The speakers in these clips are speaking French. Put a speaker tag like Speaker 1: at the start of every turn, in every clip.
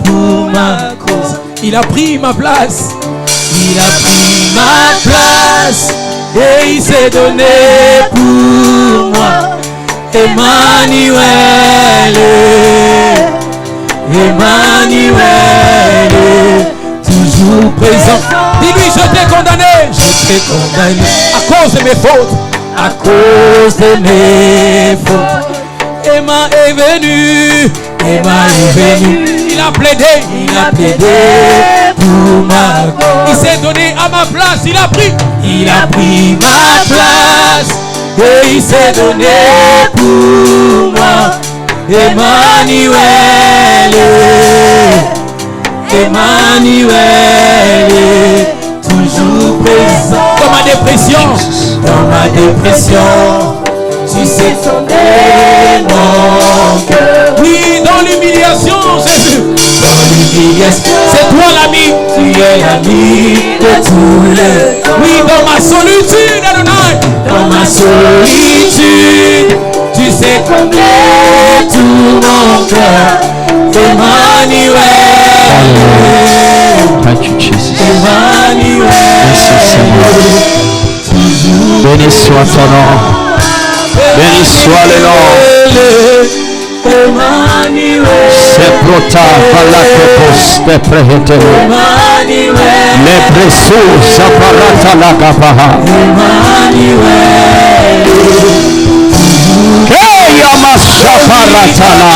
Speaker 1: pour ma cause.
Speaker 2: Il a pris ma place.
Speaker 1: Il a pris ma place et il s'est donné pour moi. Emmanuel, Emmanuel, toujours présent.
Speaker 2: Dis-lui, je t'ai condamné.
Speaker 1: Je t'ai condamné
Speaker 2: à cause de mes fautes.
Speaker 1: À cause de mes fautes. Emma est venu, Emma est venu.
Speaker 2: Il a plaidé
Speaker 1: pour ma cause.
Speaker 2: Il s'est donné à ma place. Il a pris
Speaker 1: ma place et il s'est donné pour moi. Emmanuel, Emmanuel, toujours présent.
Speaker 2: Dans ma dépression,
Speaker 1: tu sais sonder mon cœur.
Speaker 2: Oui, dans l'humiliation, Jésus.
Speaker 1: Dans l'humiliation,
Speaker 2: c'est toi l'ami.
Speaker 1: Tu es l'ami de tous les.
Speaker 2: Oui, dans ma solitude, Adonai.
Speaker 1: Dans ma solitude, tu sais combler tout mon cœur. Emmanuel.
Speaker 3: Thank you, Jesus.
Speaker 1: Emmanuel.
Speaker 3: Merci, Seigneur. Béni soit ton nom. Béni soit le nom.
Speaker 1: Emmanuel.
Speaker 3: C'est prota balakopos de prehetero. Le preso saparata la kapaha.
Speaker 1: Emmanuel.
Speaker 3: Keya masaparata la.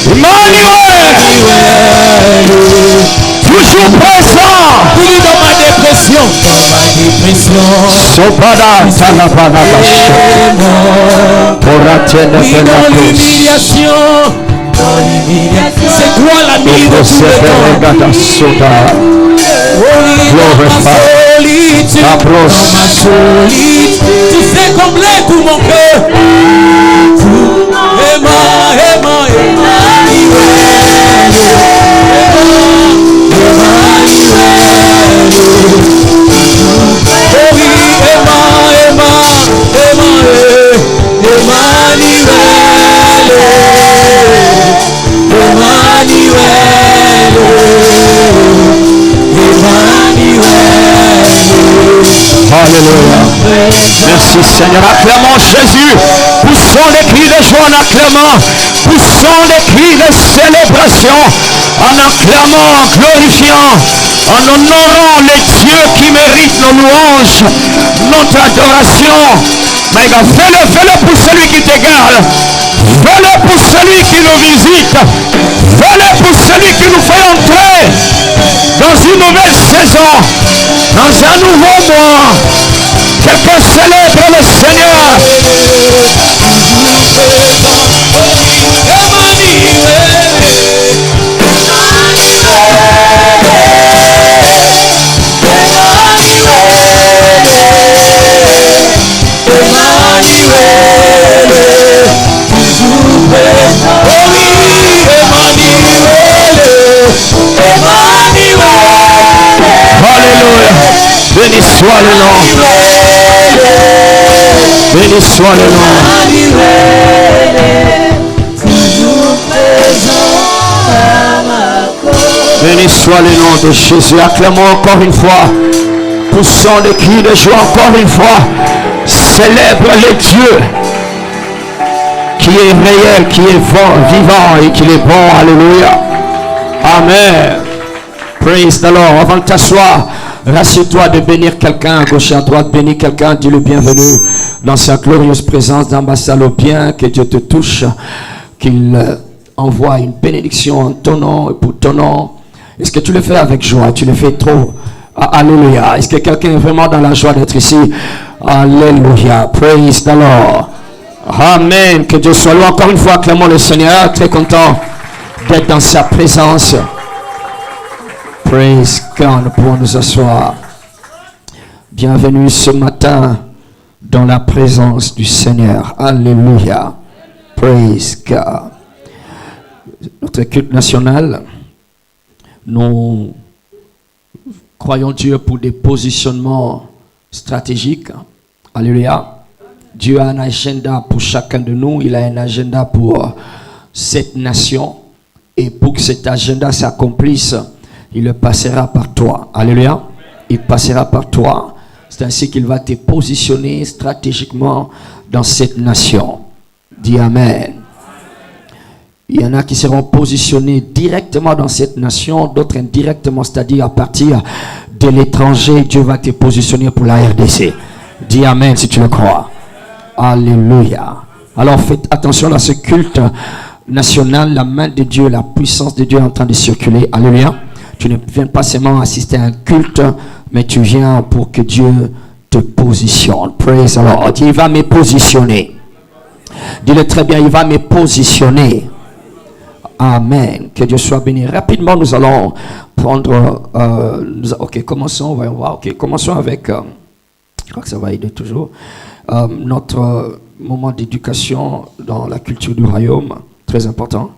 Speaker 3: Emmanuel. Toujours présent.
Speaker 2: Oui, dans ma dépression.
Speaker 3: Sopada salapana basho. Pour atteindre
Speaker 2: oui, dans l'humiliation. C'est toi l'ami de tous les temps.
Speaker 3: Glorify. Approche.
Speaker 2: Tu sais combler tout mon cœur. Emma, Emma,
Speaker 3: Alléluia. Merci Seigneur. Acclamons Jésus. Poussons les cris de joie en acclamant. Poussons les cris de célébration en acclamant, en glorifiant, en honorant les dieux qui méritent nos louanges, notre adoration. Mais fais-le pour celui qui t'égale. Fais-le pour celui qui nous visite. Fais-le pour celui qui nous fait entrer dans une nouvelle saison, dans un nouveau mois. Quelqu'un célèbre le Seigneur. Alléluia. Béni soit le nom. Béni soit le nom. Béni soit le nom de Jésus. Acclamons encore une fois. Poussons les cris de joie encore une fois. Célèbre le Dieu qui est réel, qui est vivant et qui est bon. Alléluia. Amen. Praise the Lord. Avant de t'asseoir, rassure-toi de bénir quelqu'un à gauche et à droite. Bénis quelqu'un, dis-le bienvenue dans sa glorieuse présence d'ambassade au bien. Que Dieu te touche, qu'il envoie une bénédiction en ton nom et pour ton nom. Est-ce que tu le fais avec joie? Tu le fais trop? Alléluia. Est-ce que quelqu'un est vraiment dans la joie d'être ici? Alléluia. Praise the Lord. Amen. Que Dieu soit loué. Encore une fois, acclamons le Seigneur. Très content d'être dans sa présence. Praise God. Nous pouvons nous asseoir. Bienvenue ce matin dans la présence du Seigneur. Alléluia. Praise God. Notre culte national, nous croyons Dieu pour des positionnements stratégique. Alléluia. Dieu a un agenda pour chacun de nous. Il a un agenda pour cette nation. Et pour que cet agenda s'accomplisse, il passera par toi. Alléluia. Il passera par toi. C'est ainsi qu'il va te positionner stratégiquement dans cette nation. Dis Amen. Il y en a qui seront positionnés directement dans cette nation, d'autres indirectement, c'est-à-dire à partir de l'étranger. Dieu va te positionner pour la RDC. Dis Amen si tu le crois. Alléluia. Alors faites attention à ce culte national. La main de Dieu, la puissance de Dieu est en train de circuler. Alléluia. Tu ne viens pas seulement assister à un culte, mais tu viens pour que Dieu te positionne. Praise the Lord. Il va me positionner. Dis-le très bien, il va me positionner. Amen. Que Dieu soit béni. Rapidement, nous allons prendre... ok, commençons. Voyons voir. Ok, commençons avec... je crois que ça va aider toujours. Notre moment d'éducation dans la culture du royaume. Très important.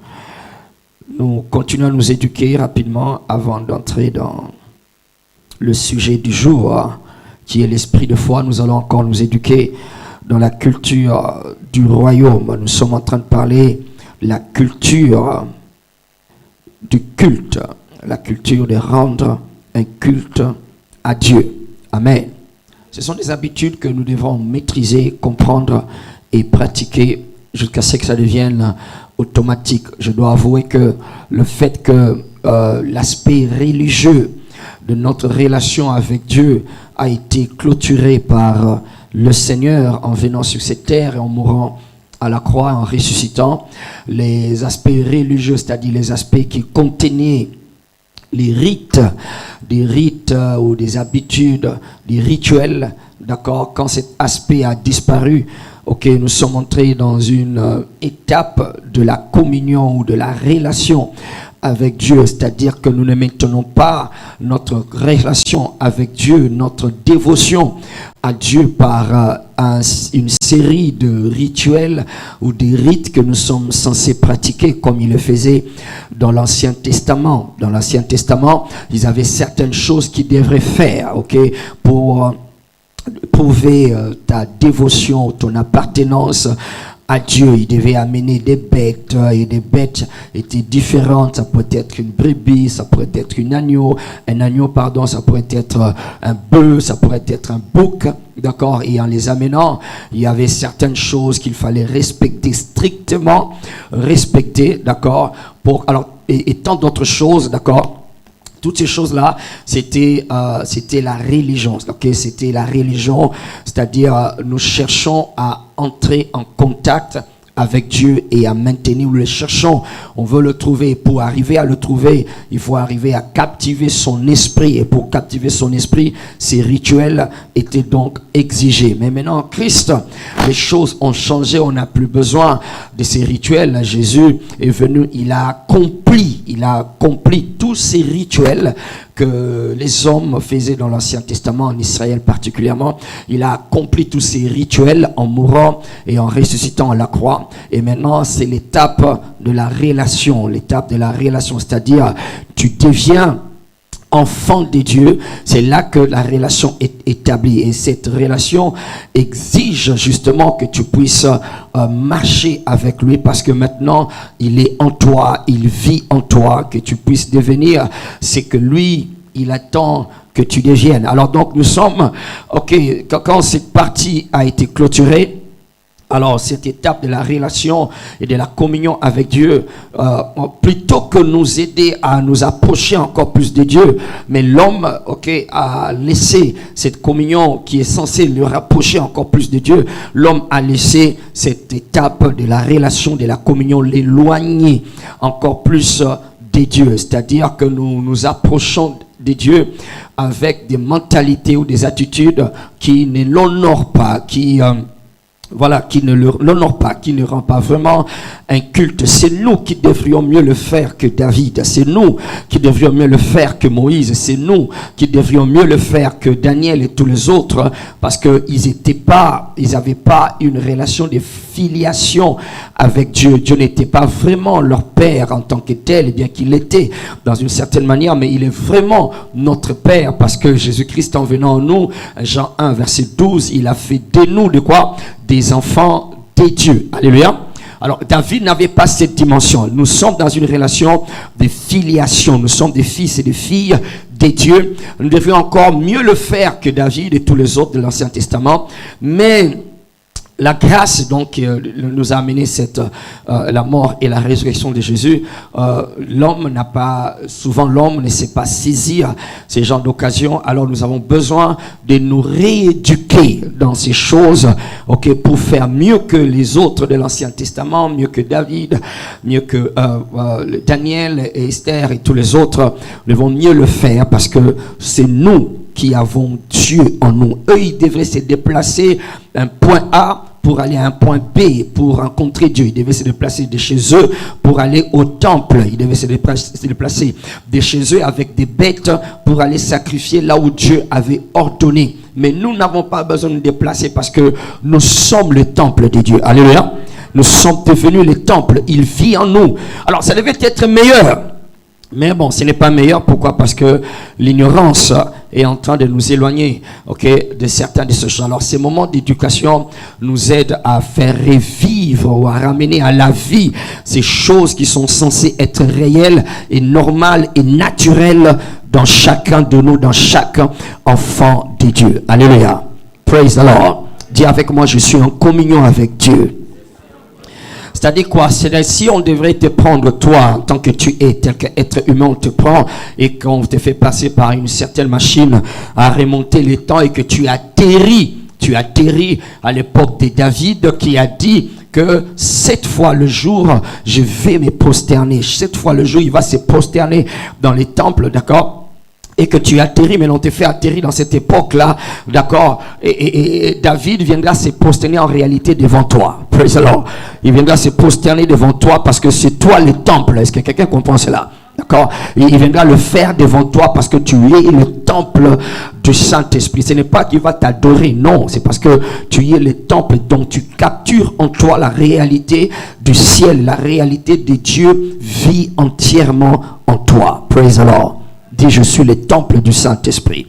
Speaker 3: Nous continuons à nous éduquer rapidement avant d'entrer dans le sujet du jour, qui est l'esprit de foi. Nous allons encore nous éduquer dans la culture du royaume. Nous sommes en train de parler la culture du culte, la culture de rendre un culte à Dieu. Amen. Ce sont des habitudes que nous devons maîtriser, comprendre et pratiquer jusqu'à ce que ça devienne automatique. Je dois avouer que le fait que l'aspect religieux de notre relation avec Dieu a été clôturé par le Seigneur en venant sur cette terre et en mourant à la croix, en ressuscitant, les aspects religieux, c'est-à-dire les aspects qui contenaient les rites, des rites ou des habitudes, des rituels, d'accord, quand cet aspect a disparu, ok, nous sommes entrés dans une étape de la communion ou de la relation avec Dieu, c'est-à-dire que nous ne maintenons pas notre relation avec Dieu, notre dévotion à Dieu par une série de rituels ou des rites que nous sommes censés pratiquer comme il le faisait dans l'Ancien Testament. Dans l'Ancien Testament, ils avaient certaines choses qu'ils devraient faire, ok, pour prouver ta dévotion, ton appartenance à Dieu. Il devait amener des bêtes, et des bêtes étaient différentes. Ça pourrait être une brebis, ça pourrait être un agneau, pardon, ça pourrait être un bœuf, ça pourrait être un bouc, d'accord. Et en les amenant, il y avait certaines choses qu'il fallait respecter, strictement respecter, d'accord. Et tant d'autres choses, d'accord. Toutes ces choses-là, c'était la religion. Okay? C'était la religion, c'est-à-dire nous cherchons à entrer en contact avec Dieu et à maintenir, nous le cherchons, on veut le trouver. Pour arriver à le trouver, il faut arriver à captiver son esprit. Et pour captiver son esprit, ces rituels étaient donc exigés. Mais maintenant, en Christ, les choses ont changé, on n'a plus besoin de ces rituels. Jésus est venu, il a accompli tous ces rituels que les hommes faisaient dans l'Ancien Testament, en Israël particulièrement. Il a accompli tous ces rituels en mourant et en ressuscitant à la croix. Et maintenant, c'est l'étape de la relation, c'est-à-dire tu deviens enfant de Dieu. C'est là que la relation est établie. Et cette relation exige justement que tu puisses marcher avec lui, parce que maintenant, il est en toi, il vit en toi, que tu puisses devenir ce que lui, il attend que tu deviennes. Alors donc, nous sommes, ok, quand cette partie a été clôturée, alors cette étape de la relation et de la communion avec Dieu, plutôt que nous aider à nous approcher encore plus de Dieu, mais l'homme, ok, a laissé cette communion qui est censée le rapprocher encore plus de Dieu. L'homme a laissé cette étape de la relation, de la communion, l'éloigner encore plus de Dieu. C'est-à-dire que nous nous approchons de Dieu avec des mentalités ou des attitudes qui ne l'honorent pas, qui voilà, qui ne l'honore pas, qui ne rend pas vraiment un culte. C'est nous qui devrions mieux le faire que David. C'est nous qui devrions mieux le faire que Moïse. C'est nous qui devrions mieux le faire que Daniel et tous les autres, parce qu'ils n'avaient pas une relation de filiation avec Dieu. Dieu n'était pas vraiment leur père en tant que tel, bien qu'il l'était dans une certaine manière, mais il est vraiment notre père, parce que Jésus-Christ, en venant en nous, Jean 1 verset 12, il a fait de nous de quoi? Des enfants de Dieu. Alléluia. Alors, David n'avait pas cette dimension. Nous sommes dans une relation de filiation. Nous sommes des fils et des filles de Dieu. Nous devrions encore mieux le faire que David et tous les autres de l'Ancien Testament. Mais la grâce, donc, nous a amené la mort et la résurrection de Jésus. L'homme ne sait pas saisir ces genres d'occasions. Alors, nous avons besoin de nous rééduquer dans ces choses, ok, pour faire mieux que les autres de l'Ancien Testament, mieux que David, mieux que Daniel et Esther et tous les autres. Nous devons mieux le faire parce que c'est nous qui avons Dieu en nous. Eux, ils devraient se déplacer d'un point A pour aller à un point B, pour rencontrer Dieu. Ils devaient se déplacer de chez eux pour aller au temple. Ils devaient se déplacer de chez eux avec des bêtes pour aller sacrifier là où Dieu avait ordonné. Mais nous n'avons pas besoin de nous déplacer parce que nous sommes le temple de Dieu. Alléluia. Nous sommes devenus le temple. Il vit en nous. Alors, ça devait être meilleur. Mais bon, ce n'est pas meilleur. Pourquoi? Parce que l'ignorance est en train de nous éloigner, de certains de ces choses. Alors, ces moments d'éducation nous aident à faire revivre ou à ramener à la vie ces choses qui sont censées être réelles et normales et naturelles dans chacun de nous, dans chaque enfant de Dieu. Alléluia. Praise the Lord. Dis avec moi, je suis en communion avec Dieu. C'est-à-dire quoi? C'est-à-dire si on devrait te prendre toi en tant que tu es, tel qu'être humain on te prend et qu'on te fait passer par une certaine machine à remonter les temps et que tu atterris à l'époque de David qui a dit que 7 fois le jour je vais me prosterner. 7 fois le jour il va se prosterner dans les temples, d'accord? Et que tu atterris, mais on te fait atterrir dans cette époque-là, d'accord? Et David viendra se prosterner en réalité devant toi. Praise the Lord. Il viendra se prosterner devant toi parce que c'est toi le temple. Est-ce que quelqu'un comprend cela? D'accord? Il viendra le faire devant toi parce que tu es le temple du Saint-Esprit. Ce n'est pas qu'il va t'adorer, non. C'est parce que tu es le temple dont tu captures en toi la réalité du ciel. La réalité de Dieu vit entièrement en toi. Praise the Lord. Dis, je suis le temple du Saint-Esprit.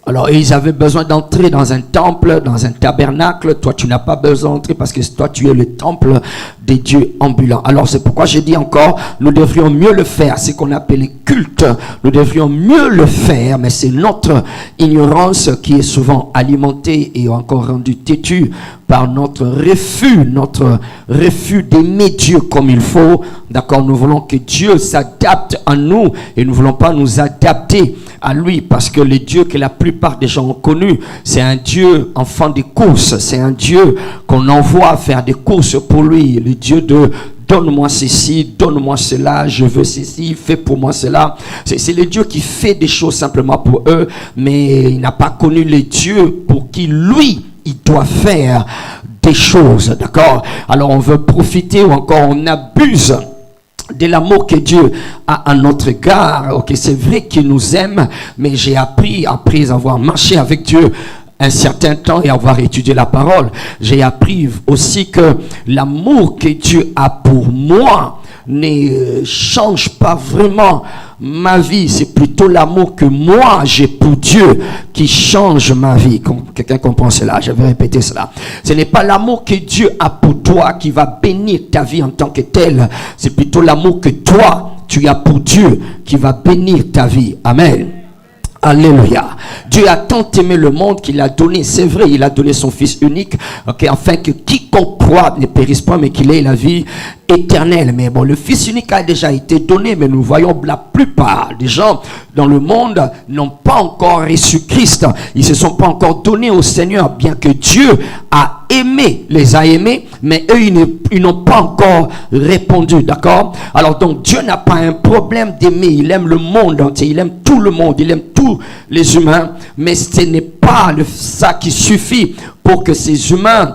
Speaker 3: Alors, ils avaient besoin d'entrer dans un temple, dans un tabernacle. Toi, tu n'as pas besoin d'entrer parce que toi, tu es le temple des dieux ambulants. Alors, c'est pourquoi j'ai dit encore, nous devrions mieux le faire. C'est ce qu'on appelle les cultes. Nous devrions mieux le faire, mais c'est notre ignorance qui est souvent alimentée et encore rendue têtue par notre refus d'aimer Dieu comme il faut. D'accord, nous voulons que Dieu s'adapte à nous et nous ne voulons pas nous adapter à lui parce que le Dieu que la plupart des gens ont connu, c'est un Dieu enfant des courses, c'est un Dieu qu'on envoie faire des courses pour lui, le Dieu de donne-moi ceci, donne-moi cela, je veux ceci, fais pour moi cela. C'est le Dieu qui fait des choses simplement pour eux, mais il n'a pas connu le Dieu pour qui lui il doit faire des choses, d'accord? Alors on veut profiter ou encore on abuse de l'amour que Dieu a à notre égard. Ok, c'est vrai qu'il nous aime, mais j'ai appris, après avoir marché avec Dieu un certain temps et avoir étudié la parole, j'ai appris aussi que l'amour que Dieu a pour moi ne change pas vraiment ma vie. C'est plutôt l'amour que moi j'ai pour Dieu qui change ma vie. Quelqu'un comprend cela? Je vais répéter cela. Ce n'est pas l'amour que Dieu a pour toi qui va bénir ta vie en tant que tel. C'est plutôt l'amour que toi tu as pour Dieu qui va bénir ta vie. Amen. Alléluia. Dieu a tant aimé le monde qu'il a donné, c'est vrai, il a donné son Fils unique, afin que quiconque croit ne périsse pas, mais qu'il ait la vie éternel. Mais bon, le Fils unique a déjà été donné, mais nous voyons la plupart des gens dans le monde n'ont pas encore reçu Christ. Ils ne se sont pas encore donnés au Seigneur, bien que Dieu les a aimés, mais eux, ils n'ont pas encore répondu, d'accord? Alors donc, Dieu n'a pas un problème d'aimer, il aime le monde entier, il aime tout le monde, il aime tous les humains, mais ce n'est pas ça qui suffit pour que ces humains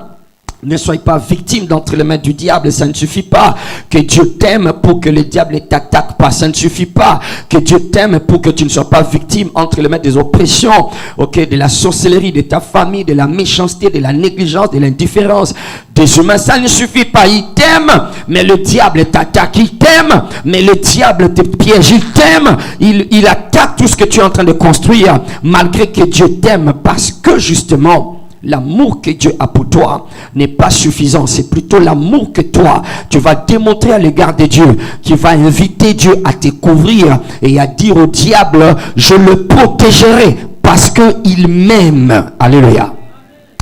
Speaker 3: ne soyez pas victimes d'entre les mains du diable. Ça ne suffit pas que Dieu t'aime pour que le diable ne t'attaque pas. Ça ne suffit pas que Dieu t'aime pour que tu ne sois pas victime entre les mains des oppressions, de la sorcellerie, de ta famille, de la méchanceté, de la négligence, de l'indifférence des humains. Ça ne suffit pas. Il t'aime, mais le diable t'attaque. Il t'aime, mais le diable te piège. Il t'aime, il attaque tout ce que tu es en train de construire, malgré que Dieu t'aime, parce que justement, l'amour que Dieu a pour toi n'est pas suffisant. C'est plutôt l'amour que toi, tu vas démontrer à l'égard de Dieu, qui va inviter Dieu à te couvrir et à dire au diable, je le protégerai parce qu'il m'aime. Alléluia.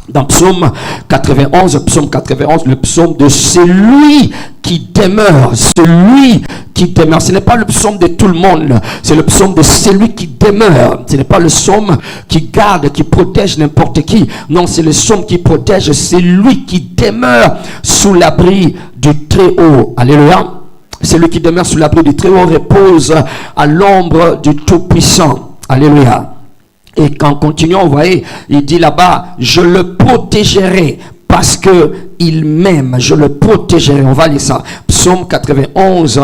Speaker 3: Dans Psaume 91, le psaume de celui qui demeure, ce n'est pas le psaume de tout le monde, c'est le psaume de celui qui demeure. Ce n'est pas le psaume qui garde, qui protège n'importe qui. Non, c'est le psaume qui protège celui qui demeure sous l'abri du Très-Haut. Alléluia. Celui qui demeure sous l'abri du Très-Haut repose à l'ombre du Tout-Puissant. Alléluia. Et quand continuons, vous voyez, il dit là-bas, je le protégerai parce que il m'aime. Je le protégerai. On va lire ça. Psaume 91,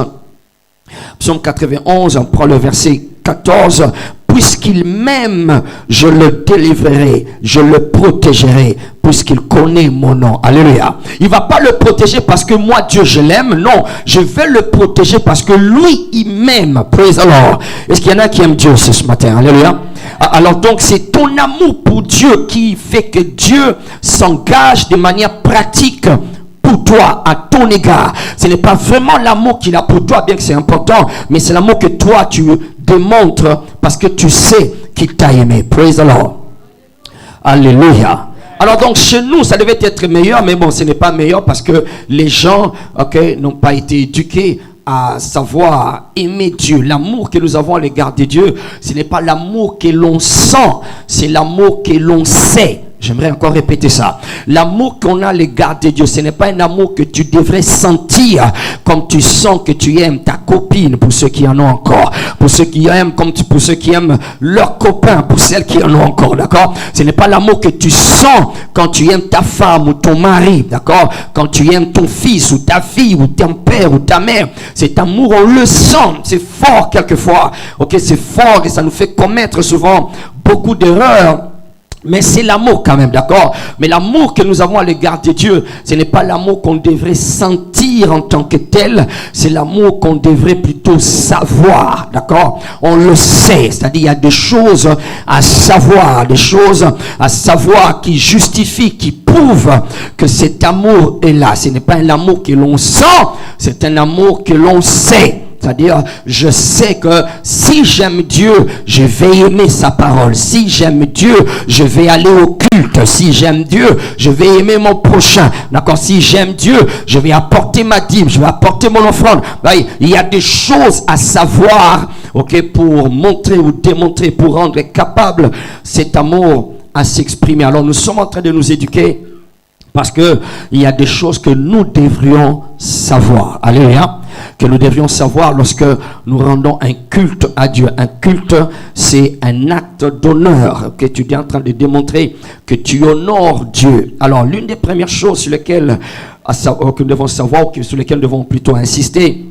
Speaker 3: on prend le verset 14. Puisqu'il m'aime, je le délivrerai, je le protégerai, puisqu'il connaît mon nom. Alléluia. Il ne va pas le protéger parce que moi, Dieu, je l'aime. Non, je vais le protéger parce que lui, il m'aime. Praise the Lord. Est-ce qu'il y en a qui aiment Dieu ce matin? Alléluia. Alors donc, c'est ton amour pour Dieu qui fait que Dieu s'engage de manière pratique pour toi, à ton égard. Ce n'est pas vraiment l'amour qu'il a pour toi, bien que c'est important, mais c'est l'amour que toi, tu démontres parce que tu sais qu'il t'a aimé. Praise the Lord. Alléluia. Alors donc, chez nous, ça devait être meilleur, mais bon, ce n'est pas meilleur parce que les gens, n'ont pas été éduqués à savoir aimer Dieu. L'amour que nous avons à l'égard de Dieu, ce n'est pas l'amour que l'on sent, c'est l'amour que l'on sait. J'aimerais encore répéter ça. L'amour qu'on a à l'égard de Dieu, ce n'est pas un amour que tu devrais sentir comme tu sens que tu aimes ta copine, pour ceux qui en ont encore. Pour ceux qui aiment, pour ceux qui aiment leurs copains, pour celles qui en ont encore, d'accord? Ce n'est pas l'amour que tu sens quand tu aimes ta femme ou ton mari, d'accord? Quand tu aimes ton fils ou ta fille ou ton père ou ta mère. Cet amour, on le sent. C'est fort quelquefois. C'est fort et ça nous fait commettre souvent beaucoup d'erreurs. Mais c'est l'amour quand même, d'accord? Mais l'amour que nous avons à l'égard de Dieu, ce n'est pas l'amour qu'on devrait sentir en tant que tel, c'est l'amour qu'on devrait plutôt savoir, d'accord? On le sait, c'est-à-dire il y a des choses à savoir, qui justifient, qui prouvent que cet amour est là. Ce n'est pas un amour que l'on sent, c'est un amour que l'on sait. C'est-à-dire, je sais que si j'aime Dieu, je vais aimer sa parole. Si j'aime Dieu, je vais aller au culte. Si j'aime Dieu, je vais aimer mon prochain. D'accord? Si j'aime Dieu, je vais apporter ma dîme, je vais apporter mon offrande. Il y a des choses à savoir, pour montrer ou démontrer, pour rendre capable cet amour à s'exprimer. Alors, nous sommes en train de nous éduquer parce que il y a des choses que nous devrions savoir. Alléluia. Que nous devrions savoir lorsque nous rendons un culte à Dieu. Un culte, c'est un acte d'honneur que tu es en train de démontrer que tu honores Dieu. Alors, l'une des premières choses sur lesquelles que nous devons savoir, sur lesquelles nous devons plutôt insister,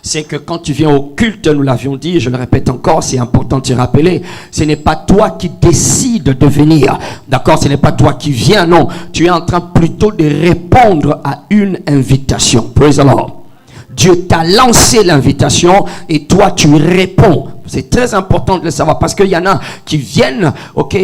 Speaker 3: c'est que quand tu viens au culte, nous l'avions dit, je le répète encore, c'est important de te rappeler, ce n'est pas toi qui décides de venir, d'accord? Ce n'est pas toi qui viens, non. Tu es en train plutôt de répondre à une invitation. Praise the Lord. Dieu t'a lancé l'invitation et toi tu réponds. C'est très important de le savoir parce qu'il y en a qui viennent,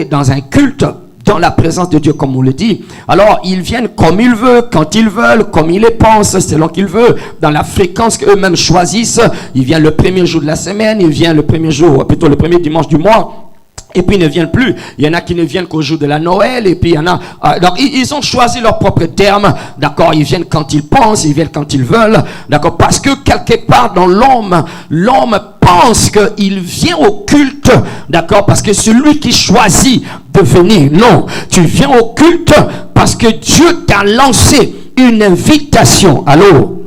Speaker 3: dans un culte, dans la présence de Dieu, comme on le dit. Alors, ils viennent comme ils veulent, quand ils veulent, comme ils les pensent, selon qu'ils veulent, dans la fréquence qu'eux-mêmes choisissent. Ils viennent le premier jour de la semaine, ils viennent le premier jour, plutôt le premier dimanche du mois. Et puis ils ne viennent plus. Il y en a qui ne viennent qu'au jour de la Noël. Et puis il y en a... donc ils ont choisi leur propre terme. D'accord, ils viennent quand ils pensent, ils viennent quand ils veulent. D'accord, parce que quelque part dans l'homme pense qu'il vient au culte. D'accord, parce que celui qui choisit de venir. Non, tu viens au culte parce que Dieu t'a lancé une invitation. Allô?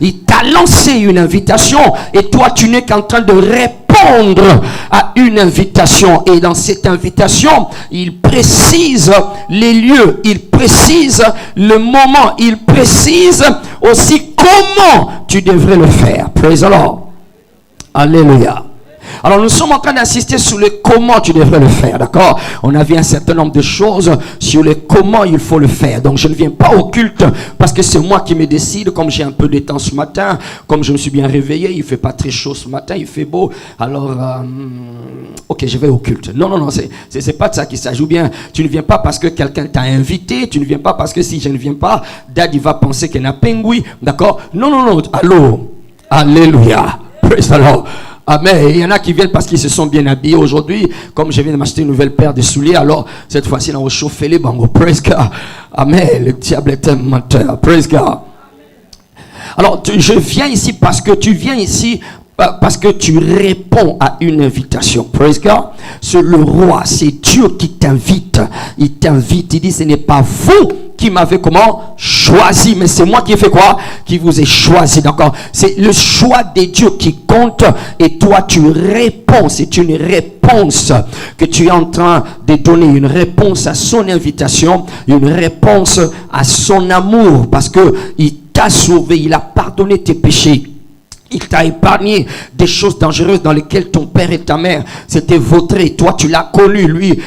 Speaker 3: Il t'a lancé une invitation et toi tu n'es qu'en train de répondre à une invitation. Et dans cette invitation, il précise les lieux, il précise le moment, il précise aussi comment tu devrais le faire. Praise the Lord. Alléluia. Alors nous sommes en train d'insister sur le comment tu devrais le faire, d'accord? On a vu un certain nombre de choses sur le comment il faut le faire. Donc je ne viens pas au culte parce que c'est moi qui me décide, comme j'ai un peu de temps ce matin, comme je me suis bien réveillé, il fait pas très chaud ce matin, il fait beau, alors ok, je vais au culte. Non, c'est pas de ça qu'il s'agit. Ou bien tu ne viens pas parce que quelqu'un t'a invité, tu ne viens pas parce que si je ne viens pas, Daddy va penser qu'il y a un pingouin, d'accord? Non, allô, alléluia, praise the Lord. Amen. Il y en a qui viennent parce qu'ils se sont bien habillés aujourd'hui. Comme je viens de m'acheter une nouvelle paire de souliers, alors cette fois-ci, on va chauffer les bangos. Praise God. Amen. Le diable est un menteur. Praise God. Alors, je viens ici parce que tu viens ici parce que tu réponds à une invitation. Praise God. C'est le roi, c'est Dieu qui t'invite. Il t'invite, il dit ce n'est pas vous qui m'avez comment choisi, mais c'est moi qui ai fait quoi? Qui vous ai choisi, d'accord? C'est le choix de Dieu qui compte et toi tu réponds. C'est une réponse que tu es en train de donner, une réponse à son invitation, une réponse à son amour, parce que il t'a sauvé, il a pardonné tes péchés. Il t'a épargné des choses dangereuses dans lesquelles ton père et ta mère s'étaient vautrés. Toi, tu l'as connu, lui,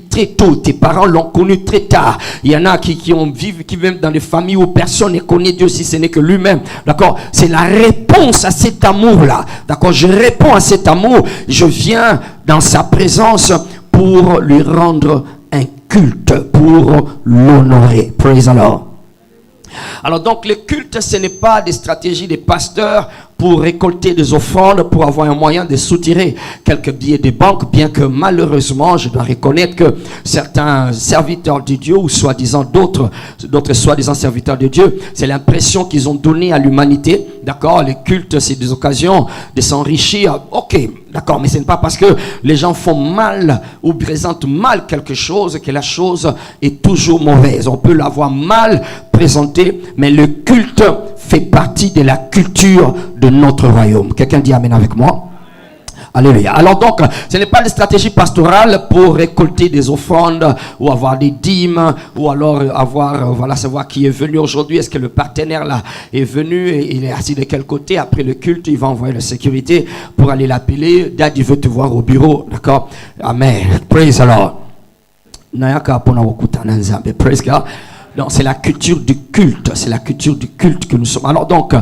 Speaker 3: très tôt. Tes parents l'ont connu très tard. Il y en a qui vivent dans des familles où personne ne connaît Dieu si ce n'est que lui-même. D'accord? C'est la réponse à cet amour-là. D'accord? Je réponds à cet amour. Je viens dans sa présence pour lui rendre un culte, pour l'honorer. Praise the Lord. Alors donc le culte, ce n'est pas des stratégies des pasteurs pour récolter des offrandes, pour avoir un moyen de soutirer quelques billets de banque, bien que malheureusement, je dois reconnaître que certains serviteurs de Dieu, ou soi-disant d'autres soi-disant serviteurs de Dieu, c'est l'impression qu'ils ont donné à l'humanité. D'accord, les cultes, c'est des occasions de s'enrichir. Ok, d'accord, mais ce n'est pas parce que les gens font mal ou présentent mal quelque chose que la chose est toujours mauvaise. On peut l'avoir mal présenté, mais le culte fait partie de la culture de notre royaume. Quelqu'un dit amen avec moi? Alléluia. Alors donc, ce n'est pas une stratégie pastorale pour récolter des offrandes ou avoir des dîmes ou alors savoir qui est venu aujourd'hui. Est-ce que le partenaire là est venu et il est assis de quel côté? Après le culte, il va envoyer la sécurité pour aller l'appeler. Dad, il veut te voir au bureau. D'accord? Amen. Praise the Lord. Praise God. Non, c'est la culture du culte. C'est la culture du culte que nous sommes. Alors donc,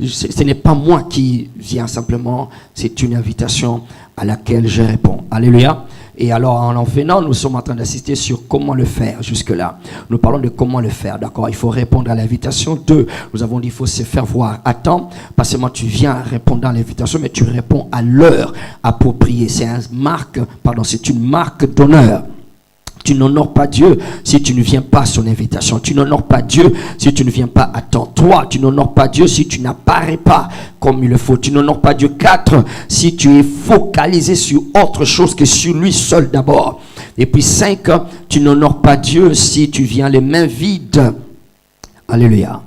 Speaker 3: ce n'est pas moi qui viens simplement. C'est une invitation à laquelle je réponds. Alléluia. Et alors, en venant, nous sommes en train d'assister sur comment le faire jusque-là. Nous parlons de comment le faire, d'accord? Il faut répondre à l'invitation. 2, nous avons dit qu'il faut se faire voir à temps. Pas seulement tu viens répondre à l'invitation, mais tu réponds à l'heure appropriée. C'est une marque d'honneur. Tu n'honores pas Dieu si tu ne viens pas à son invitation. Tu n'honores pas Dieu si tu ne viens pas à temps. 3, tu n'honores pas Dieu si tu n'apparais pas comme il le faut. Tu n'honores pas Dieu. 4, si tu es focalisé sur autre chose que sur lui seul d'abord. Et puis 5, tu n'honores pas Dieu si tu viens les mains vides. Alléluia.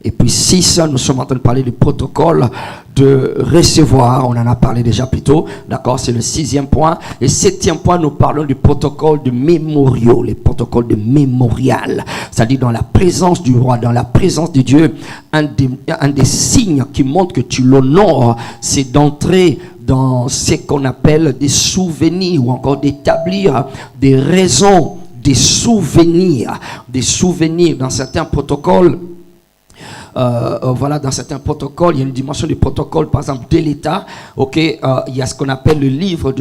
Speaker 3: Et puis 6, nous sommes en train de parler du protocole de recevoir. On en a parlé déjà plus tôt. D'accord, c'est le 6e point. Et 7e point, nous parlons du protocole de mémoriaux. Les protocoles de mémorial. C'est-à-dire dans la présence du roi, dans la présence de Dieu. Un des signes qui montre que tu l'honores, c'est d'entrer dans ce qu'on appelle des souvenirs ou encore d'établir des raisons, des souvenirs. Des souvenirs dans certains protocoles. voilà, dans certains protocoles, il y a une dimension du protocole, par exemple, de l'État. Ok, il y a ce qu'on appelle le livre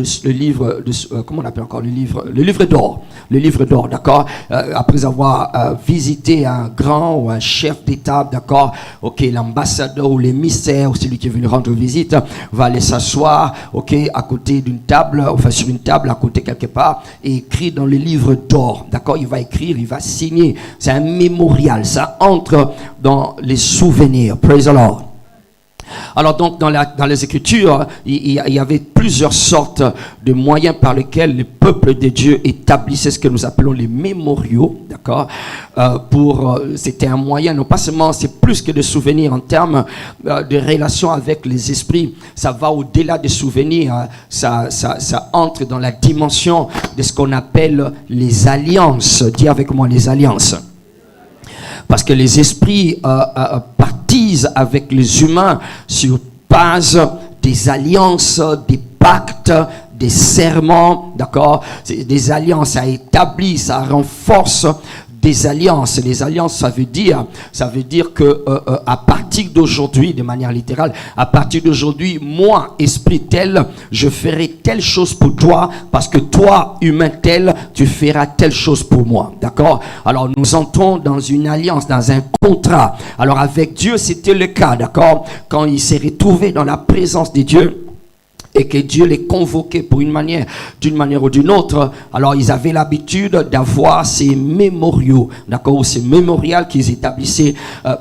Speaker 3: comment on appelle encore le livre d'or. Le livre d'or, d'accord. Après avoir visité un grand ou un chef d'État, d'accord. Ok, l'ambassadeur ou l'émissaire ou celui qui est venu rendre visite va aller s'asseoir, ok, à côté d'une table, enfin sur une table à côté quelque part, et écrit dans le livre d'or, d'accord. Il va écrire, il va signer. C'est un mémorial, ça entre dans les souvenirs. Praise the Lord. Alors donc dans les Écritures, il y avait plusieurs sortes de moyens par lesquels le peuple de Dieu établissait ce que nous appelons les mémoriaux, d'accord. C'était un moyen, non pas seulement, c'est plus que de souvenirs en termes de relation avec les esprits. Ça va au-delà des souvenirs, ça entre dans la dimension de ce qu'on appelle les alliances. Dis avec moi les alliances. Parce que les esprits partisent avec les humains sur base des alliances, des pactes, des serments, d'accord? C'est des alliances, ça établit, ça renforce des alliances. Les alliances, ça veut dire que à partir d'aujourd'hui, de manière littérale, à partir d'aujourd'hui, moi, esprit tel, je ferai telle chose pour toi, parce que toi, humain tel, tu feras telle chose pour moi. D'accord? Alors, nous entrons dans une alliance, dans un contrat. Alors, avec Dieu, c'était le cas, d'accord? Quand il s'est retrouvé dans la présence de Dieu, et que Dieu les convoquait pour d'une manière ou d'une autre, alors ils avaient l'habitude d'avoir ces mémoriaux, d'accord, ou ces mémorials qu'ils établissaient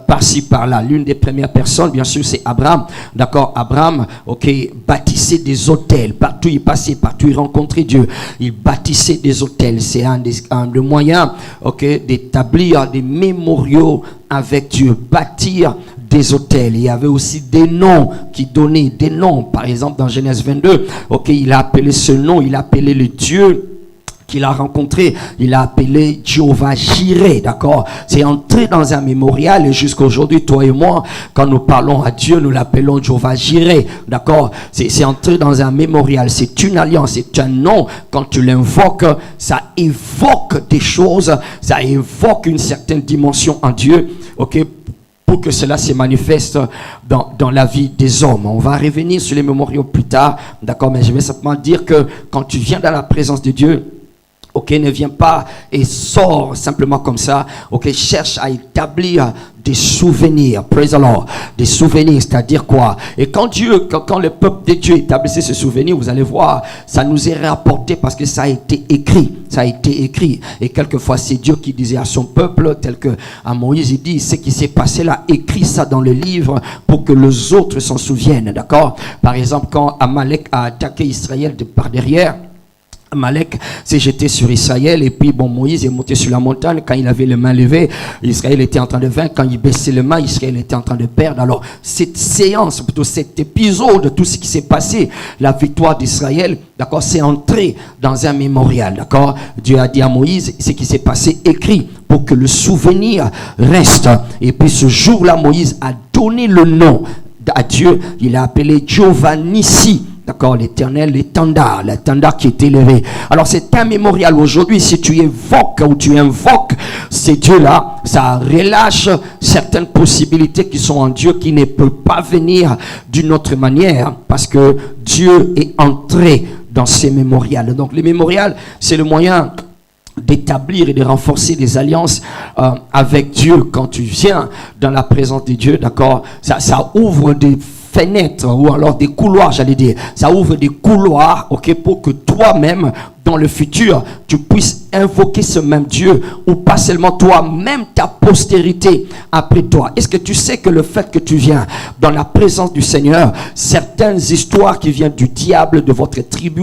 Speaker 3: par-ci par-là. L'une des premières personnes, bien sûr, c'est Abraham, d'accord. Abraham, ok, bâtissait des hôtels partout il passait, partout il rencontrait Dieu, il bâtissait des hôtels. C'est un des moyens, ok, d'établir des mémoriaux avec Dieu, bâtir des hôtels. Il y avait aussi des noms qui donnaient des noms. Par exemple, dans Genèse 22, ok, il a appelé ce nom, il a appelé le Dieu qu'il a rencontré, il a appelé Jéhovah Jireh, d'accord. C'est entré dans un mémorial et jusqu'à aujourd'hui, toi et moi, quand nous parlons à Dieu, nous l'appelons Jéhovah Jireh, d'accord. C'est entré dans un mémorial, c'est une alliance, c'est un nom. Quand tu l'invoques, ça évoque des choses, ça évoque une certaine dimension en Dieu, ok, pour que cela se manifeste dans la vie des hommes. On va revenir sur les mémoriaux plus tard, d'accord, mais je vais simplement dire que quand tu viens dans la présence de Dieu, ok, ne viens pas et sors simplement comme ça, ok, cherche à établir des souvenirs, praise the Lord, des souvenirs, c'est-à-dire quoi? Et quand le peuple de Dieu établissait ce souvenir, vous allez voir, ça nous est rapporté parce que ça a été écrit, et quelquefois c'est Dieu qui disait à son peuple, tel que à Moïse, il dit, ce qui s'est passé là, écris ça dans le livre pour que les autres s'en souviennent, d'accord? Par exemple, quand Amalek a attaqué Israël de par derrière, Amalek s'est jeté sur Israël, et puis Moïse est monté sur la montagne. Quand il avait les mains levées, Israël était en train de vaincre. Quand il baissait les mains, Israël était en train de perdre. Alors cette séance, plutôt cet épisode, tout ce qui s'est passé, la victoire d'Israël, d'accord, c'est entré dans un mémorial, d'accord. Dieu a dit à Moïse, ce qui s'est passé, écrit pour que le souvenir reste. Et puis ce jour-là, Moïse a donné le nom à Dieu. Il a appelé Jéhovah Nissi. D'accord, l'éternel, l'étendard qui est élevé. Alors c'est un mémorial aujourd'hui. Si tu évoques ou tu invoques ces dieux-là, ça relâche certaines possibilités qui sont en Dieu, qui ne peuvent pas venir d'une autre manière, parce que Dieu est entré dans ces mémorials. Donc les mémorials, c'est le moyen d'établir et de renforcer des alliances avec Dieu. Quand tu viens dans la présence de Dieu, d'accord, ça ouvre des fenêtres, ou alors des couloirs, j'allais dire. Ça ouvre des couloirs, ok, pour que toi-même, dans le futur, tu puisses invoquer ce même Dieu, ou pas seulement toi, même ta postérité après toi. Est-ce que tu sais que le fait que tu viens dans la présence du Seigneur, certaines histoires qui viennent du diable, de votre tribu,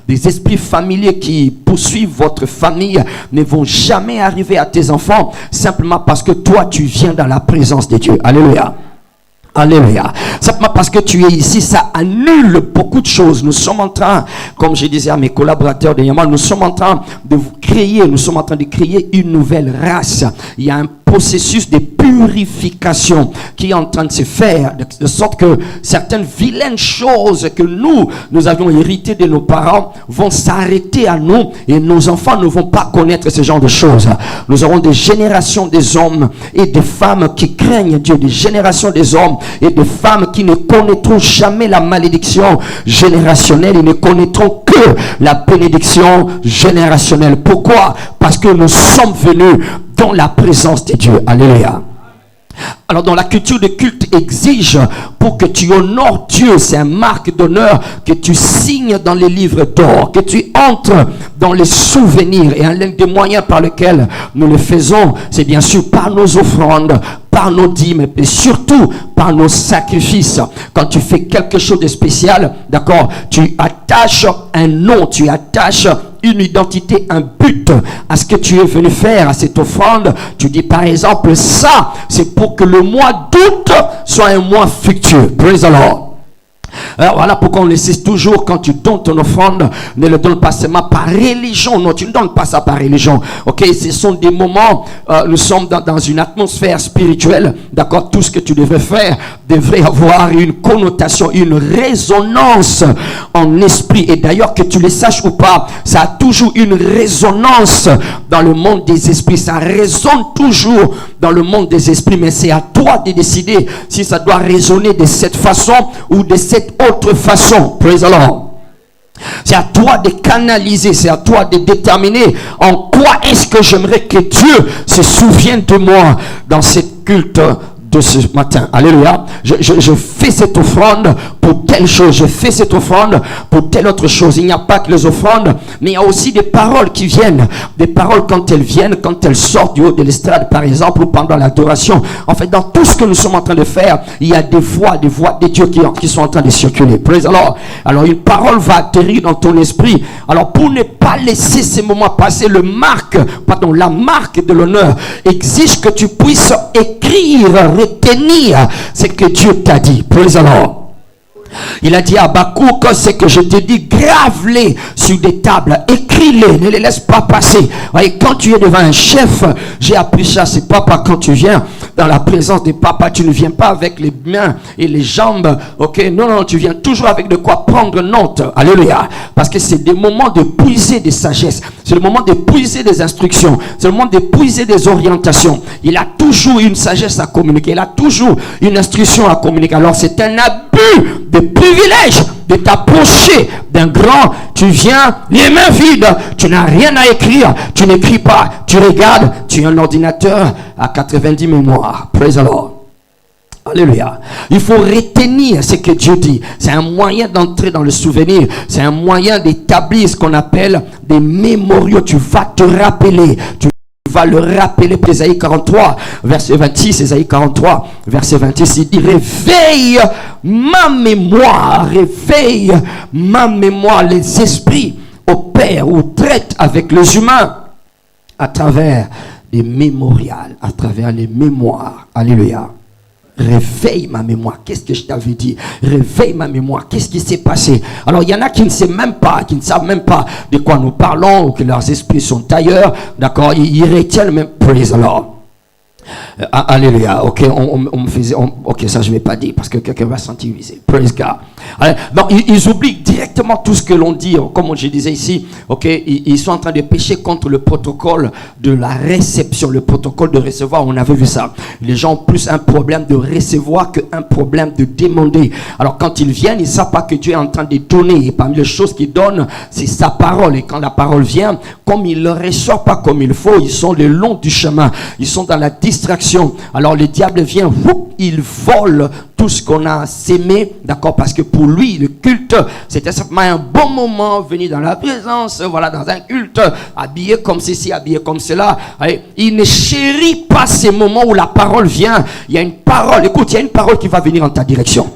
Speaker 3: des esprits familiers qui poursuivent votre famille, ne vont jamais arriver à tes enfants, simplement parce que toi, tu viens dans la présence de Dieu. Alléluia. Alléluia. Simplement parce que tu es ici, ça annule beaucoup de choses. Nous sommes en train, comme je disais à mes collaborateurs dernièrement, nous sommes en train de créer une nouvelle race. Il y a un processus de purification qui est en train de se faire, de sorte que certaines vilaines choses que nous avions héritées de nos parents vont s'arrêter à nous et nos enfants ne vont pas connaître ce genre de choses. Nous aurons des générations des hommes et des femmes qui craignent Dieu, des générations des hommes et des femmes qui ne connaîtront jamais la malédiction générationnelle et ne connaîtront que la bénédiction générationnelle. Pourquoi? Parce que nous sommes venus dans la présence de Dieu. Alléluia. Alors dans la culture de culte exige pour que tu honores Dieu, c'est un marque d'honneur que tu signes dans les livres d'or, que tu entres dans les souvenirs, et un des moyens par lesquels nous le faisons, c'est bien sûr par nos offrandes, par nos dîmes, et surtout par nos sacrifices. Quand tu fais quelque chose de spécial, d'accord, tu attaches un nom, tu attaches une identité, un but à ce que tu es venu faire, à cette offrande. Tu dis par exemple, ça c'est pour que le mois d'août soit un mois fructueux. Praise the Lord. Alors voilà pourquoi on insiste toujours, quand tu donnes ton offrande, ne le donne pas seulement par religion. Non, tu ne donnes pas ça par religion. Ok, ce sont des moments, nous sommes dans une atmosphère spirituelle. D'accord, tout ce que tu devrais faire devrait avoir une connotation, une résonance en esprit. Et d'ailleurs, que tu le saches ou pas, ça a toujours une résonance dans le monde des esprits. Ça résonne toujours dans le monde des esprits. Mais c'est à toi de décider si ça doit résonner de cette façon ou de cette autre façon. Praise the Lord. C'est à toi de canaliser, c'est à toi de déterminer en quoi est-ce que j'aimerais que Dieu se souvienne de moi dans cette culte de ce matin. Alléluia. Je fais cette offrande pour telle chose, je fais cette offrande pour telle autre chose. Il n'y a pas que les offrandes, mais il y a aussi des paroles qui viennent. Des paroles quand elles viennent, quand elles sortent du haut de l'estrade par exemple, ou pendant l'adoration. En fait, dans tout ce que nous sommes en train de faire, il y a des voix de Dieu qui sont en train de circuler. Praise the Lord. Alors une parole va atterrir dans ton esprit. Alors pour ne pas laisser ces moments passer, la marque de l'honneur exige que tu puisses écrire, retenir ce que Dieu t'a dit. Praise the Lord. Il a dit à Habakkuk, ce que je te dis, grave-les sur des tables, écris-les, ne les laisse pas passer. Et quand tu es devant un chef, j'ai appris ça, c'est papa, quand tu viens dans la présence de papa, tu ne viens pas avec les mains et les jambes, ok, non, tu viens toujours avec de quoi prendre note. Alléluia. Parce que c'est des moments de puiser des sagesses, c'est le moment de puiser des instructions, c'est le moment de puiser des orientations. Il a toujours une sagesse à communiquer, il a toujours une instruction à communiquer. Alors c'est un abus de privilège de t'approcher d'un grand. Tu viens les mains vides, tu n'as rien à écrire, tu n'écris pas, tu regardes, tu as un ordinateur à 90 mémoires. Praise the Lord. Alléluia. Il faut retenir ce que Dieu dit. C'est un moyen d'entrer dans le souvenir. C'est un moyen d'établir ce qu'on appelle des mémoriaux. Tu vas te rappeler. Tu va le rappeler. Ésaïe 43 verset 26, Ésaïe 43 verset 26, il dit: réveille ma mémoire, les esprits opèrent ou traitent avec les humains à travers les mémorials, à travers les mémoires. Alléluia. Réveille ma mémoire. Qu'est-ce que je t'avais dit? Réveille ma mémoire. Qu'est-ce qui s'est passé? Alors il y en a qui ne savent même pas de quoi nous parlons, ou que leurs esprits sont ailleurs. D'accord? Ils retiennent même. Praise the Lord. Alléluia. Ok, on me faisait. Ok, ça je vais pas dire parce que quelqu'un va se sentir visé. Praise God. Donc ils oublient directement tout ce que l'on dit. Comme je disais ici, ok, ils sont en train de pécher contre le protocole de la réception, le protocole de recevoir. On avait vu ça. Les gens ont plus un problème de recevoir qu'un problème de demander. Alors quand ils viennent, ils ne savent pas que Dieu est en train de donner. Et parmi les choses qu'il donne, c'est sa parole. Et quand la parole vient, comme il ne le ressort pas comme il faut, ils sont le long du chemin. Ils sont dans la distraction. Alors le diable vient, il vole tout ce qu'on a sémé, d'accord, parce que pour lui le culte c'était simplement un bon moment, venir dans la présence, voilà, dans un culte, habillé comme ceci, habillé comme cela. Il ne chérit pas ces moments où la parole vient. Il y a une parole, écoute, il y a une parole qui va venir en ta direction.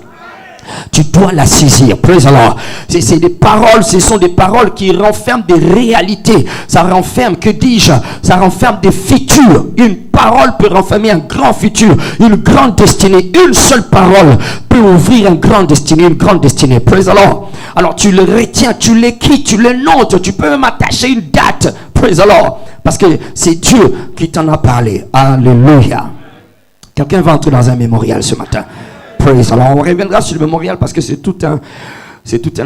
Speaker 3: Tu dois la saisir. Praise the Lord. C'est des paroles, ce sont des paroles qui renferment des réalités. Ça renferme, que dis-je? Ça renferme des futurs. Une parole peut renfermer un grand futur, une grande destinée. Une seule parole peut ouvrir une grande destinée, une grande destinée. Praise the Lord. Alors tu le retiens, tu l'écris, tu le notes, tu peux même attacher une date. Praise the Lord. Parce que c'est Dieu qui t'en a parlé. Alléluia. Quelqu'un va entrer dans un mémorial ce matin. Praise. Alors on reviendra sur le mémorial parce que c'est tout un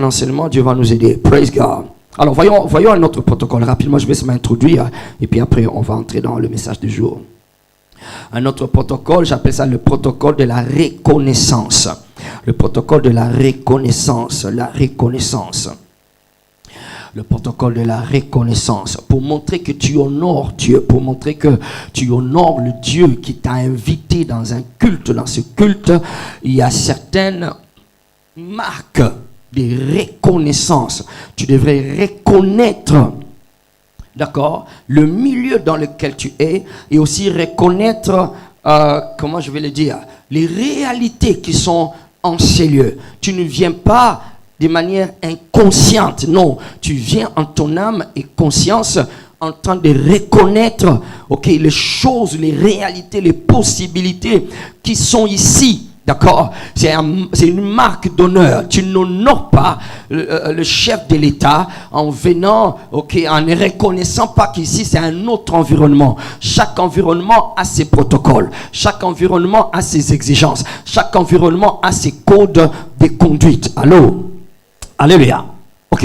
Speaker 3: enseignement. Dieu va nous aider. Praise God. Alors voyons un autre protocole. Rapidement, je vais m'introduire et puis après on va entrer dans le message du jour. Un autre protocole, j'appelle ça le protocole de la reconnaissance. Le protocole de la reconnaissance. La reconnaissance. Le protocole de la reconnaissance, pour montrer que tu honores Dieu, pour montrer que tu honores le Dieu qui t'a invité dans un culte. Dans ce culte, il y a certaines marques de reconnaissance. Tu devrais reconnaître, d'accord, le milieu dans lequel tu es et aussi reconnaître, comment je vais le dire, les réalités qui sont en ces lieux. Tu ne viens pas de manière inconsciente. Non, tu viens en ton âme et conscience en train de reconnaître, les choses, les réalités, les possibilités qui sont ici. D'accord? C'est une marque d'honneur. Tu n'honores pas le chef de l'État en venant, en ne reconnaissant pas qu'ici c'est un autre environnement. Chaque environnement a ses protocoles. Chaque environnement a ses exigences. Chaque environnement a ses codes de conduite. Allô? Alléluia.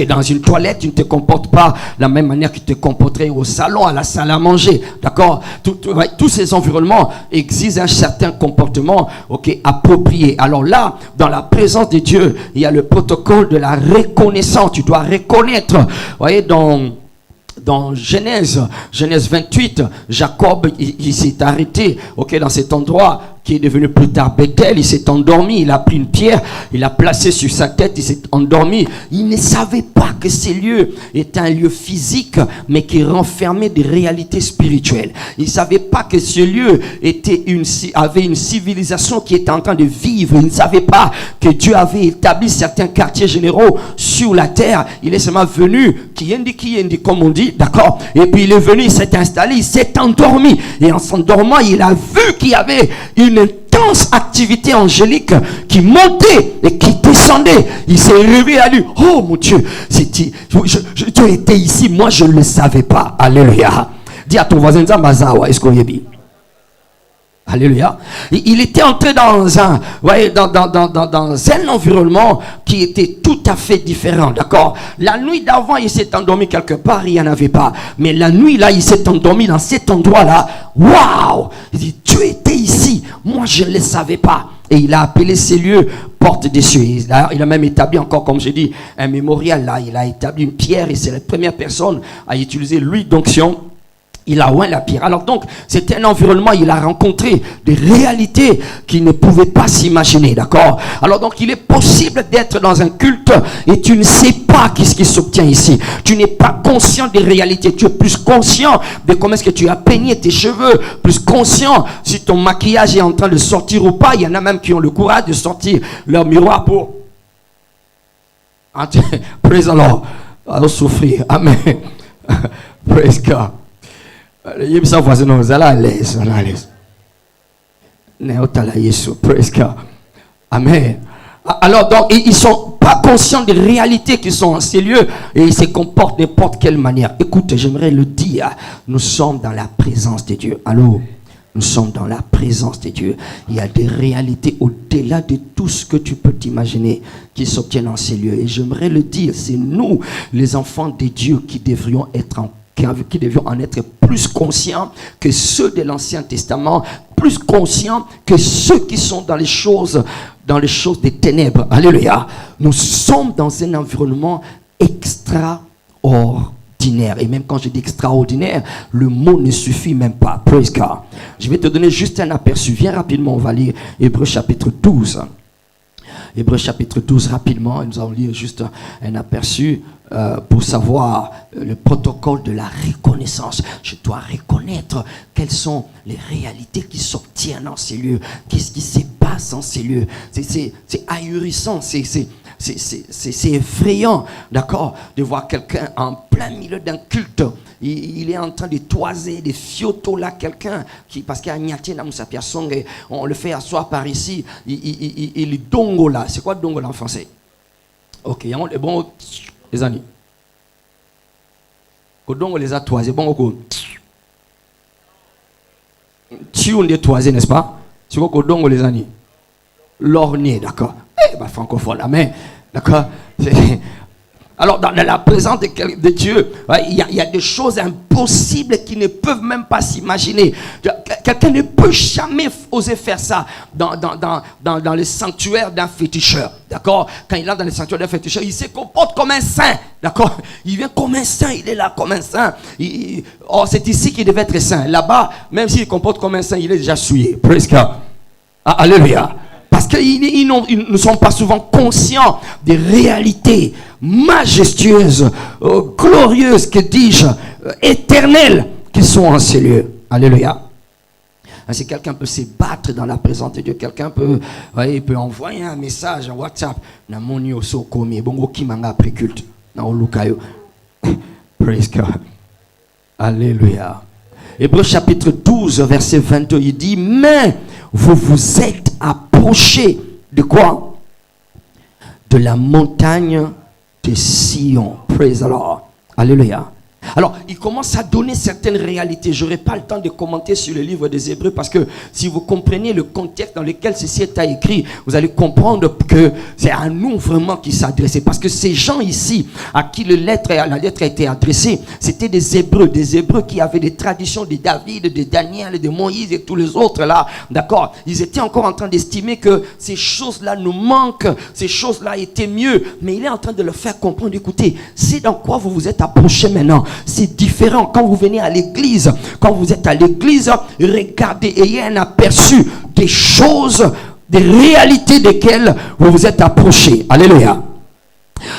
Speaker 3: Dans une toilette, tu ne te comportes pas de la même manière que tu te comporterais au salon, à la salle à manger. D'accord? Tous ces environnements exigent un certain comportement, approprié. Alors là, dans la présence de Dieu, il y a le protocole de la reconnaissance. Tu dois reconnaître. Vous voyez, dans Genèse 28, Jacob, il s'est arrêté, dans cet endroit qui est devenu plus tard Bethel. Il s'est endormi, il a pris une pierre, il l'a placée sur sa tête, il s'est endormi. Il ne savait pas que ces lieux étaient un lieu physique, mais qui renfermait des réalités spirituelles. Il ne savait pas que ce lieu avait une civilisation qui était en train de vivre. Il ne savait pas que Dieu avait établi certains quartiers généraux sur la terre. Il est seulement venu, Kiendi, comme on dit, d'accord? Et puis il est venu, il s'est installé, il s'est endormi. Et en s'endormant, il a vu qu'il y avait une intense activité angélique qui montait et qui descendait. Il s'est réveillé à lui. Oh mon Dieu, tu étais ici, moi je ne le savais pas. Alléluia. Dis à ton voisin, est-ce qu'on y est bien? Alléluia. Il était entré dans un environnement qui était tout à fait différent, d'accord? La nuit d'avant, il s'est endormi quelque part, il n'y en avait pas. Mais la nuit là, il s'est endormi dans cet endroit-là. Waouh! Il dit, tu étais ici, moi je ne le savais pas. Et il a appelé ces lieux porte des cieux. Il a même établi encore, comme j'ai dit, un mémorial là. Il a établi une pierre et c'est la première personne à utiliser l'huile d'onction. Il a oint la pierre. Alors donc, c'était un environnement, il a rencontré des réalités qu'il ne pouvait pas s'imaginer, d'accord? Alors donc, il est possible d'être dans un culte et tu ne sais pas qu'est-ce qui s'obtient ici. Tu n'es pas conscient des réalités. Tu es plus conscient de comment est-ce que tu as peigné tes cheveux, plus conscient si ton maquillage est en train de sortir ou pas. Il y en a même qui ont le courage de sortir leur miroir pour... Praise the Lord. Alors souffrir. Amen. Praise God. Praise God. Amen. Alors donc ils ne sont pas conscients des réalités qui sont en ces lieux et ils se comportent de n'importe quelle manière. Écoute, j'aimerais le dire, nous sommes dans la présence de Dieu. Allô? Nous sommes dans la présence de Dieu. Il y a des réalités au-delà de tout ce que tu peux t'imaginer qui s'obtiennent en ces lieux. Et j'aimerais le dire, c'est nous, les enfants de Dieu, qui devrions en être plus conscients que ceux de l'Ancien Testament, plus conscients que ceux qui sont dans les choses des ténèbres. Alléluia. Nous sommes dans un environnement extraordinaire. Et même quand je dis extraordinaire, le mot ne suffit même pas. Praise God. Je vais te donner juste un aperçu. Viens rapidement, on va lire Hébreux chapitre 12. Hébreux chapitre 12, rapidement, nous allons lire juste un aperçu pour savoir le protocole de la reconnaissance. Je dois reconnaître quelles sont les réalités qui s'obtiennent dans ces lieux. Qu'est-ce qui se passe en ces lieux. C'est ahurissant, c'est effrayant, d'accord, de voir quelqu'un en plein milieu d'un culte. Il est en train de toiser des fiotos là, quelqu'un qui, parce qu'il y a Niaté dans sa pièce, on le fait asseoir par ici. Il est dongo là. C'est quoi dongo là en français? Ok, on est bon, les amis. Quand on les a toisés, bon, ok. Tu on les toisés, n'est-ce pas? C'est quoi quand on les a mis? L'orné, d'accord. Eh ben, francophone, amen. D'accord. Alors, dans la présence de Dieu, il y a des choses impossibles qui ne peuvent même pas s'imaginer. Quelqu'un ne peut jamais oser faire ça dans le sanctuaire d'un féticheur. D'accord? Quand il est dans le sanctuaire d'un féticheur, il se comporte comme un saint. D'accord? Il vient comme un saint, il est là comme un saint. C'est ici qu'il devait être saint. Là-bas, même s'il comporte comme un saint, il est déjà souillé. Praise God. Alléluia. Parce qu'ils ne sont pas souvent conscients des réalités majestueuses, glorieuses, que dis-je, éternelles, qui sont en ces lieux. Alléluia. Si quelqu'un peut se battre dans la présence de Dieu, quelqu'un peut, il peut envoyer un message en WhatsApp. Praise God. Alléluia. Hébreux chapitre 12, verset 22, il dit, mais vous vous êtes approchés de quoi? De la montagne de Sion. Praise the Lord. Alléluia. Alors, il commence à donner certaines réalités. Je n'aurai pas le temps de commenter sur le livre des Hébreux parce que si vous comprenez le contexte dans lequel ceci est écrit, vous allez comprendre que c'est à nous vraiment qui s'adressait. Parce que ces gens ici, à qui la lettre a été adressée, c'était des Hébreux qui avaient des traditions de David, de Daniel, de Moïse et tous les autres là. D'accord? Ils étaient encore en train d'estimer que ces choses-là nous manquent, ces choses-là étaient mieux. Mais il est en train de leur faire comprendre, écoutez, c'est dans quoi vous vous êtes approchés maintenant. C'est différent quand vous venez à l'église. Quand vous êtes à l'église, regardez, ayez un aperçu des choses, des réalités desquelles vous vous êtes approchés. Alléluia.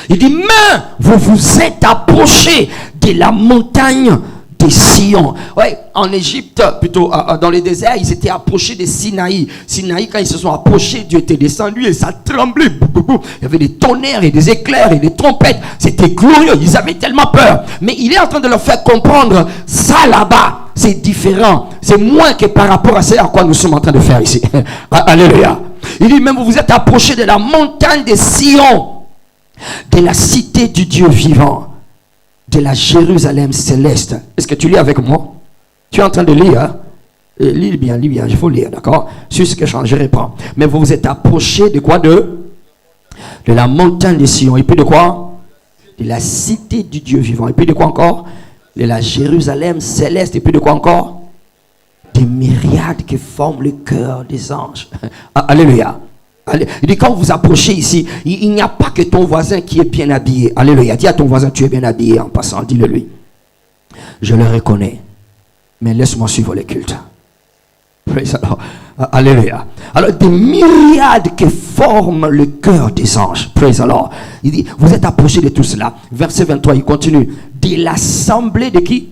Speaker 3: Il dit, mais vous vous êtes approchés de la montagne de Sion. Ouais, en Égypte, plutôt dans le désert, ils s'étaient approchés de Sinaï. Sinaï, quand ils se sont approchés, Dieu était descendu et ça tremblait. Il y avait des tonnerres et des éclairs et des trompettes. C'était glorieux. Ils avaient tellement peur. Mais il est en train de leur faire comprendre, ça là-bas, c'est différent. C'est moins que par rapport à ce à quoi nous sommes en train de faire ici. Alléluia. Il dit même, vous vous êtes approchés de la montagne de Sion, de la cité du Dieu vivant, de la Jérusalem céleste. Est-ce que tu lis avec moi? Tu es en train de lire, hein? Lis bien, il faut lire, d'accord? Sur ce que je réponds. Mais vous vous êtes approchés de quoi? De la montagne de Sion. Et puis de quoi? De la cité du Dieu vivant. Et puis de quoi encore? De la Jérusalem céleste. Et puis de quoi encore? Des myriades qui forment le cœur des anges. Alléluia. Il dit, quand vous approchez ici, il n'y a pas que ton voisin qui est bien habillé. Alléluia. Dis à ton voisin, tu es bien habillé en passant. Dis-le lui. Je le reconnais. Mais laisse-moi suivre le culte. Praise the Lord. Alléluia. Alors, des myriades qui forment le cœur des anges. Praise the Lord. Il dit, vous êtes approchés de tout cela. Verset 23, il continue. De l'assemblée de qui?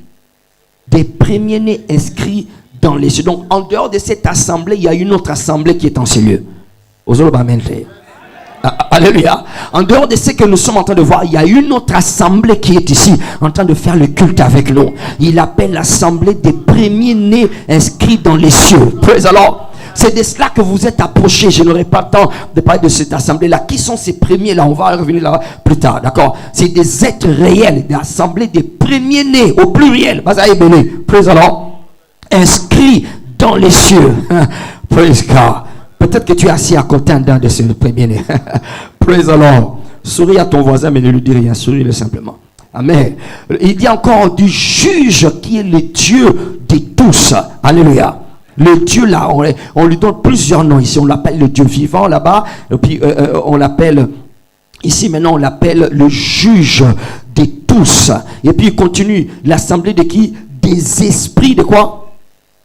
Speaker 3: Des premiers-nés inscrits dans les cieux. Donc, en dehors de cette assemblée, il y a une autre assemblée qui est en ces lieux. Alléluia. En dehors de ce que nous sommes en train de voir, il y a une autre assemblée qui est ici, en train de faire le culte avec nous. Il appelle l'assemblée des premiers-nés inscrits dans les cieux. Praise the Lord. C'est de cela que vous êtes approchés. Je n'aurai pas le temps de parler de cette assemblée-là. Qui sont ces premiers-là? On va revenir là plus tard. D'accord? C'est des êtres réels, des assemblées des premiers-nés, au pluriel. Praise the Lord. Inscrits dans les cieux. Praise God. Peut-être que tu es assis à côté d'un de ces premiers-nés. Praise the Lord. Souris à ton voisin, mais ne lui dis rien. Souris-le simplement. Amen. Il dit encore du juge qui est le Dieu de tous. Alléluia. Le Dieu là, on lui donne plusieurs noms ici. On l'appelle le Dieu vivant là-bas. Et puis on l'appelle, ici maintenant on l'appelle le juge de tous. Et puis il continue. L'assemblée de qui? Des esprits de quoi?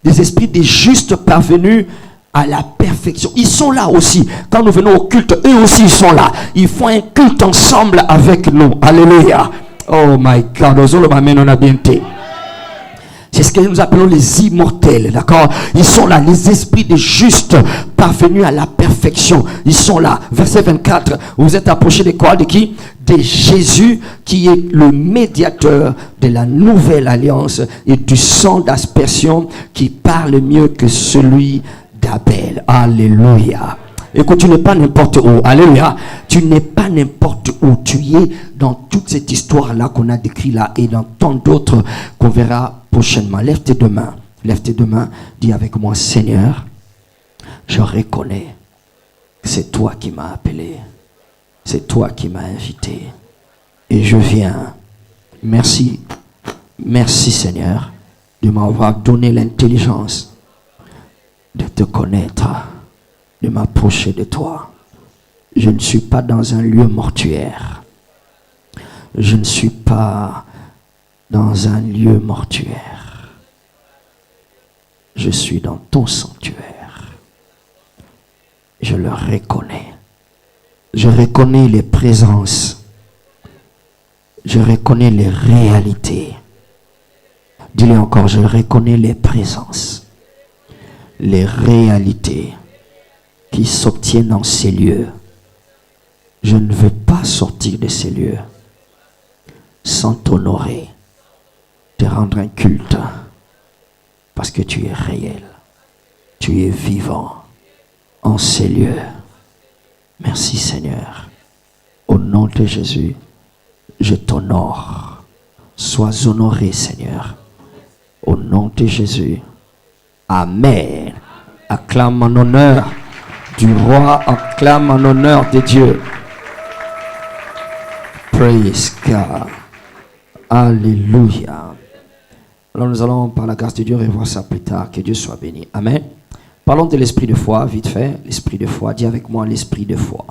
Speaker 3: Des esprits des justes parvenus à la perfection. Ils sont là aussi. Quand nous venons au culte, eux aussi ils sont là. Ils font un culte ensemble avec nous. Alléluia. Oh my God. C'est ce que nous appelons les immortels, d'accord? Ils sont là, les esprits des justes parvenus à la perfection. Ils sont là. Verset 24, vous êtes approchés de quoi? De qui? De Jésus, qui est le médiateur de la nouvelle alliance et du sang d'aspersion qui parle mieux que celui d'Abel. Alléluia. Écoute, tu n'es pas n'importe où. Alléluia. Tu n'es pas n'importe où. Tu es dans toute cette histoire-là qu'on a décrit là et dans tant d'autres qu'on verra prochainement. Lève tes deux mains. Lève tes deux mains. Dis avec moi, Seigneur, je reconnais que c'est toi qui m'as appelé. C'est toi qui m'as invité. Et je viens. Merci. Merci, Seigneur, de m'avoir donné l'intelligence de te connaître, de m'approcher de toi. Je ne suis pas dans un lieu mortuaire. Je ne suis pas dans un lieu mortuaire. Je suis dans ton sanctuaire. Je le reconnais. Je reconnais les présences. Je reconnais les réalités. Dis-le encore, je reconnais les présences, les réalités qui s'obtiennent dans ces lieux. Je ne veux pas sortir de ces lieux sans t'honorer, te rendre un culte, parce que tu es réel, tu es vivant en ces lieux. Merci Seigneur. Au nom de Jésus, je t'honore. Sois honoré Seigneur. Au nom de Jésus. Amen. Acclame en honneur du roi, acclame en honneur de Dieu. Praise God. Alléluia. Alors nous allons par la grâce de Dieu revoir ça plus tard. Que Dieu soit béni. Amen. Parlons de l'esprit de foi, vite fait. L'esprit de foi, dis avec moi l'esprit de foi.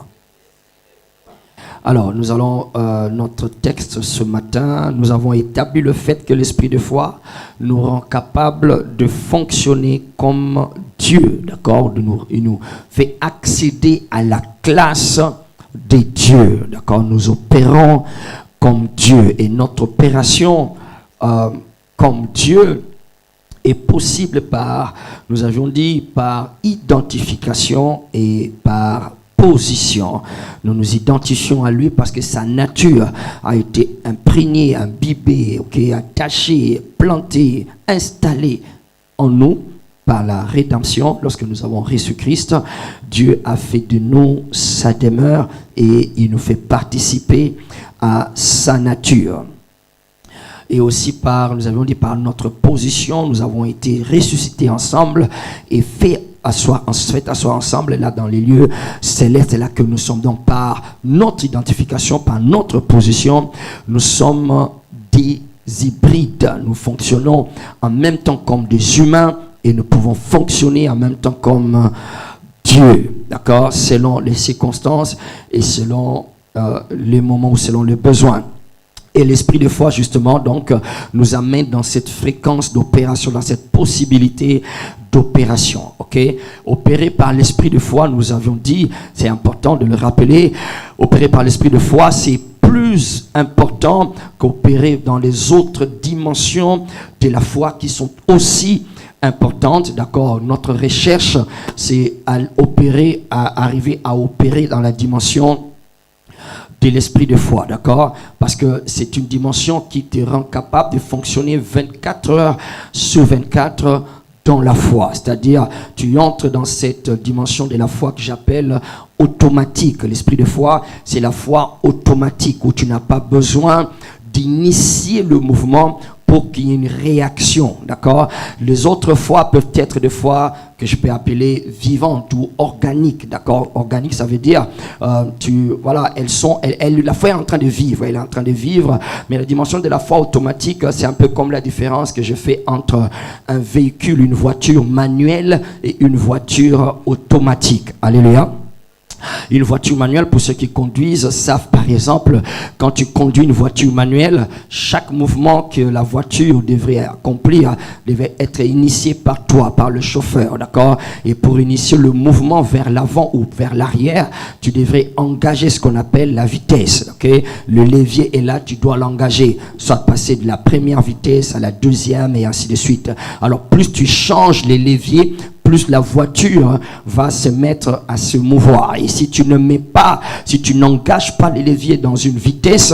Speaker 3: Alors, nous allons, notre texte ce matin, nous avons établi le fait que l'esprit de foi nous rend capable de fonctionner comme Dieu, d'accord? Il nous fait accéder à la classe des dieux, d'accord? Nous opérons comme Dieu et notre opération comme Dieu est possible par, nous avions dit, par identification et par position. Nous nous identifions à lui parce que sa nature a été imprégnée, imbibée, attachée, plantée, installée en nous par la rédemption. Lorsque nous avons reçu Christ, Dieu a fait de nous sa demeure et il nous fait participer à sa nature. Et aussi par, nous avions dit, par notre position, nous avons été ressuscités ensemble et fait asseoir ensemble là dans les lieux célestes. C'est là que nous sommes donc par notre identification, par notre position, nous sommes des hybrides. Nous fonctionnons en même temps comme des humains et nous pouvons fonctionner en même temps comme Dieu, d'accord, selon les circonstances et selon les moments ou selon les besoins. Et l'esprit de foi, justement, donc, nous amène dans cette fréquence d'opération, dans cette possibilité d'opération. Ok? Opérer par l'esprit de foi, nous avions dit, c'est important de le rappeler, opérer par l'esprit de foi, c'est plus important qu'opérer dans les autres dimensions de la foi qui sont aussi importante, d'accord. Notre recherche, c'est à arriver à opérer dans la dimension de l'esprit de foi, d'accord, parce que c'est une dimension qui te rend capable de fonctionner 24 heures sur 24 dans la foi, c'est-à-dire tu entres dans cette dimension de la foi que j'appelle automatique. L'esprit de foi, c'est la foi automatique où tu n'as pas besoin d'initier le mouvement pour qu'il y ait une réaction, d'accord. Les autres foi peuvent être des fois que je peux appeler vivantes ou organiques, d'accord. Organique, ça veut dire, la foi est en train de vivre, elle est en train de vivre, mais la dimension de la foi automatique, c'est un peu comme la différence que je fais entre un véhicule, une voiture manuelle et une voiture automatique. Alléluia. Une voiture manuelle, pour ceux qui conduisent, savent par exemple, quand tu conduis une voiture manuelle, chaque mouvement que la voiture devrait accomplir devait être initié par toi, par le chauffeur, d'accord? Et pour initier le mouvement vers l'avant ou vers l'arrière, tu devrais engager ce qu'on appelle la vitesse, ok? Le levier est là, tu dois l'engager, soit passer de la première vitesse à la deuxième et ainsi de suite. Alors plus tu changes les leviers, plus la voiture va se mettre à se mouvoir. Et si tu ne mets pas, si tu n'engages pas les leviers dans une vitesse,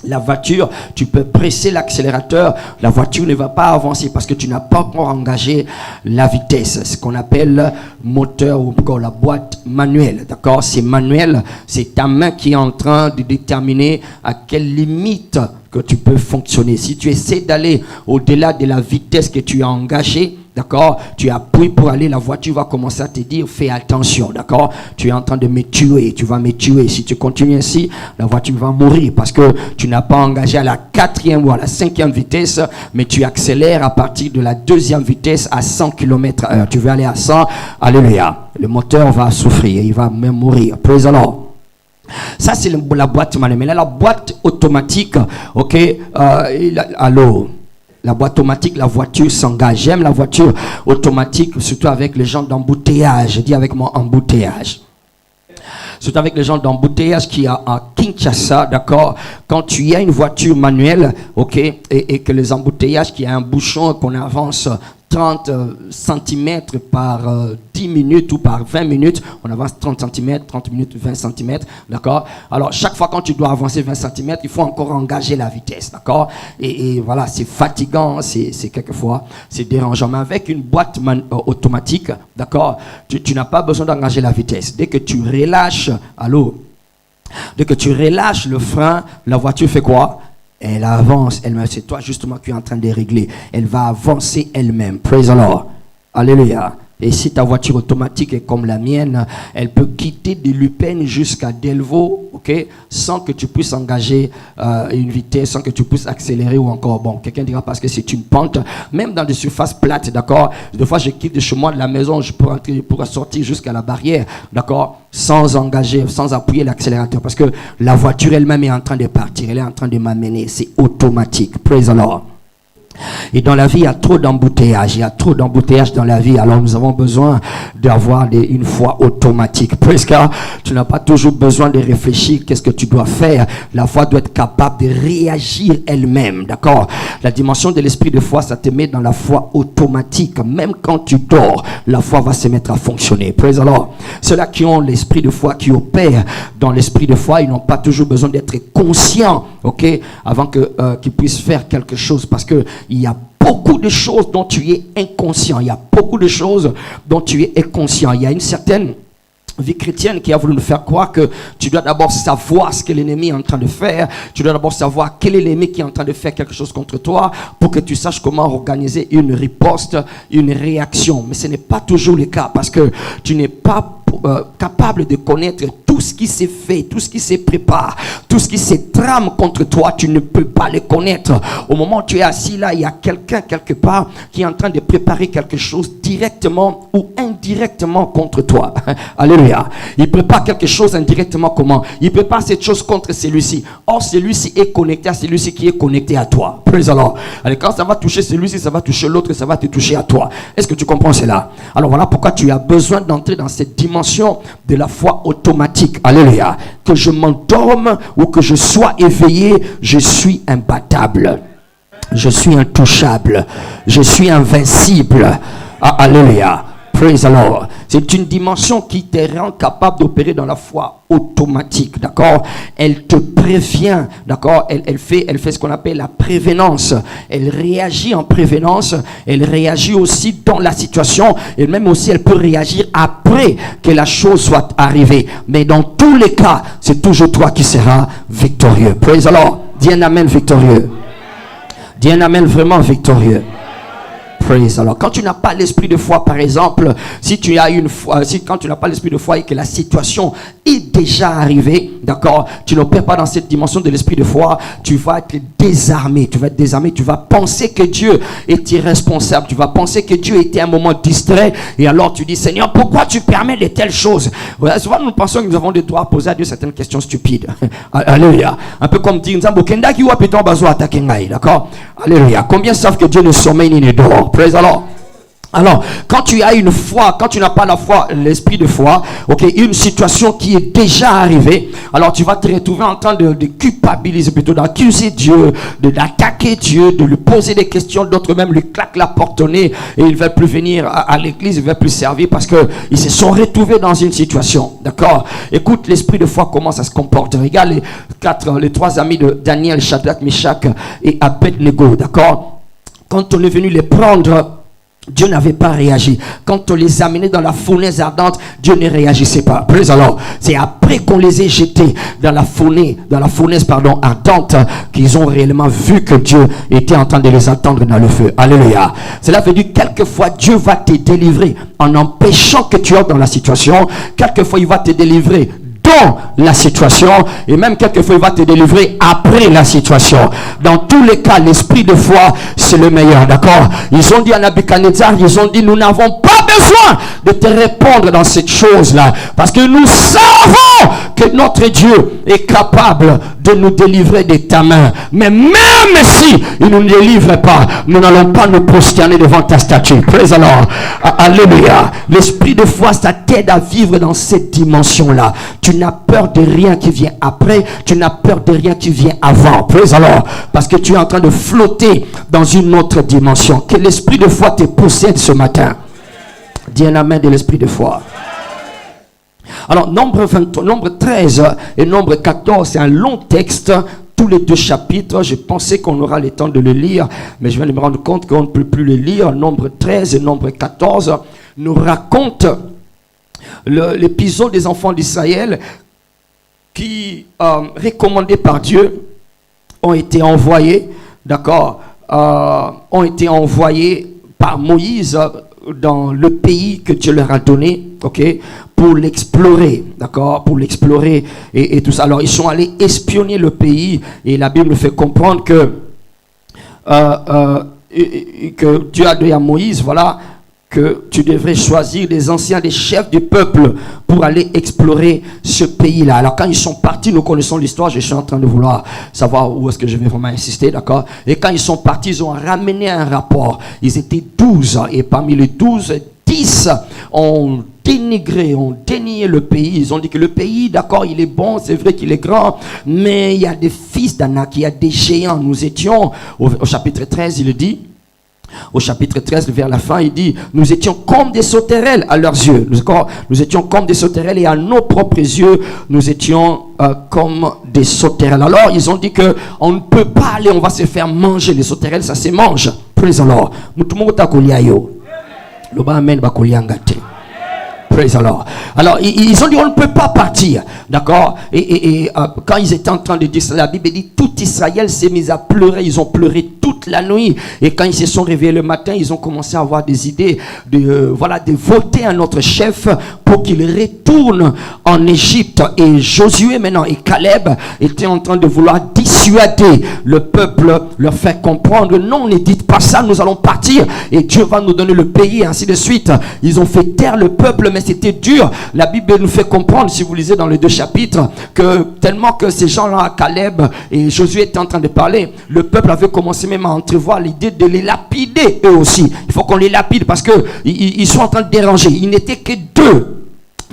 Speaker 3: la voiture, tu peux presser l'accélérateur, la voiture ne va pas avancer parce que tu n'as pas encore engagé la vitesse. Ce qu'on appelle moteur ou encore la boîte manuelle, d'accord? C'est manuel, c'est ta main qui est en train de déterminer à quelle limite que tu peux fonctionner. Si tu essaies d'aller au-delà de la vitesse que tu as engagée, d'accord, tu appuies pour aller, la voiture va commencer à te dire fais attention, d'accord, tu es en train de me tuer, tu vas me tuer. Si tu continues ainsi, la voiture va mourir parce que tu n'as pas engagé à la 4e ou à la 5e vitesse, mais tu accélères à partir de la 2e vitesse à 100 km/h. Tu veux aller à 100, alléluia, le moteur va souffrir, il va même mourir. Praise the Lord. Ça c'est la boîte manuelle. Mais là, la boîte automatique, ok, allô, la boîte automatique, la voiture s'engage. J'aime la voiture automatique, surtout avec les gens d'embouteillage. Je dis avec moi embouteillage. Surtout avec les gens d'embouteillage qui a à Kinshasa, d'accord. Quand tu as une voiture manuelle, ok, et que les embouteillages, qui a un bouchon qu'on avance 30 cm par 10 minutes ou par 20 minutes, on avance 30 cm, 30 minutes, 20 cm, d'accord. Alors chaque fois quand tu dois avancer 20 cm, il faut encore engager la vitesse, d'accord. Et voilà, c'est fatigant, c'est quelquefois, c'est dérangeant. Mais avec une boîte automatique, d'accord, tu n'as pas besoin d'engager la vitesse. Dès que tu relâches, dès que tu relâches le frein, la voiture fait quoi? Elle avance elle-même. C'est toi justement qui es en train de régler. Elle va avancer elle-même. Praise the Lord. Alléluia. Et si ta voiture automatique est comme la mienne, elle peut quitter de Lupin jusqu'à Delvaux, ok, sans que tu puisses engager une vitesse, sans que tu puisses accélérer ou encore, bon, quelqu'un dira parce que c'est une pente, même dans des surfaces plates, d'accord. Des fois, je quitte de chez moi, de la maison, je pourrais sortir jusqu'à la barrière, d'accord, sans engager, sans appuyer l'accélérateur, parce que la voiture elle-même est en train de partir, elle est en train de m'amener, c'est automatique. Praise the Lord. Et dans la vie, il y a trop d'embouteillages. Il y a trop d'embouteillages dans la vie. Alors nous avons besoin d'avoir une foi automatique. Presque, tu n'as pas toujours besoin de réfléchir. Qu'est-ce que tu dois faire? La foi doit être capable de réagir elle-même. D'accord? La dimension de l'esprit de foi, ça te met dans la foi automatique. Même quand tu dors, la foi va se mettre à fonctionner. Praise the Lord. Ceux-là qui ont l'esprit de foi, qui opèrent dans l'esprit de foi, ils n'ont pas toujours besoin d'être conscients, ok, avant qu'ils puissent faire quelque chose, parce que il y a beaucoup de choses dont tu es inconscient. Il y a beaucoup de choses dont tu es inconscient. Il y a une certaine vie chrétienne qui a voulu nous faire croire que tu dois d'abord savoir ce que l'ennemi est en train de faire. Tu dois d'abord savoir quel est l'ennemi qui est en train de faire quelque chose contre toi pour que tu saches comment organiser une riposte, une réaction. Mais ce n'est pas toujours le cas parce que tu n'es pas capable de connaître tout ce qui s'est fait, tout ce qui se prépare, tout ce qui se trame contre toi. Tu ne peux pas le connaître. Au moment où tu es assis là, il y a quelqu'un quelque part qui est en train de préparer quelque chose directement ou indirectement contre toi. Alléluia. Il prépare quelque chose indirectement. Comment? Il prépare cette chose contre celui-ci. Or celui-ci est connecté à celui-ci qui est connecté à toi. Praise the Lord. Alors quand ça va toucher celui-ci, ça va toucher l'autre, ça va te toucher à toi. Est-ce que tu comprends cela? Alors voilà pourquoi tu as besoin d'entrer dans cette dimension de la foi automatique. Alléluia. Que je m'endorme ou que je sois éveillé, je suis imbattable. Je suis intouchable. Je suis invincible. Alléluia. Praise the Lord. C'est une dimension qui te rend capable d'opérer dans la foi automatique, d'accord? Elle te prévient, d'accord? Elle fait ce qu'on appelle la prévenance. Elle réagit en prévenance. Elle réagit aussi dans la situation. Et même aussi, elle peut réagir après que la chose soit arrivée. Mais dans tous les cas, c'est toujours toi qui seras victorieux. Praise the Lord. Dis un amen victorieux. Dis un amen vraiment victorieux. Praise. Alors, quand tu n'as pas l'esprit de foi, par exemple, si tu as une foi, quand tu n'as pas l'esprit de foi et que la situation est déjà arrivée, d'accord, tu n'opères pas dans cette dimension de l'esprit de foi, tu vas être désarmé. Tu vas être désarmé, tu vas penser que Dieu est irresponsable, tu vas penser que Dieu était un moment distrait, et alors tu dis, Seigneur, pourquoi tu permets de telles choses? Voilà, souvent nous pensons que nous avons le droit à poser à Dieu certaines questions stupides. Alléluia. Un peu comme dire, d'accord? Alléluia. Combien savent que Dieu ne sommeille ni ne dort? Praise the Lord. Alors, quand tu as une foi, quand tu n'as pas la foi, l'esprit de foi, ok, une situation qui est déjà arrivée, alors tu vas te retrouver en train de culpabiliser, plutôt d'accuser Dieu, d'attaquer Dieu, de lui poser des questions, d'autres même lui claquent la porte au nez et ils ne veulent plus venir à l'église, ils ne veulent plus servir parce qu'ils se sont retrouvés dans une situation, d'accord? Écoute, l'esprit de foi, comment ça se comporte? Regarde les trois amis de Daniel, Shadrach, Meshach et Abednego, d'accord? Quand on est venu les prendre, Dieu n'avait pas réagi. Quand on les amenait dans la fournaise ardente, Dieu ne réagissait pas. Alors, c'est après qu'on les ait jetés dans la fournaise ardente qu'ils ont réellement vu que Dieu était en train de les attendre dans le feu. Alléluia. Cela veut dire quelquefois Dieu va te délivrer en empêchant que tu entres dans la situation. Quelquefois il va te délivrer dans la situation, et même quelquefois il va te délivrer après la situation. Dans tous les cas, l'esprit de foi, c'est le meilleur, d'accord? Ils ont dit à Nabuchodonosor, ils ont dit, nous n'avons pas besoin de te répondre dans cette chose-là, parce que nous savons que notre Dieu est capable de nous délivrer de ta main. Mais même si il ne nous délivre pas, nous n'allons pas nous prosterner devant ta statue. Praise the Lord. Alléluia. L'esprit de foi, ça t'aide à vivre dans cette dimension-là. Tu n'as peur de rien qui vient après, tu n'as peur de rien qui vient avant. Praise the Lord. Parce que tu es en train de flotter dans une autre dimension. Que l'esprit de foi te possède ce matin. Dis un amen de l'esprit de foi. Alors, nombre 13 et nombre 14, c'est un long texte, tous les deux chapitres. Je pensais qu'on aura le temps de le lire, mais je viens de me rendre compte qu'on ne peut plus le lire. Nombre 13 et nombre 14 nous racontent l'épisode des enfants d'Israël qui, recommandés par Dieu, ont été envoyés, d'accord, ont été envoyés par Moïse dans le pays que Dieu leur a donné, ok, pour l'explorer, d'accord, pour l'explorer et tout ça. Alors ils sont allés espionner le pays et la Bible fait comprendre que Dieu a dit à Moïse, voilà, que tu devrais choisir des anciens, des chefs du peuple pour aller explorer ce pays-là. Alors quand ils sont partis, nous connaissons l'histoire, je suis en train de vouloir savoir où est-ce que je vais vraiment insister, d'accord? Et quand ils sont partis, ils ont ramené un rapport. Ils étaient 12 et parmi les 12, 10 ont dénigré, ont dénié le pays. Ils ont dit que le pays, d'accord, il est bon, c'est vrai qu'il est grand, mais il y a des fils d'Anak, il y a des géants. Nous étions, au chapitre 13, il dit, au chapitre 13, vers la fin, il dit, nous étions comme des sauterelles à leurs yeux. Nous étions comme des sauterelles et à nos propres yeux, nous étions comme des sauterelles. Alors, ils ont dit que on ne peut pas aller, on va se faire manger. Les sauterelles, ça se mange. Praise the Lord. Praise the Lord. Alors, ils ont dit, on ne peut pas partir. D'accord? Et quand ils étaient en train de dire ça, la Bible dit, tout Israël s'est mis à pleurer. Ils ont pleuré toute la nuit. Et quand ils se sont réveillés le matin, ils ont commencé à avoir des idées de voter un autre chef pour qu'il retourne en Égypte. Et Josué maintenant et Caleb étaient en train de vouloir dissuader le peuple, leur faire comprendre, non, ne dites pas ça, nous allons partir et Dieu va nous donner le pays, et ainsi de suite. Ils ont fait taire le peuple, mais c'était dur. La Bible nous fait comprendre, si vous lisez dans les deux chapitres, que tellement que ces gens-là, Caleb et Josué étaient en train de parler, le peuple avait commencé même à entrevoir l'idée de les lapider eux aussi. Il faut qu'on les lapide parce que ils sont en train de déranger. Il n'était que deux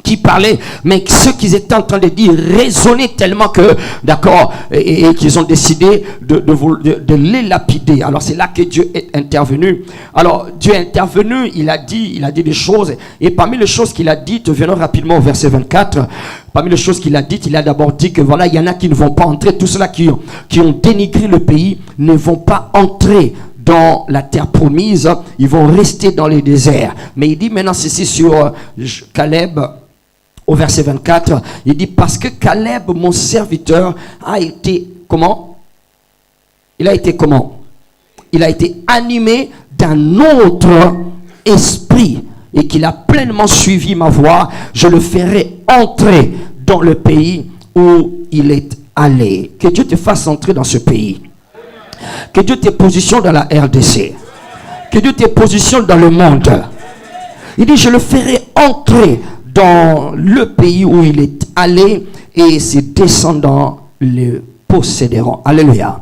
Speaker 3: qui parlaient, mais ceux qu'ils étaient en train de dire résonnaient tellement que, d'accord, et qu'ils ont décidé de les lapider. Alors c'est là que Dieu est intervenu. Alors Dieu est intervenu, il a dit des choses, et parmi les choses qu'il a dites, venons rapidement au verset 24, parmi les choses qu'il a dites, il a d'abord dit que voilà, il y en a qui ne vont pas entrer, tous ceux-là qui ont dénigré le pays ne vont pas entrer dans la terre promise, ils vont rester dans les déserts. Mais il dit maintenant ceci sur Caleb, au verset 24, il dit, parce que Caleb, mon serviteur, a été comment? Il a été comment? Il a été animé d'un autre esprit et qu'il a pleinement suivi ma voie, je le ferai entrer dans le pays où il est allé. Que Dieu te fasse entrer dans ce pays. Que Dieu te positionne dans la RDC. Que Dieu te positionne dans le monde. Il dit, je le ferai entrer dans le pays où il est allé et ses descendants le posséderont. Alléluia.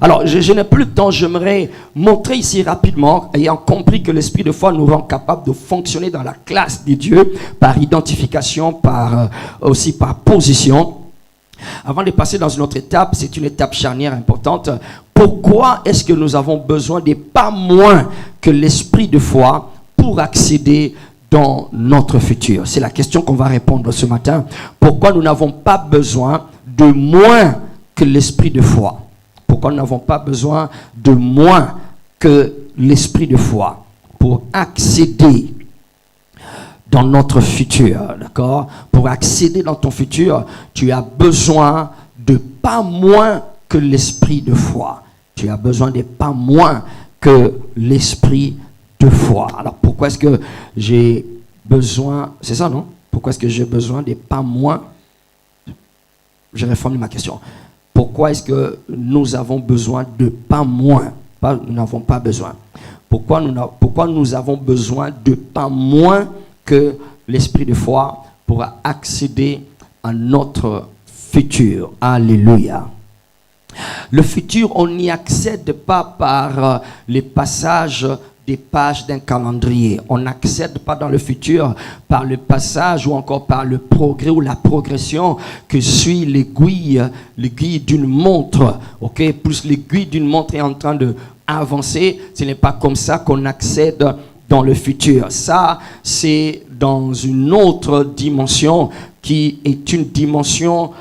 Speaker 3: Alors, je n'ai plus de temps, j'aimerais montrer ici rapidement, ayant compris que l'esprit de foi nous rend capable de fonctionner dans la classe de Dieu, par identification, aussi par position. Avant de passer dans une autre étape, c'est une étape charnière importante. Pourquoi est-ce que nous avons besoin de pas moins que l'esprit de foi pour accéder dans notre futur? C'est la question qu'on va répondre ce matin. Pourquoi nous n'avons pas besoin de moins que l'esprit de foi? Pourquoi nous n'avons pas besoin de moins que l'esprit de foi pour accéder dans notre futur, d'accord? Pour accéder dans ton futur, tu as besoin de pas moins que l'esprit de foi. Tu as besoin de pas moins que l'esprit de foi. Alors pourquoi est-ce que j'ai besoin, c'est ça non? Pourquoi est-ce que j'ai besoin de pas moins? Je reformule ma question. Pourquoi est-ce que nous avons besoin de pas moins? Nous n'avons pas besoin. Pourquoi nous avons besoin de pas moins que l'esprit de foi pour accéder à notre futur? Alléluia. Le futur, on n'y accède pas par les passages des pages d'un calendrier. On n'accède pas dans le futur par le passage ou encore par le progrès ou la progression que suit l'aiguille d'une montre. Ok, plus l'aiguille d'une montre est en train de avancer, ce n'est pas comme ça qu'on accède dans le futur. Ça, c'est dans une autre dimension qui est une dimension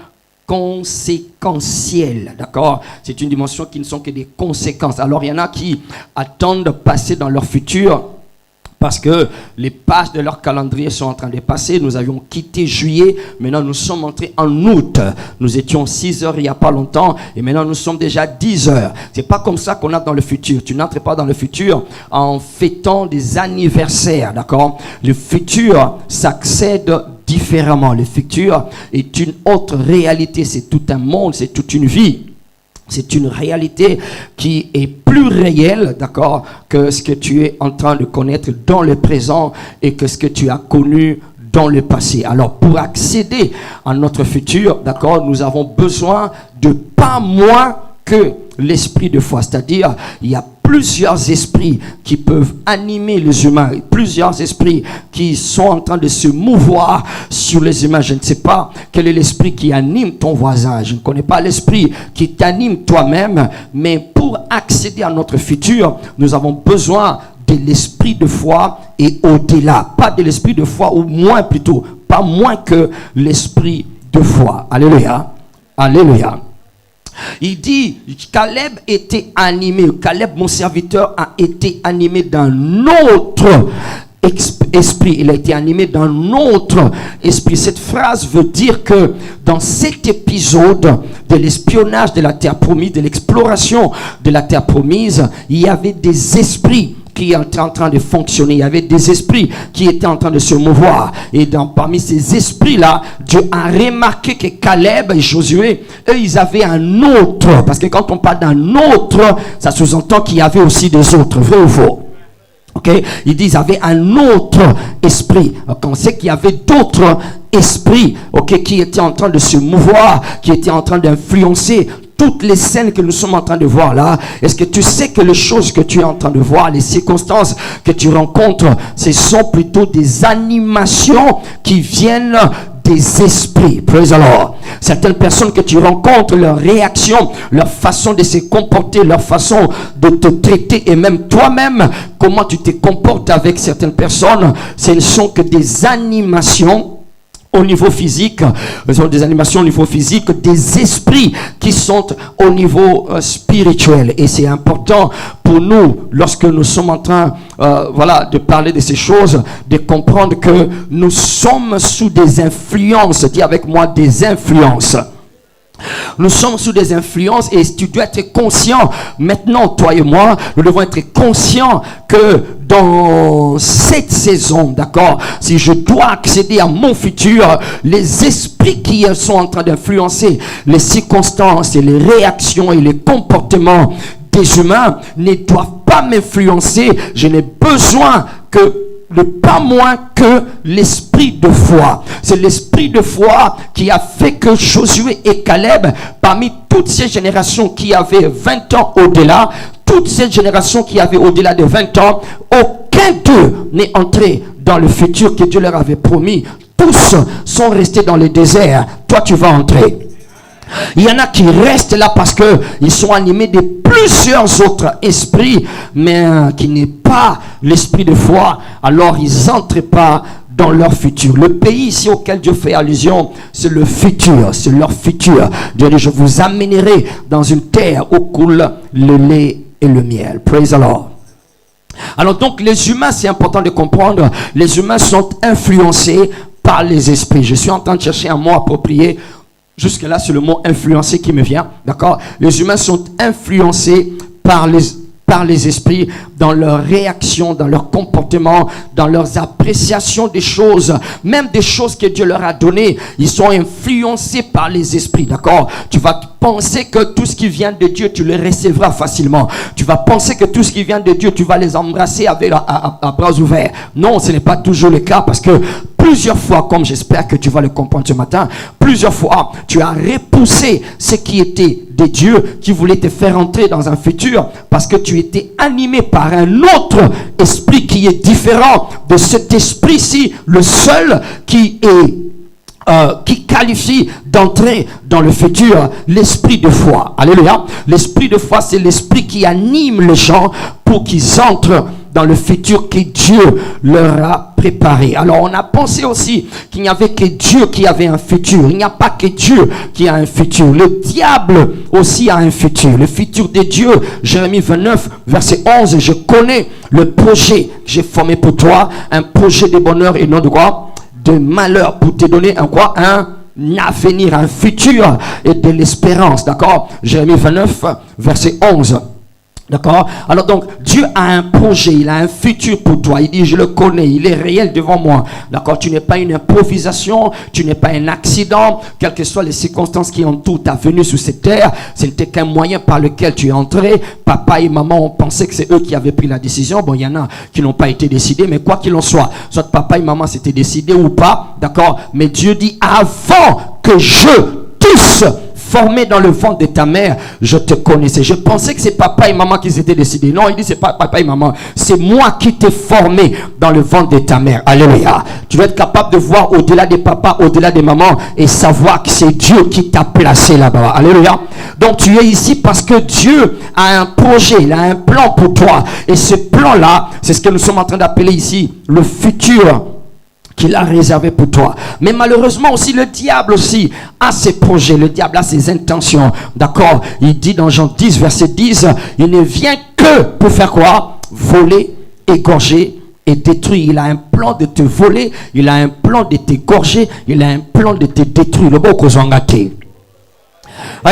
Speaker 3: conséquentielle, d'accord? C'est une dimension qui ne sont que des conséquences. Alors, il y en a qui attendent de passer dans leur futur parce que les pages de leur calendrier sont en train de passer. Nous avions quitté juillet, maintenant nous sommes entrés en août. Nous étions 6 heures il n'y a pas longtemps et maintenant nous sommes déjà 10 heures. C'est pas comme ça qu'on a dans le futur. Tu n'entres pas dans le futur en fêtant des anniversaires, d'accord? Le futur s'accède différemment. Le futur est une autre réalité. C'est tout un monde, c'est toute une vie. C'est une réalité qui est plus réelle, d'accord, que ce que tu es en train de connaître dans le présent et que ce que tu as connu dans le passé. Alors, pour accéder à notre futur, d'accord, nous avons besoin de pas moins que l'esprit de foi. C'est-à-dire, il y a plusieurs esprits qui peuvent animer les humains, plusieurs esprits qui sont en train de se mouvoir sur les humains. Je ne sais pas quel est l'esprit qui anime ton voisin, je ne connais pas l'esprit qui t'anime toi-même, mais pour accéder à notre futur, nous avons besoin de l'esprit de foi et au-delà, pas de l'esprit de foi, ou moins plutôt, pas moins que l'esprit de foi. Alléluia, alléluia. Il dit, Caleb était animé, Caleb mon serviteur a été animé d'un autre esprit, il a été animé d'un autre esprit. Cette phrase veut dire que dans cet épisode de l'espionnage de la terre promise, de l'exploration de la terre promise, il y avait des esprits qui étaient en train de fonctionner. Il y avait des esprits qui étaient en train de se mouvoir. Et parmi ces esprits-là, Dieu a remarqué que Caleb et Josué, eux, ils avaient un autre. Parce que quand on parle d'un autre, ça sous-entend qu'il y avait aussi des autres. Vrai ou faux? Ok? Ils disent qu'ils avaient un autre esprit. Donc, on sait qu'il y avait d'autres esprits, ok, qui étaient en train de se mouvoir, qui étaient en train d'influencer toutes les scènes que nous sommes en train de voir là. Est-ce que tu sais que les choses que tu es en train de voir, les circonstances que tu rencontres, ce sont plutôt des animations qui viennent des esprits. Praise the Lord. Certaines personnes que tu rencontres, leur réaction, leur façon de se comporter, leur façon de te traiter et même toi-même, comment tu te comportes avec certaines personnes, ce ne sont que des animations au niveau physique, des animations au niveau physique, des esprits qui sont au niveau spirituel. Et c'est important pour nous, lorsque nous sommes en train de parler de ces choses, de comprendre que nous sommes sous des influences. Dis avec moi, des influences. Nous sommes sous des influences et tu dois être conscient. Maintenant, toi et moi, nous devons être conscients que dans cette saison, d'accord, si je dois accéder à mon futur, les esprits qui sont en train d'influencer les circonstances et les réactions et les comportements des humains ne doivent pas m'influencer. Je n'ai besoin pas moins que l'esprit de foi. C'est l'esprit de foi qui a fait que Josué et Caleb, parmi toutes ces générations qui avaient 20 ans au-delà, toutes ces générations qui avaient au-delà de 20 ans, aucun d'eux n'est entré dans le futur que Dieu leur avait promis. Tous sont restés dans le désert. Toi, tu vas entrer. Il y en a qui restent là parce qu'ils sont animés de plusieurs autres esprits, mais qui n'est pas l'esprit de foi. Alors ils n'entrent pas dans leur futur. Le pays ici auquel Dieu fait allusion, c'est le futur, c'est leur futur. Dieu dit, je vous amènerai dans une terre où coule le lait et le miel. Praise the Lord. Alors donc les humains, c'est important de comprendre, les humains sont influencés par les esprits. Je suis en train de chercher un mot approprié. Jusque-là, c'est le mot influencé qui me vient. D'accord? Les humains sont influencés par les esprits dans leurs réactions, dans leur comportement, dans leurs appréciations des choses, même des choses que Dieu leur a données. Ils sont influencés par les esprits. D'accord? Tu vas penser que tout ce qui vient de Dieu, tu le recevras facilement. Tu vas penser que tout ce qui vient de Dieu, tu vas les embrasser avec à bras ouverts. Non, ce n'est pas toujours le cas parce que plusieurs fois, comme j'espère que tu vas le comprendre ce matin, plusieurs fois, tu as repoussé ce qui était de Dieu, qui voulait te faire entrer dans un futur, parce que tu étais animé par un autre esprit qui est différent de cet esprit-ci, le seul qui qualifie d'entrer dans le futur, l'esprit de foi. Alléluia. L'esprit de foi, c'est l'esprit qui anime les gens pour qu'ils entrent dans le futur que Dieu leur a préparé. Alors on a pensé aussi qu'il n'y avait que Dieu qui avait un futur. Il n'y a pas que Dieu qui a un futur. Le diable aussi a un futur. Le futur de Dieu, Jérémie 29, verset 11, je connais le projet que j'ai formé pour toi, un projet de bonheur et non de quoi? De malheur, pour te donner un quoi? Un avenir, un futur et de l'espérance. D'accord? Jérémie 29, verset 11. D'accord? Alors donc, Dieu a un projet, il a un futur pour toi. Il dit, je le connais, il est réel devant moi. D'accord? Tu n'es pas une improvisation, tu n'es pas un accident, quelles que soient les circonstances qui entourent ta venue sur cette terre, ce n'était qu'un moyen par lequel tu es entré. Papa et maman ont pensé que c'est eux qui avaient pris la décision. Bon, il y en a qui n'ont pas été décidés, mais quoi qu'il en soit, soit papa et maman s'étaient décidés ou pas, d'accord? Mais Dieu dit, avant que tous formé dans le ventre de ta mère, je te connaissais. Je pensais que c'est papa et maman qui s'étaient décidés. Non, il dit c'est pas papa et maman. C'est moi qui t'ai formé dans le ventre de ta mère. Alléluia. Tu dois être capable de voir au-delà des papas, au-delà des mamans et savoir que c'est Dieu qui t'a placé là-bas. Alléluia. Donc tu es ici parce que Dieu a un projet, il a un plan pour toi. Et ce plan-là, c'est ce que nous sommes en train d'appeler ici le futur qu'il a réservé pour toi. Mais malheureusement aussi, le diable aussi a ses projets, le diable a ses intentions. D'accord? Il dit dans Jean 10, verset 10, il ne vient que pour faire quoi? Voler, égorger et détruire. Il a un plan de te voler, il a un plan de t'égorger, il a un plan de te détruire. Le beau gâté.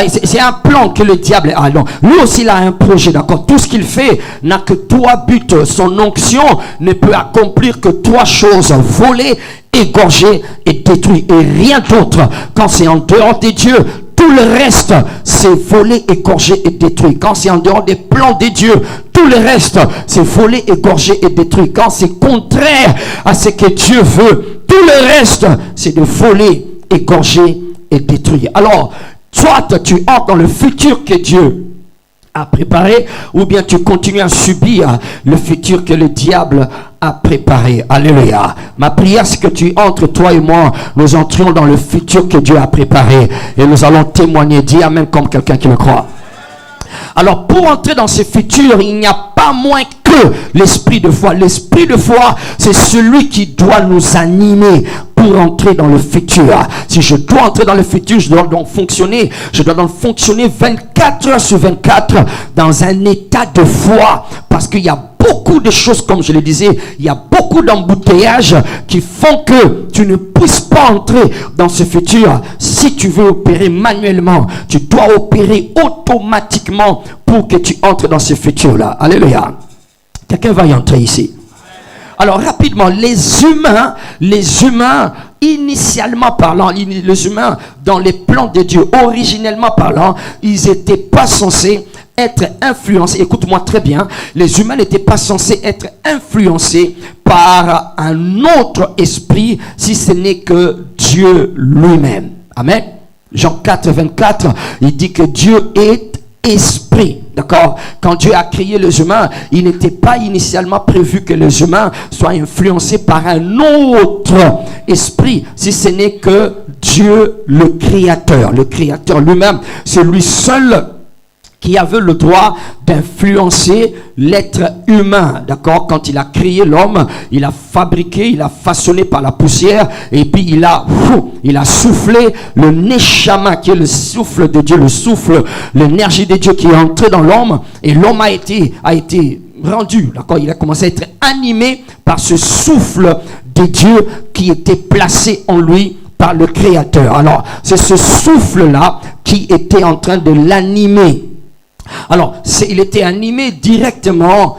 Speaker 3: C'est un plan que le diable a. Donc, lui aussi il a un projet, d'accord? Tout ce qu'il fait n'a que trois buts. Son onction ne peut accomplir que trois choses: voler, égorger et détruire, et rien d'autre. Quand c'est en dehors de Dieu, tout le reste c'est voler, égorger et détruire. Quand c'est en dehors des plans de Dieu, tout le reste c'est voler, égorger et détruire. Quand c'est contraire à ce que Dieu veut, tout le reste c'est de voler, égorger et détruire. Alors soit tu entres dans le futur que Dieu a préparé, ou bien tu continues à subir le futur que le diable a préparé. Alléluia. Ma prière, c'est que tu entres, toi et moi, nous entrions dans le futur que Dieu a préparé, et nous allons témoigner. Dis amen comme quelqu'un qui le croit. Alors pour entrer dans ce futur, il n'y a pas moins que l'esprit de foi. L'esprit de foi, c'est celui qui doit nous animer pour entrer dans le futur. Si je dois entrer dans le futur, je dois donc fonctionner 24 heures sur 24 dans un état de foi, parce qu'il y a beaucoup de choses, comme je le disais, il y a beaucoup d'embouteillages qui font que tu ne puisses pas entrer dans ce futur. Si tu veux opérer manuellement, tu dois opérer automatiquement pour que tu entres dans ce futur-là. Alléluia. Quelqu'un va y entrer ici. Alors rapidement, les humains, initialement parlant, les humains dans les plans de Dieu, originellement parlant, ils n'étaient pas censés être influencés. Écoute-moi très bien, les humains n'étaient pas censés être influencés par un autre esprit, si ce n'est que Dieu lui-même. Amen. Jean 4, 24, il dit que Dieu est esprit. D'accord? Quand Dieu a créé les humains, il n'était pas initialement prévu que les humains soient influencés par un autre esprit, si ce n'est que Dieu le Créateur. Le Créateur lui-même, c'est lui seul qui avait le droit d'influencer l'être humain, d'accord? Quand il a créé l'homme, il a fabriqué, il a façonné par la poussière, et puis il a soufflé le neshama, qui est le souffle de Dieu, le souffle, l'énergie de Dieu qui est entrée dans l'homme, et l'homme a été rendu, d'accord? Il a commencé à être animé par ce souffle de Dieu qui était placé en lui par le Créateur. Alors, c'est ce souffle-là qui était en train de l'animer. Alors, il était animé directement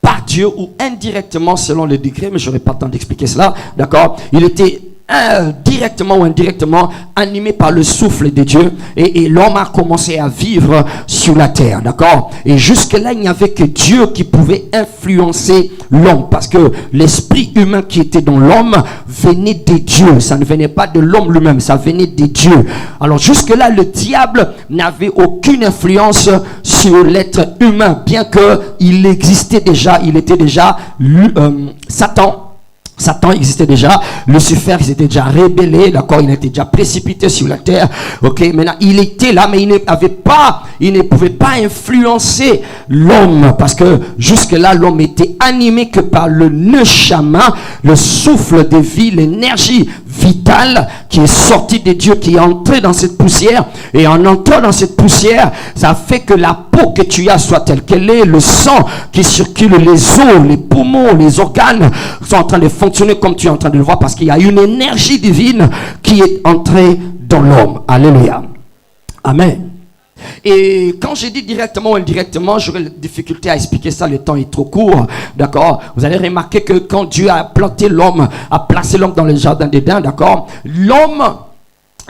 Speaker 3: par Dieu ou indirectement selon le degré, mais je n'aurai pas le temps d'expliquer cela, d'accord? Il était directement ou indirectement animé par le souffle de Dieu, et l'homme a commencé à vivre sur la terre, d'accord? Et jusque-là, il n'y avait que Dieu qui pouvait influencer l'homme, parce que l'esprit humain qui était dans l'homme venait de Dieu, ça ne venait pas de l'homme lui-même, ça venait de Dieu. Alors jusque-là, le diable n'avait aucune influence sur l'être humain, bien qu'il existait déjà, il était déjà Satan existait déjà, Lucifer il s'était déjà rébellé, d'accord, il était déjà précipité sur la terre, ok, maintenant il était là, mais il ne pouvait pas influencer l'homme, parce que jusque là l'homme était animé que par le neshama, le souffle de vie, l'énergie vitale qui est sortie de Dieu, qui est entrée dans cette poussière, et en entrant dans cette poussière, ça fait que la peau que tu as soit telle qu'elle est, le sang qui circule, les os, les poumons, les organes sont en train de fonctionner comme tu es en train de le voir, parce qu'il y a une énergie divine qui est entrée dans l'homme. Alléluia. Amen. Et quand j'ai dit directement ou indirectement, j'aurais la difficulté à expliquer ça, le temps est trop court, d'accord? Vous allez remarquer que quand Dieu a planté l'homme, a placé l'homme dans le jardin d'Éden, d'accord? L'homme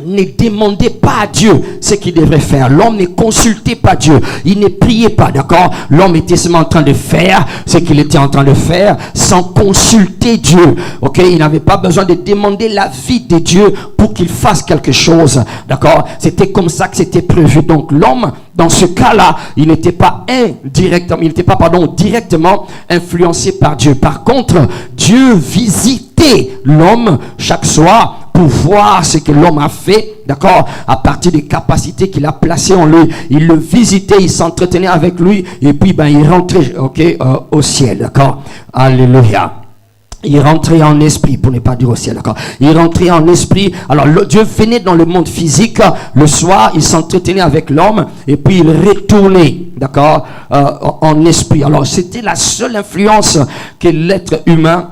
Speaker 3: ne demandait pas à Dieu ce qu'il devrait faire. L'homme ne consultait pas Dieu. Il ne priait pas, d'accord? L'homme était seulement en train de faire ce qu'il était en train de faire sans consulter Dieu. Ok? Il n'avait pas besoin de demander l'avis de Dieu pour qu'il fasse quelque chose, d'accord? C'était comme ça que c'était prévu. Donc l'homme, dans ce cas-là, il n'était pas directement influencé par Dieu. Par contre, Dieu visitait l'homme chaque soir pour voir ce que l'homme a fait, d'accord, à partir des capacités qu'il a placées en lui. Il le visitait, il s'entretenait avec lui, et puis il rentrait, au ciel, d'accord. Alléluia. Il rentrait en esprit, pour ne pas dire au ciel, d'accord. Il rentrait en esprit. Alors Dieu venait dans le monde physique le soir, il s'entretenait avec l'homme, et puis il retournait, d'accord, en esprit. Alors c'était la seule influence que l'être humain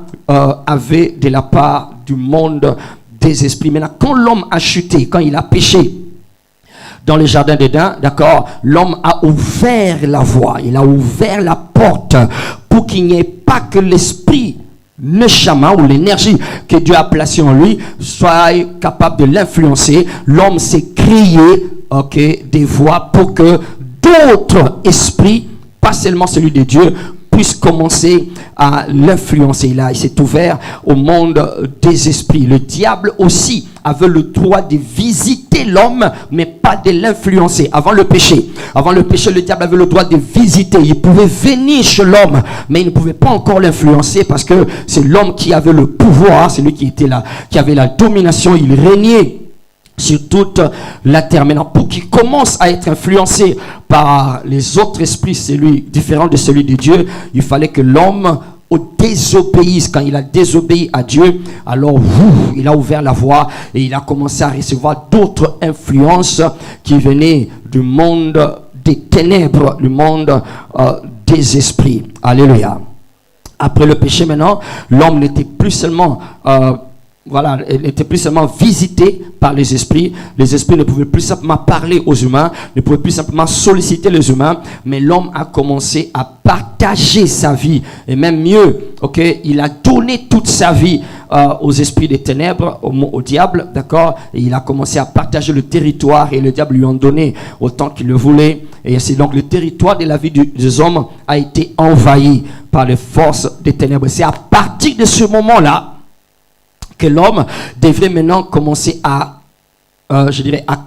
Speaker 3: avait de la part du monde des esprits. Maintenant, quand l'homme a chuté, quand il a péché dans le jardin d'Éden, d'accord, l'homme a ouvert la voie, il a ouvert la porte pour qu'il n'y ait pas que l'esprit neshama ou l'énergie que Dieu a placée en lui soit capable de l'influencer. L'homme s'est créé, des voies pour que d'autres esprits, pas seulement celui de Dieu, puisse commencer à l'influencer. Il s'est ouvert au monde des esprits. Le diable aussi avait le droit de visiter l'homme, mais pas de l'influencer. Avant le péché, le diable avait le droit de visiter. Il pouvait venir chez l'homme, mais il ne pouvait pas encore l'influencer, parce que c'est l'homme qui avait le pouvoir, c'est lui qui était là, qui avait la domination. Il régnait sur toute la terre. Maintenant, pour qu'il commence à être influencé par les autres esprits, différent de celui de Dieu, il fallait que l'homme désobéisse. Quand il a désobéi à Dieu, alors il a ouvert la voie et il a commencé à recevoir d'autres influences qui venaient du monde des ténèbres, du monde des esprits. Alléluia. Après le péché, maintenant, l'homme n'était plus seulement il n'était plus seulement visité par les esprits. Les esprits ne pouvaient plus simplement parler aux humains, ne pouvaient plus simplement solliciter les humains, mais l'homme a commencé à partager sa vie. Et même mieux, il a donné toute sa vie aux esprits des ténèbres, au diable, d'accord? Et il a commencé à partager le territoire et le diable lui en donnait autant qu'il le voulait. Et c'est donc le territoire de la vie des hommes a été envahi par les forces des ténèbres. C'est à partir de ce moment-là que l'homme devrait maintenant commencer à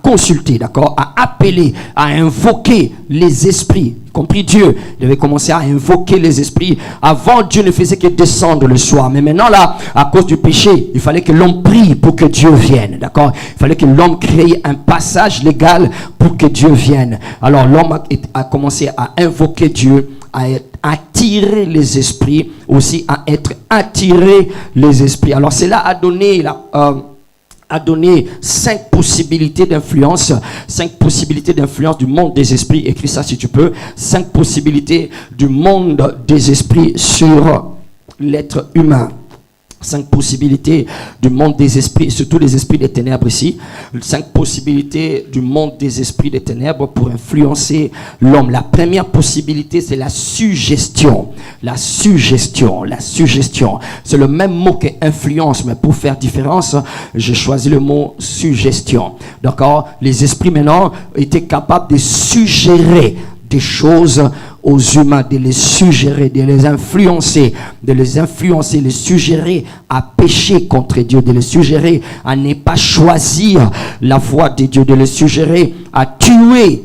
Speaker 3: consulter, d'accord, à appeler, à invoquer les esprits, compris Dieu. Il devait commencer à invoquer les esprits. Avant, Dieu ne faisait que descendre le soir. Mais maintenant, là, à cause du péché, il fallait que l'homme prie pour que Dieu vienne, d'accord. Il fallait que l'homme crée un passage légal pour que Dieu vienne. Alors, l'homme a commencé à invoquer Dieu, à attirer les esprits, aussi à être attiré les esprits. Alors cela a donné 5 possibilités d'influence, 5 possibilités d'influence du monde des esprits. Écris ça si tu peux. 5 possibilités du monde des esprits sur l'être humain. 5 possibilités du monde des esprits, surtout les esprits des ténèbres ici. 5 possibilités du monde des esprits des ténèbres pour influencer l'homme. La première possibilité, c'est la suggestion. La suggestion. C'est le même mot que influence, mais pour faire différence, j'ai choisi le mot suggestion. D'accord? Les esprits maintenant étaient capables de suggérer des choses aux humains, de les suggérer, de les influencer, les suggérer à pécher contre Dieu, de les suggérer à ne pas choisir la voie de Dieu, de les suggérer à tuer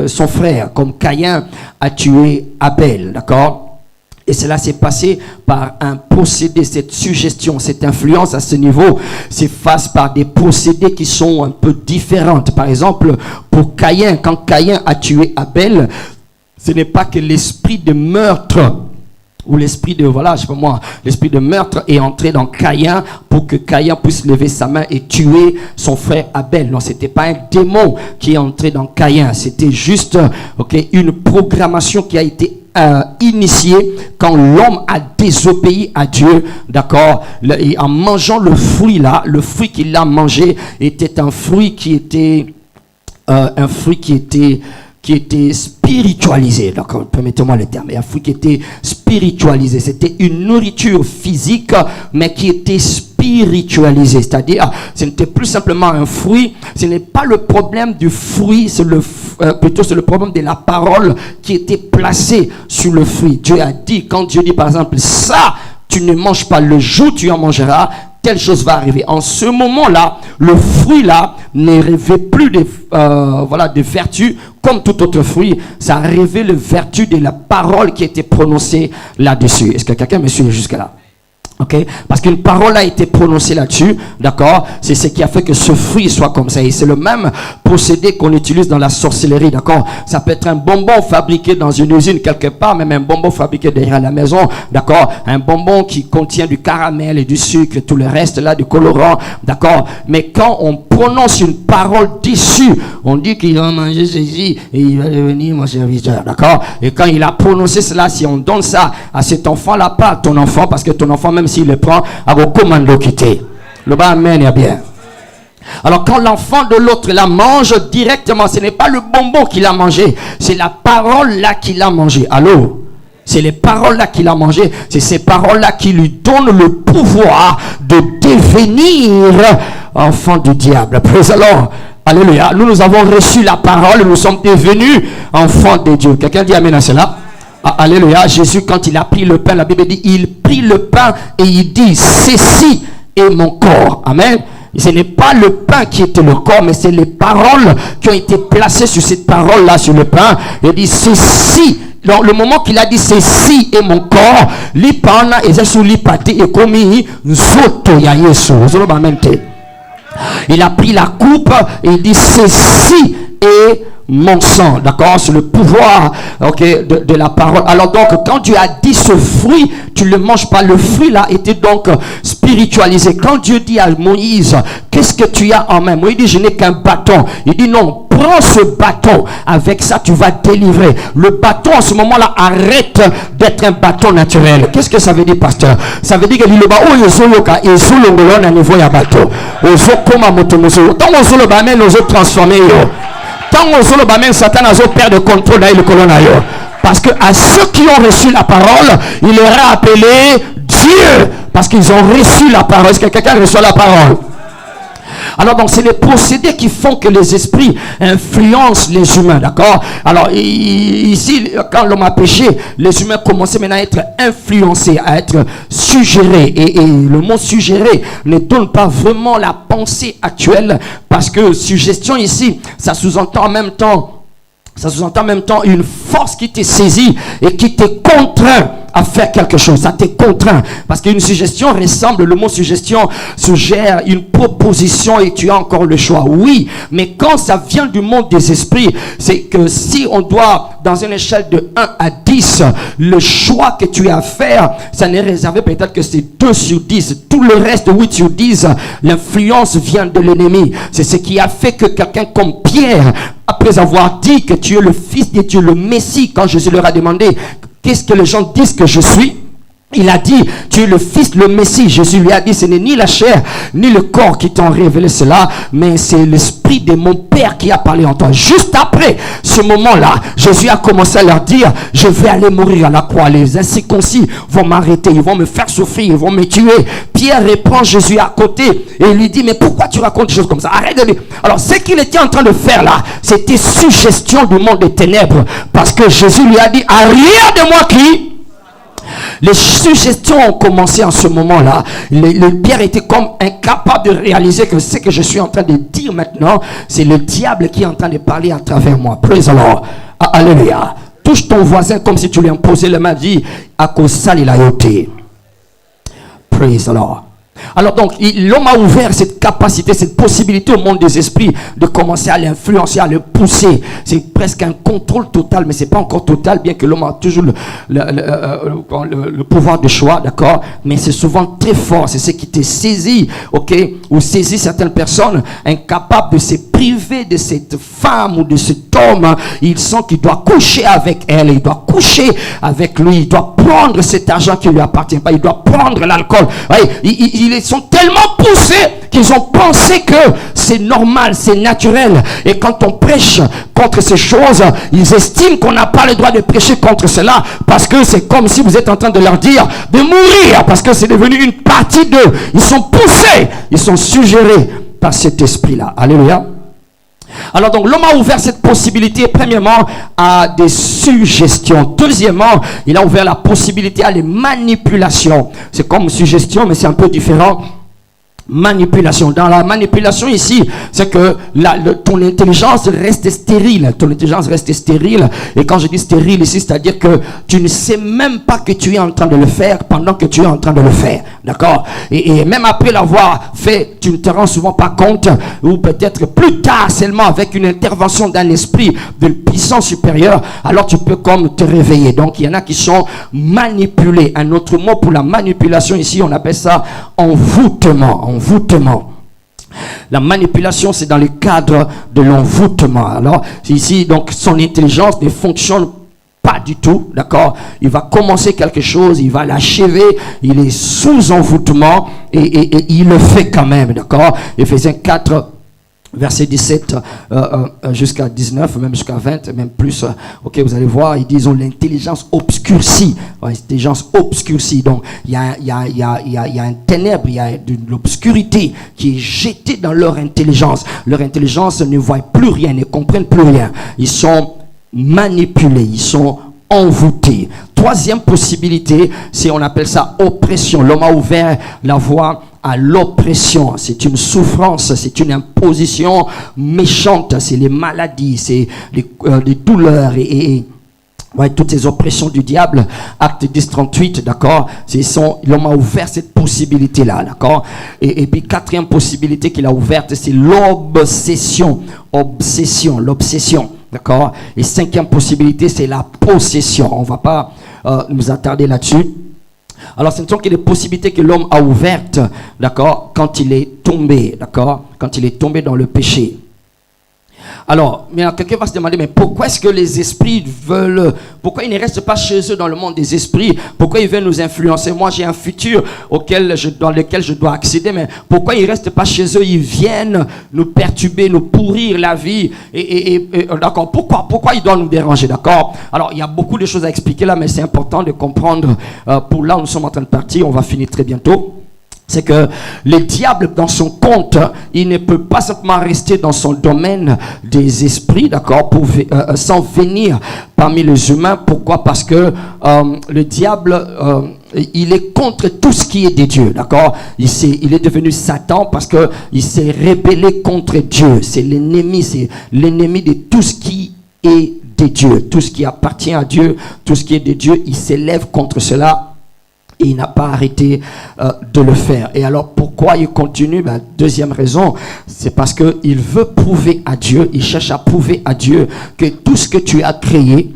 Speaker 3: son frère, comme Caïn a tué Abel, d'accord? Et cela s'est passé par un procédé, cette suggestion, cette influence à ce niveau s'efface par des procédés qui sont un peu différents. Par exemple, pour Caïn, quand Caïn a tué Abel, ce n'est pas que l'esprit de meurtre ou l'esprit de, l'esprit de meurtre est entré dans Caïn pour que Caïn puisse lever sa main et tuer son frère Abel. Non, c'était pas un démon qui est entré dans Caïn. C'était juste, une programmation qui a été initié quand l'homme a désobéi à Dieu, d'accord, en mangeant le fruit qu'il a mangé était un fruit qui était spiritualisé, d'accord, permettez-moi le terme, un fruit qui était spiritualisé, c'était une nourriture physique, mais qui était spiritualisée, c'est-à-dire, ce n'était plus simplement un fruit, ce n'est pas le problème du fruit, c'est le problème de la parole qui était placée sur le fruit. Dieu a dit, quand Dieu dit par exemple, ça, tu ne manges pas, le jour où tu en mangeras, telle chose va arriver. En ce moment-là, le fruit-là ne rêvait plus de vertu comme tout autre fruit. Ça révèle la vertu de la parole qui a été prononcée là-dessus. Est-ce que quelqu'un me suit jusque-là? Parce qu'une parole a été prononcée là-dessus, d'accord? C'est ce qui a fait que ce fruit soit comme ça. Et c'est le même procédé qu'on utilise dans la sorcellerie, d'accord? Ça peut être un bonbon fabriqué dans une usine quelque part, même un bonbon fabriqué derrière la maison, d'accord? Un bonbon qui contient du caramel et du sucre et tout le reste là, du colorant, d'accord? Mais quand on prononce une parole dessus, on dit qu'il va manger ceci et il va devenir mon serviteur, d'accord? Et quand il a prononcé cela, si on donne ça à cet enfant-là, pas à ton enfant, parce que ton enfant, même s'il le prend, à vos commandes le quitter. Le bas amen est bien. Alors quand l'enfant de l'autre la mange directement, ce n'est pas le bonbon qu'il a mangé, c'est la parole là qu'il a mangé. Allô? C'est les paroles là qu'il a mangé, c'est ces paroles là qui lui donnent le pouvoir de devenir enfant du diable. Praise the Lord. Alléluia. Nous avons reçu la parole, nous sommes devenus enfants de Dieu. Quelqu'un dit amen à cela? Alléluia. Jésus, quand il a pris le pain, la Bible dit, il prit le pain et il dit, ceci est mon corps. Amen. Ce n'est pas le pain qui était le corps, mais c'est les paroles qui ont été placées sur cette parole-là, sur le pain. Il dit, ceci. Donc, le moment qu'il a dit, ceci est mon corps, l'ipana et sous l'ipati et commis, zoto ya Yesu. Il a pris la coupe et il dit, ceci est mon sang, d'accord, sur le pouvoir, ok, de la parole. Alors donc, quand Dieu a dit ce fruit, tu ne le manges pas. Le fruit là était donc spiritualisé. Quand Dieu dit à Moïse, qu'est-ce que tu as en main? Moïse dit, je n'ai qu'un bâton. Il dit non, prends ce bâton. Avec ça, tu vas délivrer. Le bâton, en ce moment-là, arrête d'être un bâton naturel. Qu'est-ce que ça veut dire, pasteur? Ça veut dire que l'île bas où il y a un niveau de bateau. Tant on le bas, nous autres transformés. Tant on le bas, Satan a perdre le contrôle dans le colonne. Parce que à ceux qui ont reçu la parole, il leur a appelé Dieu. Parce qu'ils ont reçu la parole. Est-ce que quelqu'un reçoit la parole? Alors donc c'est les procédés qui font que les esprits influencent les humains, d'accord? Alors ici, quand l'homme a péché, les humains commençaient maintenant à être influencés, à être suggérés. Et le mot suggéré ne donne pas vraiment la pensée actuelle, parce que suggestion ici, ça sous-entend en même temps une force qui t'est saisie et qui te contraint à faire quelque chose. Ça te contraint. Parce qu'une suggestion ressemble, le mot suggestion suggère une proposition et tu as encore le choix. Oui, mais quand ça vient du monde des esprits, c'est que si on doit, dans une échelle de 1 à 10, le choix que tu as à faire, ça n'est réservé peut-être que c'est 2 sur 10. Tout le reste, 8 sur 10, l'influence vient de l'ennemi. C'est ce qui a fait que quelqu'un comme Pierre, après avoir dit que tu es le Fils de Dieu, le Messie, quand Jésus leur a demandé qu'est-ce que les gens disent que je suis, il a dit, tu es le Fils, le Messie. Jésus lui a dit, ce n'est ni la chair, ni le corps qui t'ont révélé cela, mais c'est l'Esprit de mon Père qui a parlé en toi. Juste après ce moment-là, Jésus a commencé à leur dire, je vais aller mourir à la croix. Les incirconcis vont m'arrêter, ils vont me faire souffrir, ils vont me tuer. Pierre reprend Jésus à côté et il lui dit, mais pourquoi tu racontes des choses comme ça? Arrête de dire. Alors, ce qu'il était en train de faire là, c'était suggestion du monde des ténèbres. Parce que Jésus lui a dit, arrière de moi qui? Les suggestions ont commencé en ce moment-là. Pierre était comme incapable de réaliser que ce que je suis en train de dire maintenant, c'est le diable qui est en train de parler à travers moi. Praise the Lord. Alléluia. Touche ton voisin comme si tu lui imposais la main. Dis, à cause ça, il a ôté. Praise the Lord. Alors donc, l'homme a ouvert cette capacité, cette possibilité au monde des esprits de commencer à l'influencer, à le pousser. C'est presque un contrôle total, mais c'est pas encore total, bien que l'homme a toujours le pouvoir de choix, d'accord? Mais c'est souvent très fort, c'est ce qui te saisit, ok? Ou saisit certaines personnes incapables de se priver de cette femme ou de cet homme. Il sent qu'il doit coucher avec elle, il doit coucher avec lui, il doit prendre cet argent qui ne lui appartient pas, il doit prendre l'alcool. Ils sont tellement poussés qu'ils ont pensé que c'est normal, c'est naturel. Et quand on prêche contre ces choses, ils estiment qu'on n'a pas le droit de prêcher contre cela, parce que c'est comme si vous êtes en train de leur dire de mourir, parce que c'est devenu une partie d'eux. Ils sont poussés, ils sont suggérés par cet esprit-là. Alléluia. Alors donc l'homme a ouvert cette possibilité premièrement à des suggestions. Deuxièmement, il a ouvert la possibilité à les manipulations. C'est comme suggestion, mais c'est un peu différent. Manipulation. Dans la manipulation ici, c'est que ton intelligence reste stérile. Ton intelligence reste stérile. Et quand je dis stérile ici, c'est-à-dire que tu ne sais même pas que tu es en train de le faire pendant que tu es en train de le faire. D'accord? Et même après l'avoir fait, tu ne te rends souvent pas compte, ou peut-être plus tard seulement avec une intervention d'un esprit de puissance supérieure, alors tu peux comme te réveiller. Donc il y en a qui sont manipulés. Un autre mot pour la manipulation ici, on appelle ça envoûtement. Envoûtement. La manipulation, c'est dans le cadre de l'envoûtement. Alors, ici, donc, son intelligence ne fonctionne pas du tout, d'accord? Il va commencer quelque chose, il va l'achever, il est sous envoûtement et il le fait quand même, d'accord? Éphésiens 4, verset 17 jusqu'à 19, même jusqu'à 20, même plus. Ok, vous allez voir, ils disent l'intelligence obscurcie. L'intelligence obscurcie. Donc, il y a un ténèbre, il y a de l'obscurité qui est jetée dans leur intelligence. Leur intelligence ne voit plus rien, ne comprennent plus rien. Ils sont manipulés, ils sont envoûtés. Troisième possibilité, c'est, on appelle ça oppression. L'homme a ouvert la voie à l'oppression. C'est une souffrance, c'est une imposition méchante, c'est les maladies, c'est les douleurs et toutes ces oppressions du diable. Acte 10, 38, d'accord? L'homme a ouvert cette possibilité-là, d'accord? Et puis, quatrième possibilité qu'il a ouverte, c'est l'obsession. L'obsession. D'accord? Et cinquième possibilité, c'est la possession. On ne va pas nous attarder là-dessus. Alors, ce ne sont que les possibilités que l'homme a ouvertes, d'accord, quand il est tombé, d'accord, quand il est tombé dans le péché. Alors, quelqu'un va se demander, mais pourquoi est-ce que les esprits veulent, pourquoi ils ne restent pas chez eux dans le monde des esprits? Pourquoi ils veulent nous influencer? Moi, j'ai un futur dans lequel je dois accéder, mais pourquoi ils ne restent pas chez eux? Ils viennent nous perturber, nous pourrir la vie. D'accord, pourquoi ils doivent nous déranger? D'accord? Alors, il y a beaucoup de choses à expliquer là, mais c'est important de comprendre. Pour là où nous sommes en train de partir, on va finir très bientôt. C'est que le diable, dans son compte, il ne peut pas simplement rester dans son domaine des esprits, d'accord, sans venir parmi les humains. Pourquoi? Parce que le diable, il est contre tout ce qui est de Dieu, d'accord. Il est devenu Satan parce que il s'est rébellé contre Dieu. C'est l'ennemi de tout ce qui est de Dieu, tout ce qui appartient à Dieu, tout ce qui est de Dieu. Il s'élève contre cela. Et il n'a pas arrêté de le faire. Et alors, pourquoi il continue? Deuxième raison, c'est parce qu'il veut prouver à Dieu, il cherche à prouver à Dieu que tout ce que tu as créé,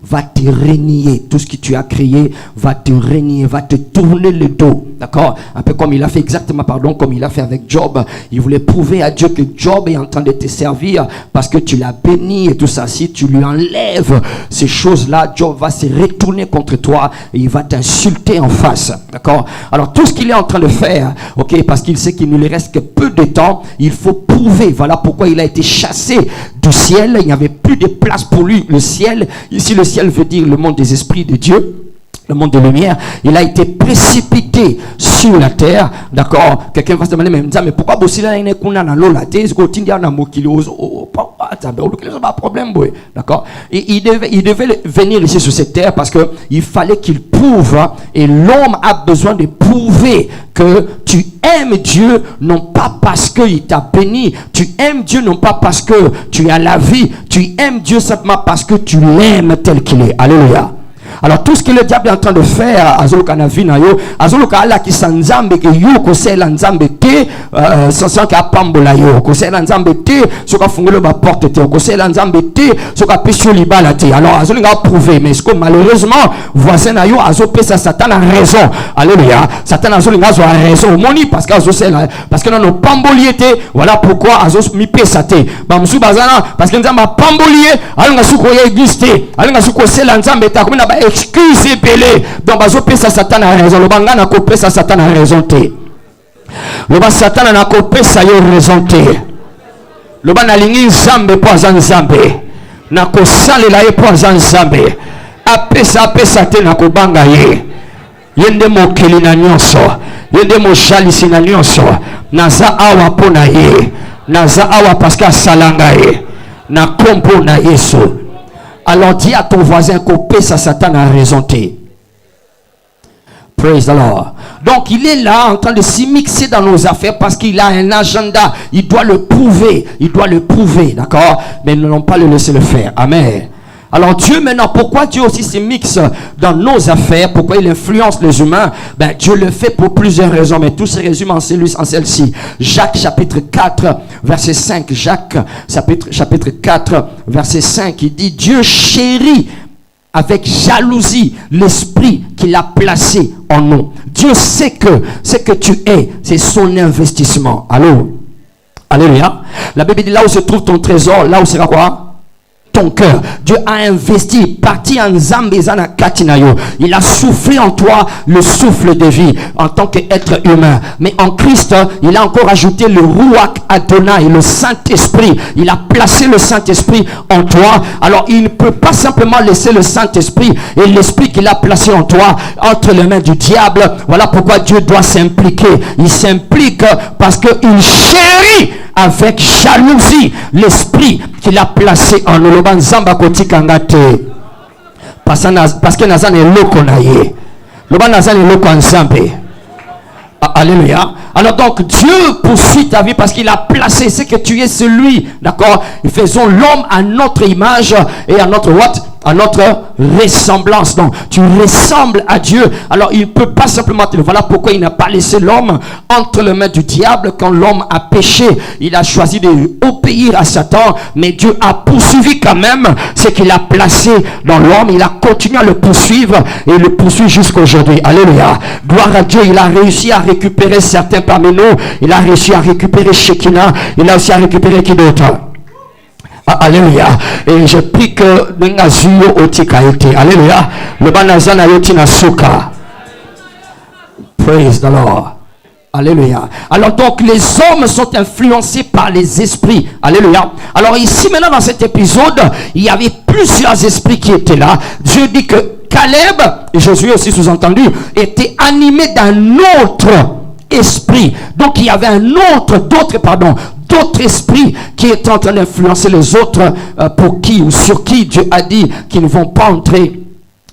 Speaker 3: va te régner. Tout ce que tu as créé va te régner, va te tourner le dos. D'accord? Un peu comme il a fait comme il a fait avec Job. Il voulait prouver à Dieu que Job est en train de te servir parce que tu l'as béni et tout ça. Si tu lui enlèves ces choses-là, Job va se retourner contre toi et il va t'insulter en face. D'accord? Alors, tout ce qu'il est en train de faire, ok, parce qu'il sait qu'il ne lui reste que peu de temps, il faut prouver. Voilà pourquoi il a été chassé du ciel. Il n'y avait plus de place pour lui. Le ciel, ici le ciel veut dire le monde des esprits de Dieu, le monde de lumière. Il a été précipité sur la terre, d'accord. Quelqu'un va se demander, mais pourquoi Bossila n'est qu'on a dans l'eau la terre, pas problème, d'accord. Et il devait venir ici sur cette terre parce que il fallait qu'il prouve, et l'homme a besoin de prouver que tu aimes Dieu non pas parce qu'il t'a béni, tu aimes Dieu non pas parce que tu as la vie, tu aimes Dieu simplement parce que tu l'aimes tel qu'il est. Alléluia. Alors tout ce que le diable est en train de faire, azoloka na vina yo, azoloka ala ki sanzambe ke yo kosela nzambe te, sans ka pambola yo, kosela nzambe te, soka fungolo ba porte te, kosela nzambe te, soka pesho libala te. Alors azolinga prouver, mais ce que malheureusement voisin na yo azopesa Satan a raison. Alléluia. Satan azolinga a raison. Moni parce que azosela, parce que non pambolié te, voilà pourquoi azos mi pesa te. Ba msu bazana parce que nzamba pambolié, alonga suko ye église te, alonga suko sela nzambe ta komina ba excuse belé. Donc bazo pesa Satan a raison. Le bangana ko pesa Satan a raison te. Le ba Satan na ko pesa yo raison te. Le ba na lingi nzambe po nzambe. Na ko salela ye po nzambe. Apesa te na ko banga ye. Yende mokeli na nyonso. Yende mo jalisi na nyonso. Naza awa po na ye. Naza awa parce que salanga ye. Na kompo na Yesu. Alors dis à ton voisin que ça Satan a raison. Praise the Lord. Donc il est là en train de s'immiscer dans nos affaires parce qu'il a un agenda. Il doit le prouver. D'accord? Mais nous n'allons pas le laisser le faire. Amen. Alors Dieu maintenant, pourquoi Dieu aussi s'immisce dans nos affaires? Pourquoi il influence les humains? Dieu le fait pour plusieurs raisons, mais tout se résume en celle-ci. Jacques chapitre 4 verset 5. Jacques chapitre 4 verset 5, il dit: Dieu chérit avec jalousie l'esprit qu'il a placé en nous. Dieu sait que ce que tu es, c'est son investissement. Allô? Alléluia. La Bible dit là où se trouve ton trésor, là où sera quoi? Ton cœur. Dieu a investi, parti en Zambezana Katinayo. Il a soufflé en toi le souffle de vie en tant qu'être humain. Mais en Christ, il a encore ajouté le Ruach Adonai, le Saint-Esprit. Il a placé le Saint-Esprit en toi. Alors il ne peut pas simplement laisser le Saint-Esprit et l'Esprit qu'il a placé en toi entre les mains du diable. Voilà pourquoi Dieu doit s'impliquer. Il s'implique parce qu'il chérit avec jalousie l'esprit qu'il a placé en nous. Parce que Nazan est loko naye. Loban Nazan est loko ensemble. Alléluia. Alors donc Dieu poursuit ta vie parce qu'il a placé ce que tu es celui. D'accord? Faisons l'homme à notre image et à notre what? à notre ressemblance. Donc, tu ressembles à Dieu. Alors, il ne peut pas simplement te... Voilà pourquoi il n'a pas laissé l'homme entre les mains du diable. Quand l'homme a péché, il a choisi d'obéir à Satan, mais Dieu a poursuivi quand même ce qu'il a placé dans l'homme. Il a continué à le poursuivre et le poursuit jusqu'aujourd'hui. Alléluia. Gloire à Dieu. Il a réussi à récupérer certains parmi nous. Il a réussi à récupérer Shekinah. Il a aussi à récupérer qui d'autre? Alléluia. Et je prie que Nengazio Otika été. Alléluia. Le banazana yotina suka. Praise the Lord. Alléluia. Alors donc les hommes sont influencés par les esprits. Alléluia. Alors ici maintenant dans cet épisode, il y avait plusieurs esprits qui étaient là. Dieu dit que Caleb, et Josué aussi sous-entendu, était animé d'un autre esprit. Donc il y avait d'autres esprits qui étaient en train d'influencer les autres pour qui ou sur qui Dieu a dit qu'ils ne vont pas entrer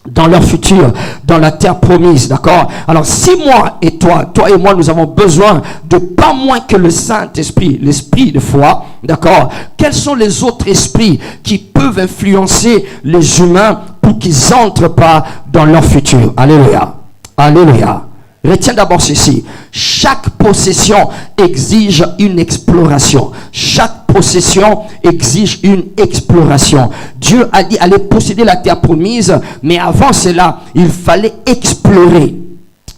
Speaker 3: dans leur futur, dans la terre promise, d'accord? Alors si moi et toi et moi, nous avons besoin de pas moins que le Saint-Esprit, l'esprit de foi, d'accord? Quels sont les autres esprits qui peuvent influencer les humains pour qu'ils n'entrent pas dans leur futur? Alléluia. Alléluia. Retiens d'abord ceci. Chaque possession exige une exploration. Chaque possession exige une exploration. Dieu a dit allez posséder la terre promise, mais avant cela, il fallait explorer.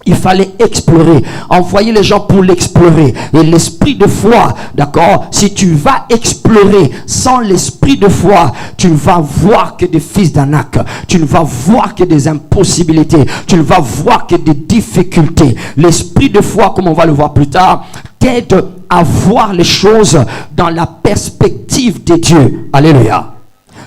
Speaker 3: Il fallait explorer, envoyer les gens pour l'explorer. Et l'esprit de foi, d'accord, si tu vas explorer sans l'esprit de foi, tu ne vas voir que des fils d'Anak. Tu ne vas voir que des impossibilités. Tu ne vas voir que des difficultés. L'esprit de foi, comme on va le voir plus tard, t'aide à voir les choses dans la perspective de Dieu. Alléluia.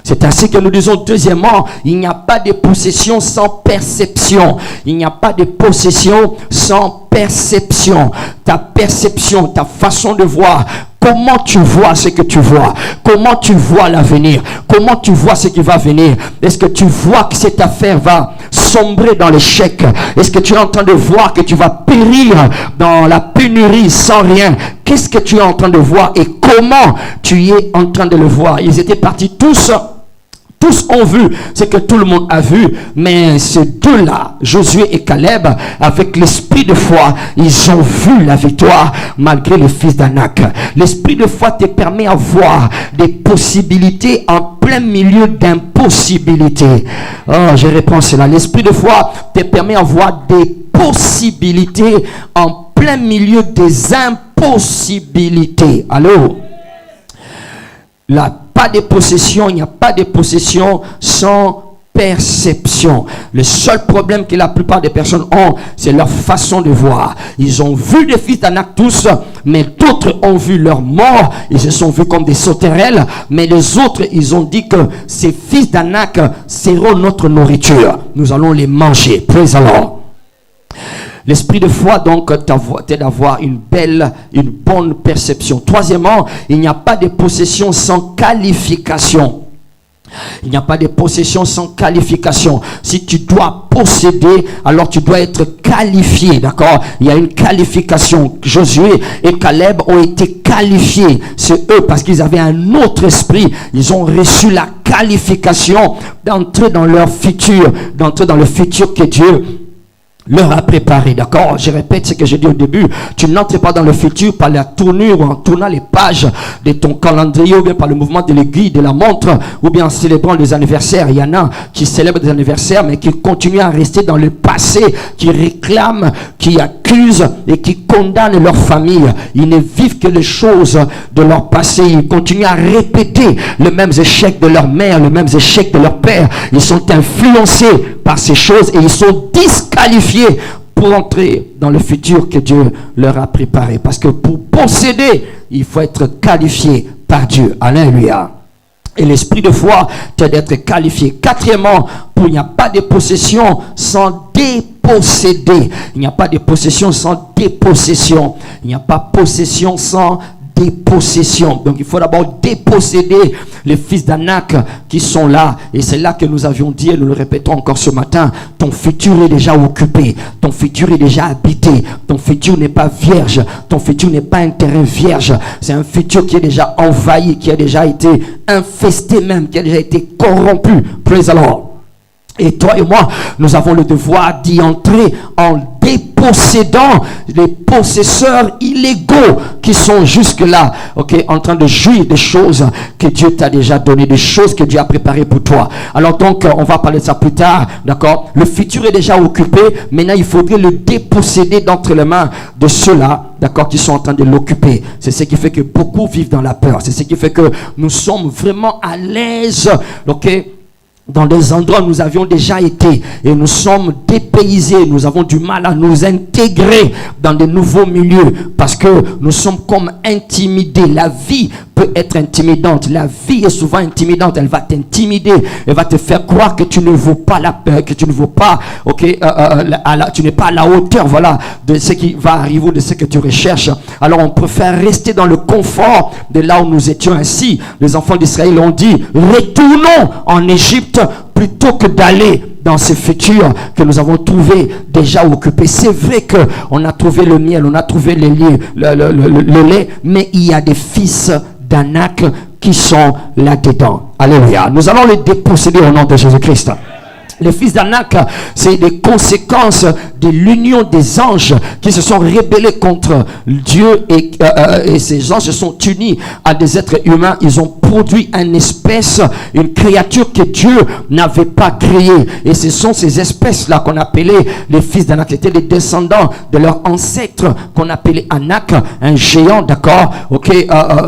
Speaker 3: C'est ainsi que nous disons deuxièmement, il n'y a pas de possession sans perception. Il n'y a pas de possession sans perception. Ta perception, ta façon de voir, comment tu vois ce que tu vois, comment tu vois l'avenir, comment tu vois ce qui va venir. Est-ce que tu vois que cette affaire va sombrer dans l'échec? Est-ce que tu es en train de voir que tu vas périr dans la pénurie sans rien? Qu'est-ce que tu es en train de voir et comment tu es en train de le voir? Ils étaient partis tous ont vu ce que tout le monde a vu, mais ces deux-là, Josué et Caleb, avec l'esprit de foi, ils ont vu la victoire malgré les fils d'Anak. L'esprit de foi te permet de voir des possibilités en plein milieu d'impossibilités. Oh, je réponds cela. L'esprit de foi te permet de voir des possibilités en plein milieu des impossibilités. Allô? Pas de possession, il n'y a pas de possession sans perception. Le seul problème que la plupart des personnes ont, c'est leur façon de voir. Ils ont vu des fils d'Anak tous, mais d'autres ont vu leur mort. Ils se sont vus comme des sauterelles, mais les autres, ils ont dit que ces fils d'Anak seront notre nourriture. Nous allons les manger. Praise the Lord. L'esprit de foi donc t'aide d'avoir une bonne perception. Troisièmement, il n'y a pas de possession sans qualification. Il n'y a pas de possession sans qualification. Si tu dois posséder, alors tu dois être qualifié, d'accord? Il y a une qualification. Josué et Caleb ont été qualifiés. C'est eux parce qu'ils avaient un autre esprit. Ils ont reçu la qualification d'entrer dans leur futur, d'entrer dans le futur que Dieu leur a préparé, d'accord? Je répète ce que j'ai dit au début. Tu n'entres pas dans le futur par la tournure ou en tournant les pages de ton calendrier ou bien par le mouvement de l'aiguille, de la montre ou bien en célébrant les anniversaires. Il y en a qui célèbrent des anniversaires mais qui continuent à rester dans le passé, qui réclament, qui accusent et qui condamnent leur famille. Ils ne vivent que les choses de leur passé. Ils continuent à répéter les mêmes échecs de leur mère, les mêmes échecs de leur père. Ils sont influencés par ces choses et ils sont disqualifiés pour entrer dans le futur que Dieu leur a préparé. Parce que pour posséder, il faut être qualifié par Dieu. Alléluia. Et l'esprit de foi t'aide d'être qualifié. Quatrièmement, il n'y a pas de possession sans déposséder. Il n'y a pas de possession sans dépossession. Il n'y a pas possession sans dépossession. Donc il faut d'abord déposséder les fils d'Anak qui sont là. Et c'est là que nous avions dit, et nous le répétons encore ce matin, ton futur est déjà occupé, ton futur est déjà habité, ton futur n'est pas vierge, ton futur n'est pas un terrain vierge, c'est un futur qui est déjà envahi, qui a déjà été infesté même, qui a déjà été corrompu. Praise the Lord. Et toi et moi, nous avons le devoir d'y entrer en dépossédant les possesseurs illégaux qui sont jusque-là, ok, en train de jouir des choses que Dieu t'a déjà données, des choses que Dieu a préparées pour toi. Alors donc, on va parler de ça plus tard, d'accord? Le futur est déjà occupé, maintenant il faudrait le déposséder d'entre les mains de ceux-là, d'accord, qui sont en train de l'occuper. C'est ce qui fait que beaucoup vivent dans la peur. C'est ce qui fait que nous sommes vraiment à l'aise, ok, dans des endroits où nous avions déjà été et nous sommes dépaysés, nous avons du mal à nous intégrer dans de nouveaux milieux parce que nous sommes comme intimidés. La vie peut être intimidante, la vie est souvent intimidante, elle va t'intimider, elle va te faire croire que tu ne vaux pas la peur, que tu ne vaux pas, ok, tu n'es pas à la hauteur, voilà, de ce qui va arriver ou de ce que tu recherches. Alors on préfère rester dans le confort de là où nous étions. Ainsi, les enfants d'Israël ont dit, retournons en Égypte plutôt que d'aller dans ce futur que nous avons trouvé déjà occupé. C'est vrai que on a trouvé le miel, on a trouvé le lait, mais il y a des fils d'Anak qui sont là-dedans. Alléluia. Nous allons les déposséder au nom de Jésus-Christ. Les fils d'Anak, c'est des conséquences de l'union des anges qui se sont rebellés contre Dieu et ces anges se sont unis à des êtres humains. Ils ont produit une espèce, une créature que Dieu n'avait pas créée. Et ce sont ces espèces-là qu'on appelait les fils d'Anak. C'était les descendants de leur ancêtre qu'on appelait Anak, un géant, d'accord? Ok,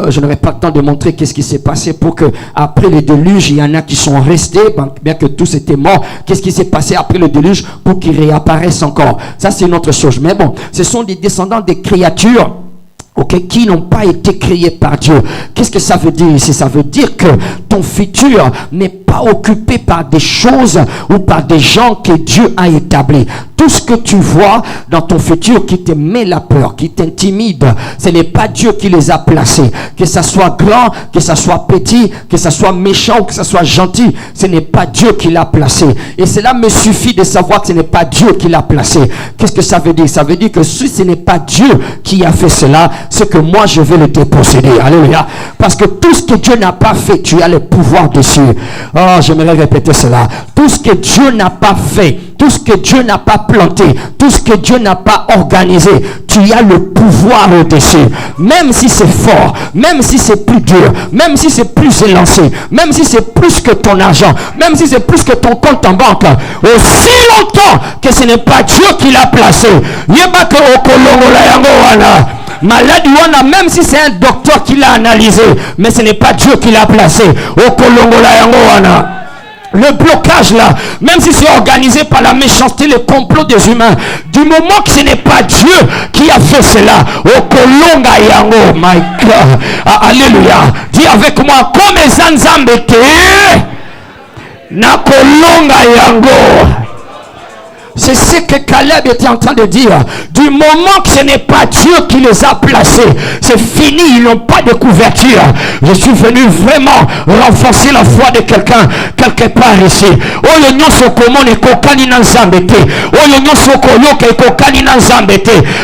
Speaker 3: je n'aurai pas le temps de montrer qu'est-ce qui s'est passé pour que après le déluge, il y en a qui sont restés, bien que tous étaient morts. Qu'est-ce qui s'est passé après le déluge pour qu'ils réapparaissent encore? Ça, c'est une autre chose. Mais bon, ce sont des descendants des créatures, ok, qui n'ont pas été créés par Dieu. Qu'est-ce que ça veut dire ici? Ça veut dire que ton futur n'est pas occupé par des choses ou par des gens que Dieu a établis. Tout ce que tu vois dans ton futur qui te met la peur, qui t'intimide, ce n'est pas Dieu qui les a placés. Que ça soit grand, que ça soit petit, que ça soit méchant ou que ça soit gentil, ce n'est pas Dieu qui l'a placé. Et cela me suffit de savoir que ce n'est pas Dieu qui l'a placé. Qu'est-ce que ça veut dire? Ça veut dire que si ce n'est pas Dieu qui a fait cela, c'est que moi je vais le déposséder. Alléluia. Parce que tout ce que Dieu n'a pas fait, tu as le pouvoir dessus. Oh, j'aimerais répéter cela. Tout ce que Dieu n'a pas fait, tout ce que Dieu n'a pas planté, tout ce que Dieu n'a pas organisé, tu as le pouvoir au-dessus. Même si c'est fort, même si c'est plus dur, même si c'est plus élancé, même si c'est plus que ton argent, même si c'est plus que ton compte en banque, aussi longtemps que ce n'est pas Dieu qui l'a placé. Maladie, même si c'est un docteur qui l'a analysé, mais ce n'est pas Dieu qui l'a placé. Le blocage là, même si c'est organisé par la méchanceté, le complot des humains, du moment que ce n'est pas Dieu qui a fait cela, oh my God, alléluia, dis avec moi, comme les Nzambete, na kolonga yango. C'est ce que Caleb était en train de dire. Du moment que ce n'est pas Dieu qui les a placés, c'est fini, ils n'ont pas de couverture. Je suis venu vraiment renforcer la foi de quelqu'un quelque part ici.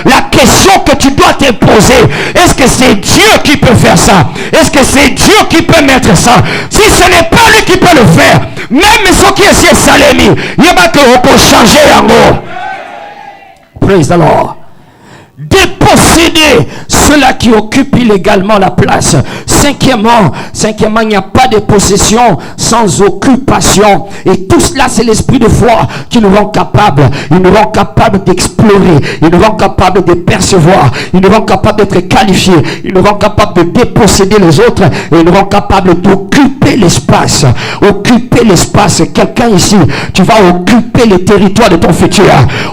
Speaker 3: La question que tu dois te poser, est-ce que c'est Dieu qui peut faire ça? Est-ce que c'est Dieu qui peut mettre ça? Si ce n'est pas lui qui peut le faire, même ceux qui essaient de s'alémer, il n'y a pas que vous pouvez changer. Praise the Lord. Déposséder ceux-là qui occupent illégalement la place. Cinquièmement, il n'y a pas de possession sans occupation. Et tout cela, c'est l'esprit de foi qui nous rend capables. Il nous rend capables d'explorer. Il nous rend capables de percevoir. Il nous rend capables d'être qualifiés. Il nous rend capables de déposséder les autres. Et il nous rend capables d'occuper l'espace. Occuper l'espace. Quelqu'un ici, tu vas occuper le territoire de ton futur.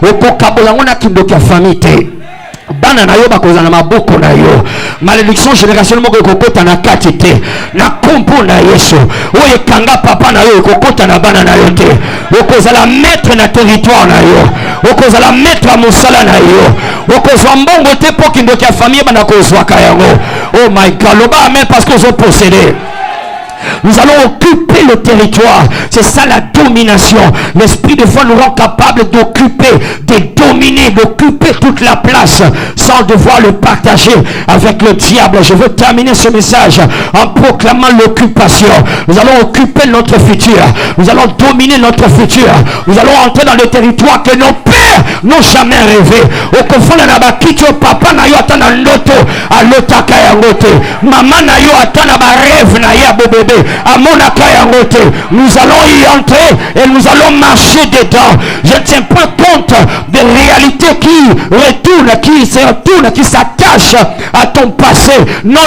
Speaker 3: Au famille. bana na yo bakoza na maboko na yo. Malédiction générationnelle moko kokota na katite na kompo na Yesu. Oye kanga papa na yo kokota na bana na yo te. Okoza la maître na territoire na yo. Okoza la maître a mosala na yo. Okoza mbongo te pokindo kia famille bana kozwa kayango. Oh my God, loba amen parce qu'ils ont possédé. Nous allons occuper le territoire. C'est ça la domination. L'esprit de foi nous rend capable d'occuper, de dominer, d'occuper toute la place sans devoir le partager avec le diable. Je veux terminer ce message en proclamant l'occupation. Nous allons occuper notre futur. Nous allons dominer notre futur. Nous allons entrer dans le territoire que nos pères n'ont jamais rêvé. Au confond de Nabakitio, papa na yo atana ndoto à l'otaka yangote. Maman na yo atana ba rêve na ya bébé. Nous allons y entrer et nous allons marcher dedans. Je ne tiens pas compte des réalités qui retournent, qui s'attachent à ton passé. Non,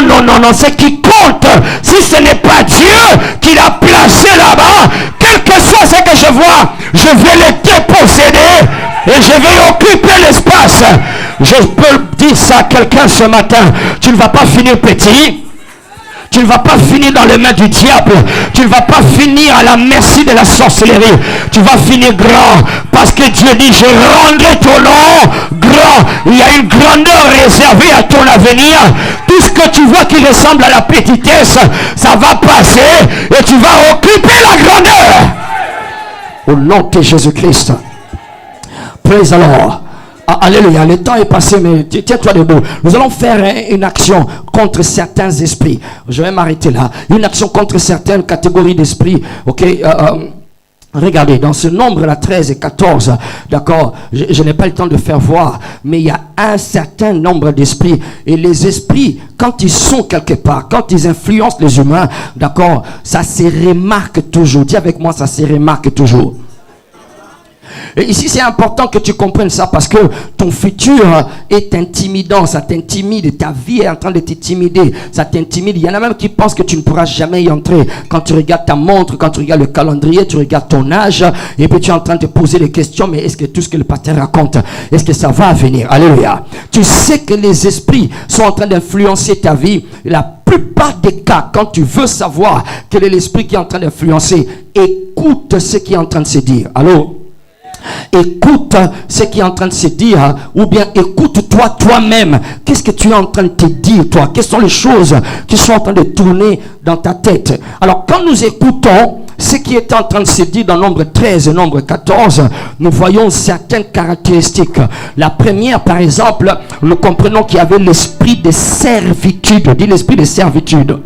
Speaker 3: ce qui compte, si ce n'est pas Dieu qui l'a placé là-bas, quel que soit ce que je vois, je vais le déposséder et je vais occuper l'espace. Je peux dire ça à quelqu'un ce matin. Tu ne vas pas finir petit. Tu ne vas pas finir dans les mains du diable. Tu ne vas pas finir à la merci de la sorcellerie. Tu vas finir grand. Parce que Dieu dit, je rendrai ton nom grand. Il y a une grandeur réservée à ton avenir. Tout ce que tu vois qui ressemble à la petitesse, ça va passer et tu vas occuper la grandeur. Au nom de Jésus-Christ. Praise the Lord. Alléluia, le temps est passé, mais tiens-toi debout. Nous allons faire une action contre certains esprits. Je vais m'arrêter là. Une action contre certaines catégories d'esprits. Ok, regardez, dans ce nombre là, 13 et 14, d'accord, je n'ai pas le temps de faire voir, mais il y a un certain nombre d'esprits. Et les esprits, quand ils sont quelque part, quand ils influencent les humains, d'accord, ça se remarque toujours. Dis avec moi, ça se remarque toujours. Et ici, c'est important que tu comprennes ça parce que ton futur est intimidant, ça t'intimide, ta vie est en train de t'intimider, ça t'intimide. Il y en a même qui pensent que tu ne pourras jamais y entrer. Quand tu regardes ta montre, quand tu regardes le calendrier, tu regardes ton âge, et puis tu es en train de te poser des questions, mais est-ce que tout ce que le pasteur raconte, est-ce que ça va venir? Alléluia. Tu sais que les esprits sont en train d'influencer ta vie. La plupart des cas, quand tu veux savoir quel est l'esprit qui est en train d'influencer, écoute ce qui est en train de se dire. Allô? Écoute ce qui est en train de se dire, ou bien écoute-toi toi-même. Qu'est-ce que tu es en train de te dire, toi? Quelles sont les choses qui sont en train de tourner dans ta tête? Alors, quand nous écoutons ce qui est en train de se dire dans nombre 13 et nombre 14, nous voyons certaines caractéristiques. La première, par exemple, nous comprenons qu'il y avait l'esprit de servitude. Dis l'esprit de servitude.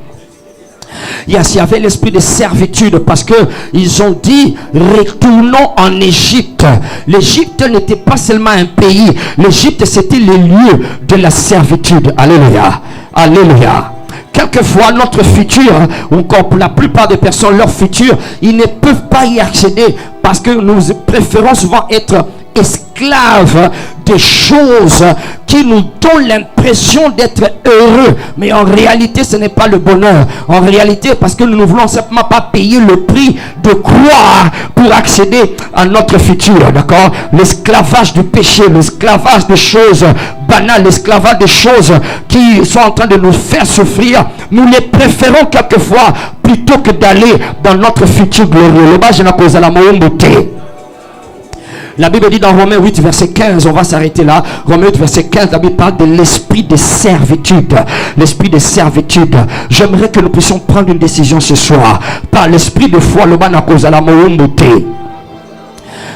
Speaker 3: Yes, il y avait l'esprit de servitude parce que ils ont dit retournons en Égypte. L'Égypte n'était pas seulement un pays. L'Égypte c'était le lieu de la servitude. Alléluia. Alléluia. Quelquefois, notre futur, ou comme la plupart des personnes, leur futur, ils ne peuvent pas y accéder parce que nous préférons souvent être esclaves des choses qui nous donnent l'impression d'être heureux, mais en réalité ce n'est pas le bonheur. En réalité, parce que nous ne voulons simplement pas payer le prix de croire pour accéder à notre futur, d'accord? L'esclavage du péché, l'esclavage des choses banales, l'esclavage des choses qui sont en train de nous faire souffrir, nous les préférons quelquefois plutôt que d'aller dans notre futur glorieux. La Bible dit dans Romains 8 verset 15, on va s'arrêter là. Romains 8 verset 15, la Bible parle de l'esprit de servitude. L'esprit de servitude. J'aimerais que nous puissions prendre une décision ce soir. Par l'esprit de foi,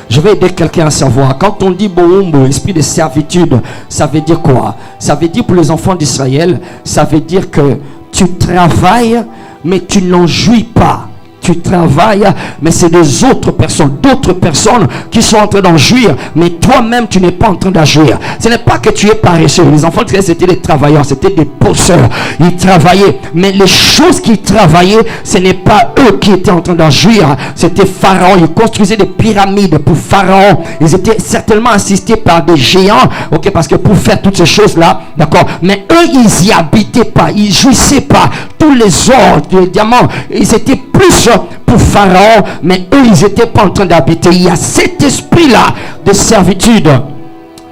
Speaker 3: je vais aider quelqu'un à savoir. Quand on dit boumbo, esprit de servitude, ça veut dire quoi? Ça veut dire pour les enfants d'Israël, ça veut dire que tu travailles, mais tu n'en jouis pas. Tu travailles, mais c'est des autres personnes, d'autres personnes qui sont en train d'en jouir, mais toi-même tu n'es pas en train d'en jouir. Ce n'est pas que tu es paresseux. Les enfants d'Israël c'était des travailleurs, c'était des bosseurs. Ils travaillaient, mais les choses qu'ils travaillaient, ce n'est pas eux qui étaient en train d'en jouir. C'était Pharaon. Ils construisaient des pyramides pour Pharaon. Ils étaient certainement assistés par des géants, ok, parce que pour faire toutes ces choses-là, d'accord. Mais eux, ils y habitaient pas, ils jouissaient pas. Tous les ors, les diamants, ils étaient plus pour Pharaon, mais eux ils n'étaient pas en train d'habiter. Il y a cet esprit là de servitude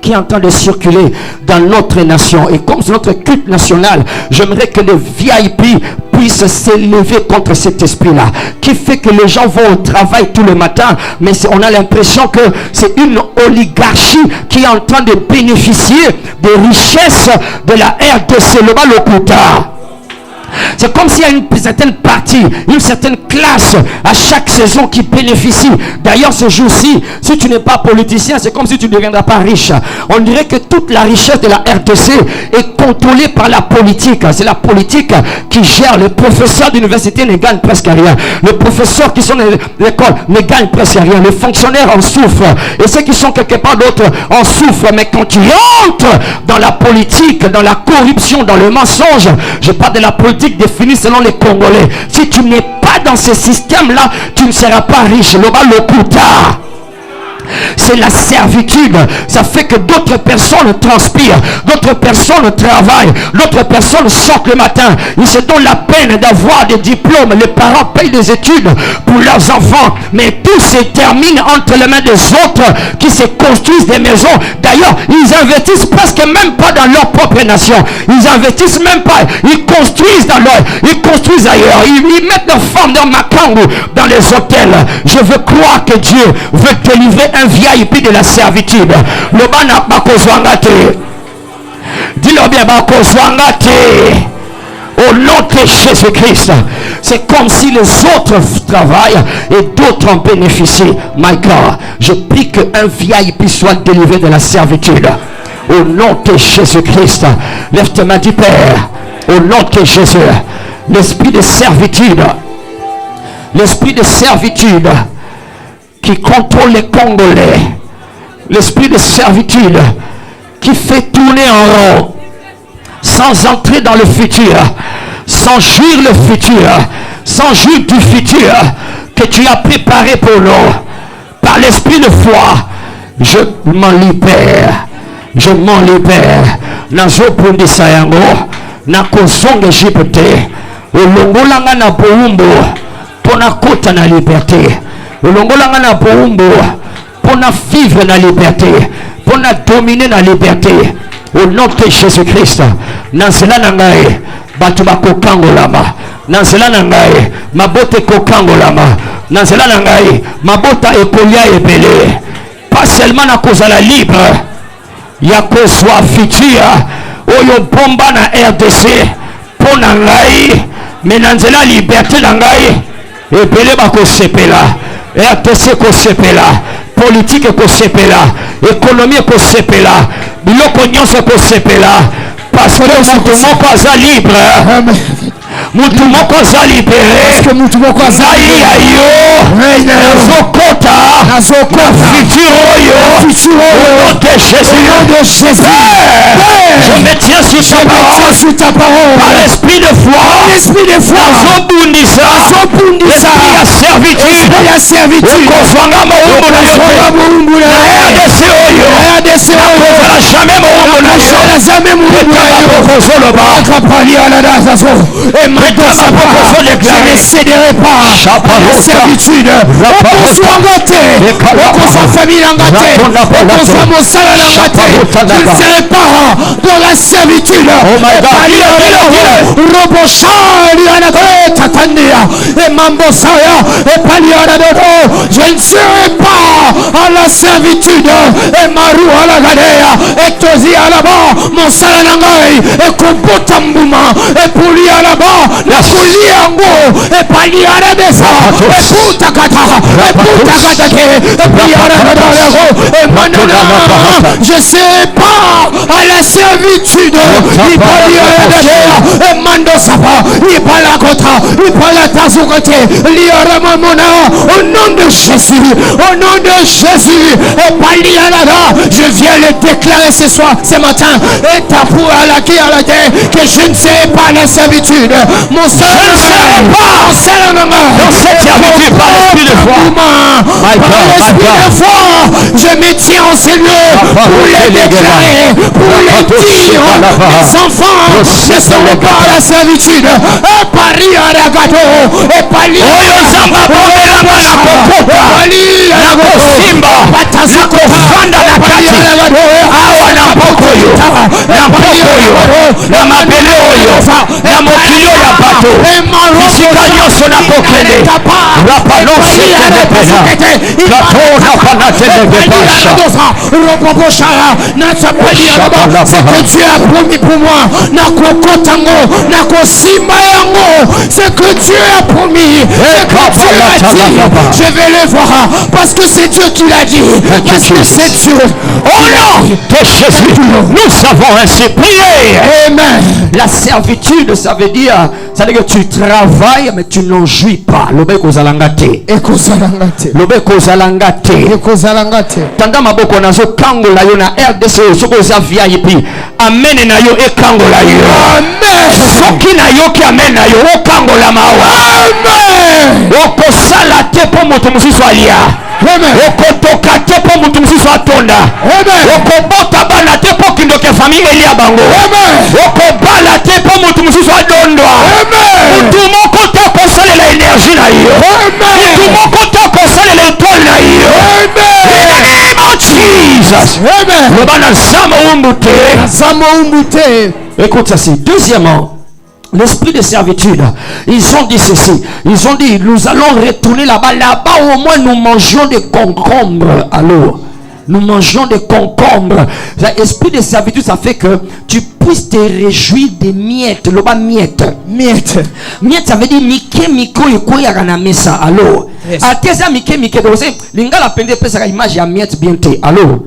Speaker 3: qui est en train de circuler dans notre nation. Et comme c'est notre culte national, j'aimerais que les VIP puissent s'élever contre cet esprit-là, qui fait que les gens vont au travail tout le matin, mais on a l'impression que c'est une oligarchie qui est en train de bénéficier des richesses de la RDC, le Lokuta. C'est comme s'il y a une certaine partie, une certaine classe à chaque saison qui bénéficie. D'ailleurs, ce jour-ci, si tu n'es pas politicien, c'est comme si tu ne deviendras pas riche. On dirait que toute la richesse de la RDC est contrôlée par la politique. C'est la politique qui gère. Les professeurs d'université ne gagnent presque rien. Les professeurs qui sont dans l'école ne gagnent presque rien. Les fonctionnaires en souffrent. Et ceux qui sont quelque part d'autres en souffrent. Mais quand tu entres dans la politique, dans la corruption, dans le mensonge, je parle de la politique définie selon les Congolais. Si tu n'es pas dans ce système-là, tu ne seras pas riche. Le Lokuta. C'est la servitude. Ça fait que d'autres personnes transpirent, d'autres personnes travaillent, d'autres personnes sortent le matin. Ils se donnent la peine d'avoir des diplômes. Les parents payent des études pour leurs enfants, mais tout se termine entre les mains des autres qui se construisent des maisons. D'ailleurs, ils investissent presque même pas dans leur propre nation. Ils investissent même pas. Ils construisent ils construisent ailleurs. Ils mettent leurs femmes dans Makangu, dans les hôtels. Je veux croire que Dieu veut délivrer un VIP de la servitude. Le bana bakozwangate. Dis-le bien, bakozwangate. Au nom de Jésus-Christ. C'est comme si les autres travaillent et d'autres en bénéficient. My God, je prie qu'un VIP soit délivré de la servitude. Au nom de Jésus-Christ. Lève tes mains, dis Père. Au nom de Jésus. L'esprit de servitude. L'esprit de servitude qui contrôle les Congolais, l'esprit de servitude qui fait tourner en rond, sans entrer dans le futur, sans jouir le futur, sans jouir du futur que tu as préparé pour nous. Par l'esprit de foi, je m'en libère, je m'en libère. Nazo pundisa yango, na kosonga Egypte, olongolanga na boumbo, pona kota na liberté. Olongolanga na boumbo pour vivre dans la liberté, pour dominer dans la liberté. Au nom de Jésus-Christ, Nansela nangaye batuba kokangolama, Nansela nangaye mabote kokangolama, Nansela nangaye mabota ekolia ebele. Pas seulement na kozala libre, ya kozwa futur oyo bomba na RDC pour nangaye, mais Nansela liberté nangaye ebele bakosepela. RTC kosepela, politique kosepela, économie kosepela, biloko nyonso kosepela, parce que mutu moko aza libre. Mutu moko aza libéré. Est-ce que mutu moko aza libre? Nazokota futur oyo. Au nom de Jésus. Je me tiens sur ta parole. Par l'esprit de foi. Nazobundisa. L'esprit ya servitude. Okozwanga mawumbu na yo. RDC oyo. Nakozala jamais mawumbu na yo. Et maintenant, je ne céderai pas la servitude. Je ne serai pas dans la servitude. Oh my God. Je ne serai pas à la servitude. Et Maru à la gadea. Et Tozi à la bas. Mon salanangai. Et Kompotambuma. Et Pouli à la bas. La Kuliango. Et Pali à la desa. Et Poutakata. Et Poutakata. Et Piara à la et Manana. Je ne serai pas à la servitude. Il Pali à la gadea. Et Mando Sapa. Il Pala Kota. Il Pala Tazukote. Liara Mamona. Au nom de Jésus. Au nom de Jésus. Et Pali à la da. Je viens le déclarer ce soir, ce matin. Et Tapou à la qui à la terre. Que je ne serai pas la servitude. Mon Seigneur ne serai pas dans cette servitude par l'esprit de foi. Par l'esprit de foi, je me tiens en ces lieux pour les déclarer, pour les dire. Mes enfants ne seront pas à la servitude. Et Paris à la gâteau. Et Paris à la gâteau. Paris à la gâteau. bato bisika nyonso na kokende
Speaker 2: c'est que Dieu a promis pour moi c'est que Dieu a promis, c'est que Dieu a dit, je vais le voir parce que c'est Dieu qui l'a dit, parce que c'est Dieu.
Speaker 3: Au nom de Jésus, nous savons ainsi prier.
Speaker 2: Amen.
Speaker 3: La servitude, ça veut dire que tu travailles mais tu n'en jouis pas. Lobeko zalangate. Lobeko zalangate. Tanda maboko nazo kango la yo na RDC soko za VIP. Amen na yo e kango la yo. Amen. Soki na yo ki amen na yo o kango la mawa. Amen. Oko sala te po moto mususu alia. Amen. Okotoka te po mutu mususu atonda. Amen. Okobota bana te po kindoke famille elia bango. Amen. Okobala te po mutu mususu adondwa. Amen. Mutu moko te kosalela énergie na yo. Amen. Mutu moko te kosalela étoile na yo. Amen. In the name of Jesus. Amen. Lobana zama umbute. Écoute ça, c'est deuxièmement l'esprit de servitude. Ils ont dit ceci. Ils ont dit, nous allons retourner là-bas. Là-bas, au moins, nous mangeons des concombres. Alors, nous mangeons des concombres. L'esprit de servitude, ça fait que tu puisses te réjouir des miettes. Le bas miettes. Miettes, ça veut dire mike miko eko ya kana mesa. Alors, ateza mike mike. Donc, c'est l'ingala pende pesa ka image ya miettes bien te. Alors,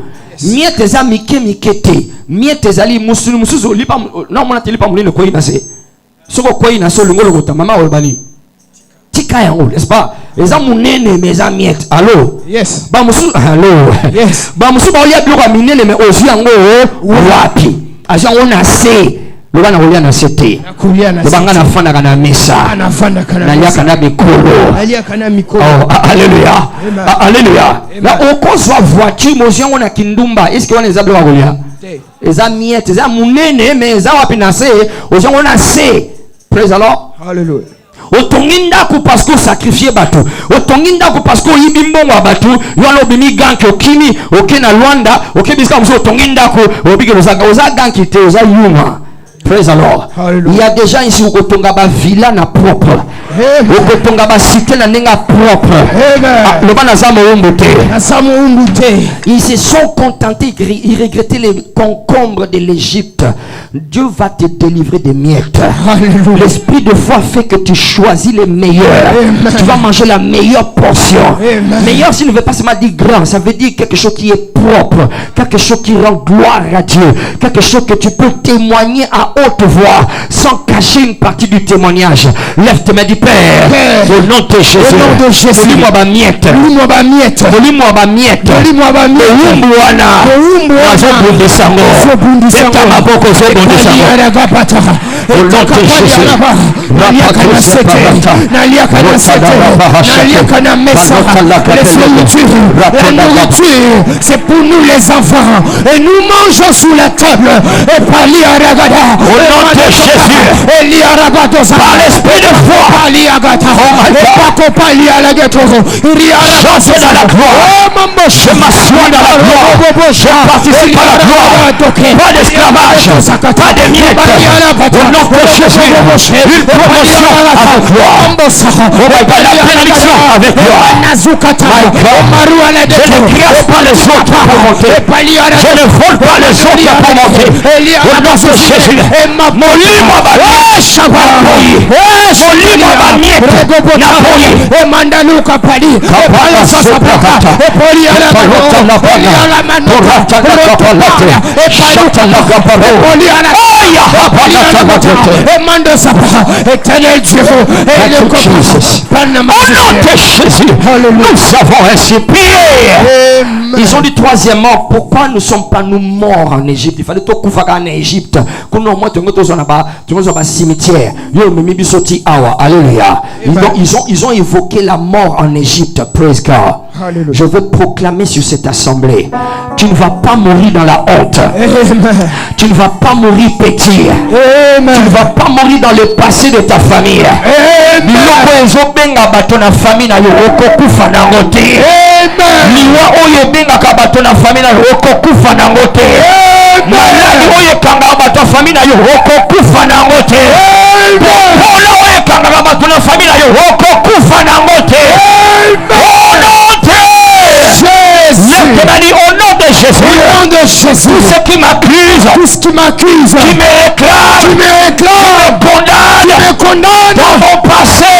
Speaker 3: miettes za mike mike te. Miettes zali musuzu lipa non mona te lipa mulino ko ina se. Soko kwa ina so lungo logota mama olbani tika yango n'est-ce pas les amunene mes amiettes allo yes ba musu allo yes ba musu ba olia biloko minene mais ozu yango wapi aja ona se loba na olia na sete loba ngana fanda kana mesa na liaka na mikolo oh alléluia alléluia na okozwa voiture mozi yango na kindumba est-ce que on les a biloko olia les amiettes les amunene mais za wapi na se ozu yango na se. Praise the Lord. Hallelujah. Otonginda ku parce que sacrifier batu. Otonginda ku parce que yibimbongo batu. Yalo bimi ganki okini, okena Rwanda, okebisika mso otonginda ku obike oza ganki te oza yuma. Praise the Lord. Hallelujah. Il y a des gens ici où otonga ba villa na propre. Otonga ba cité na nenga propre. Le bana zamo umbuté. Ils se sont contentés, ils regrettaient les concombres de l'Égypte. Dieu va te délivrer des miettes. L'esprit de foi fait que tu choisis les meilleurs. Amen. Tu vas manger la meilleure portion. Amen. Meilleur, s'il ne veut pas seulement dire grand, ça veut dire quelque chose qui est propre, quelque chose qui rend gloire à Dieu, quelque chose que tu peux témoigner à haute voix sans cacher une partie du témoignage. Lève tes mains du Père. Au nom de Jésus. Au nom de Jésus. Donne-moi ma miette. Donne-moi ma miette. Donne-moi ma miette. Donne-moi ma miette. C'est pour nous les enfants et nous mangeons sous la table et par l'esprit de foi je m'assois dans la gloire, je participe à la gloire, pas d'esclavage, pas de miettes, au nom de Jésus, une promotion avec gloire, la bénédiction avec gloire. Je ne crasse pas les autres pour monter, je ne vole pas les autres pour monter, au nom de Jésus, mon livre va éternel Dieu, nous avons ainsi prié. Ils ont dit troisièmement, pourquoi ne sommes pas nous morts en Égypte? Il fallait tout couper en Égypte. Cimetière. Alléluia. Ils ont évoqué la mort en Égypte. Praise God. Hallelujah. Je veux proclamer sur cette assemblée, tu ne vas pas mourir dans la honte. Amen. Tu ne vas pas mourir petit. Amen. Tu ne vas pas mourir dans le passé de ta famille. kangaka bato na famille na yo okokufa nango te. Au nom de Jésus. Au nom de Jésus.
Speaker 2: Au nom de Jésus.
Speaker 3: Tout ce qui m'accuse,
Speaker 2: tout ce qui m'accuse,
Speaker 3: qui me réclame,
Speaker 2: qui me réclame,
Speaker 3: qui me condamne
Speaker 2: dans
Speaker 3: mon passé,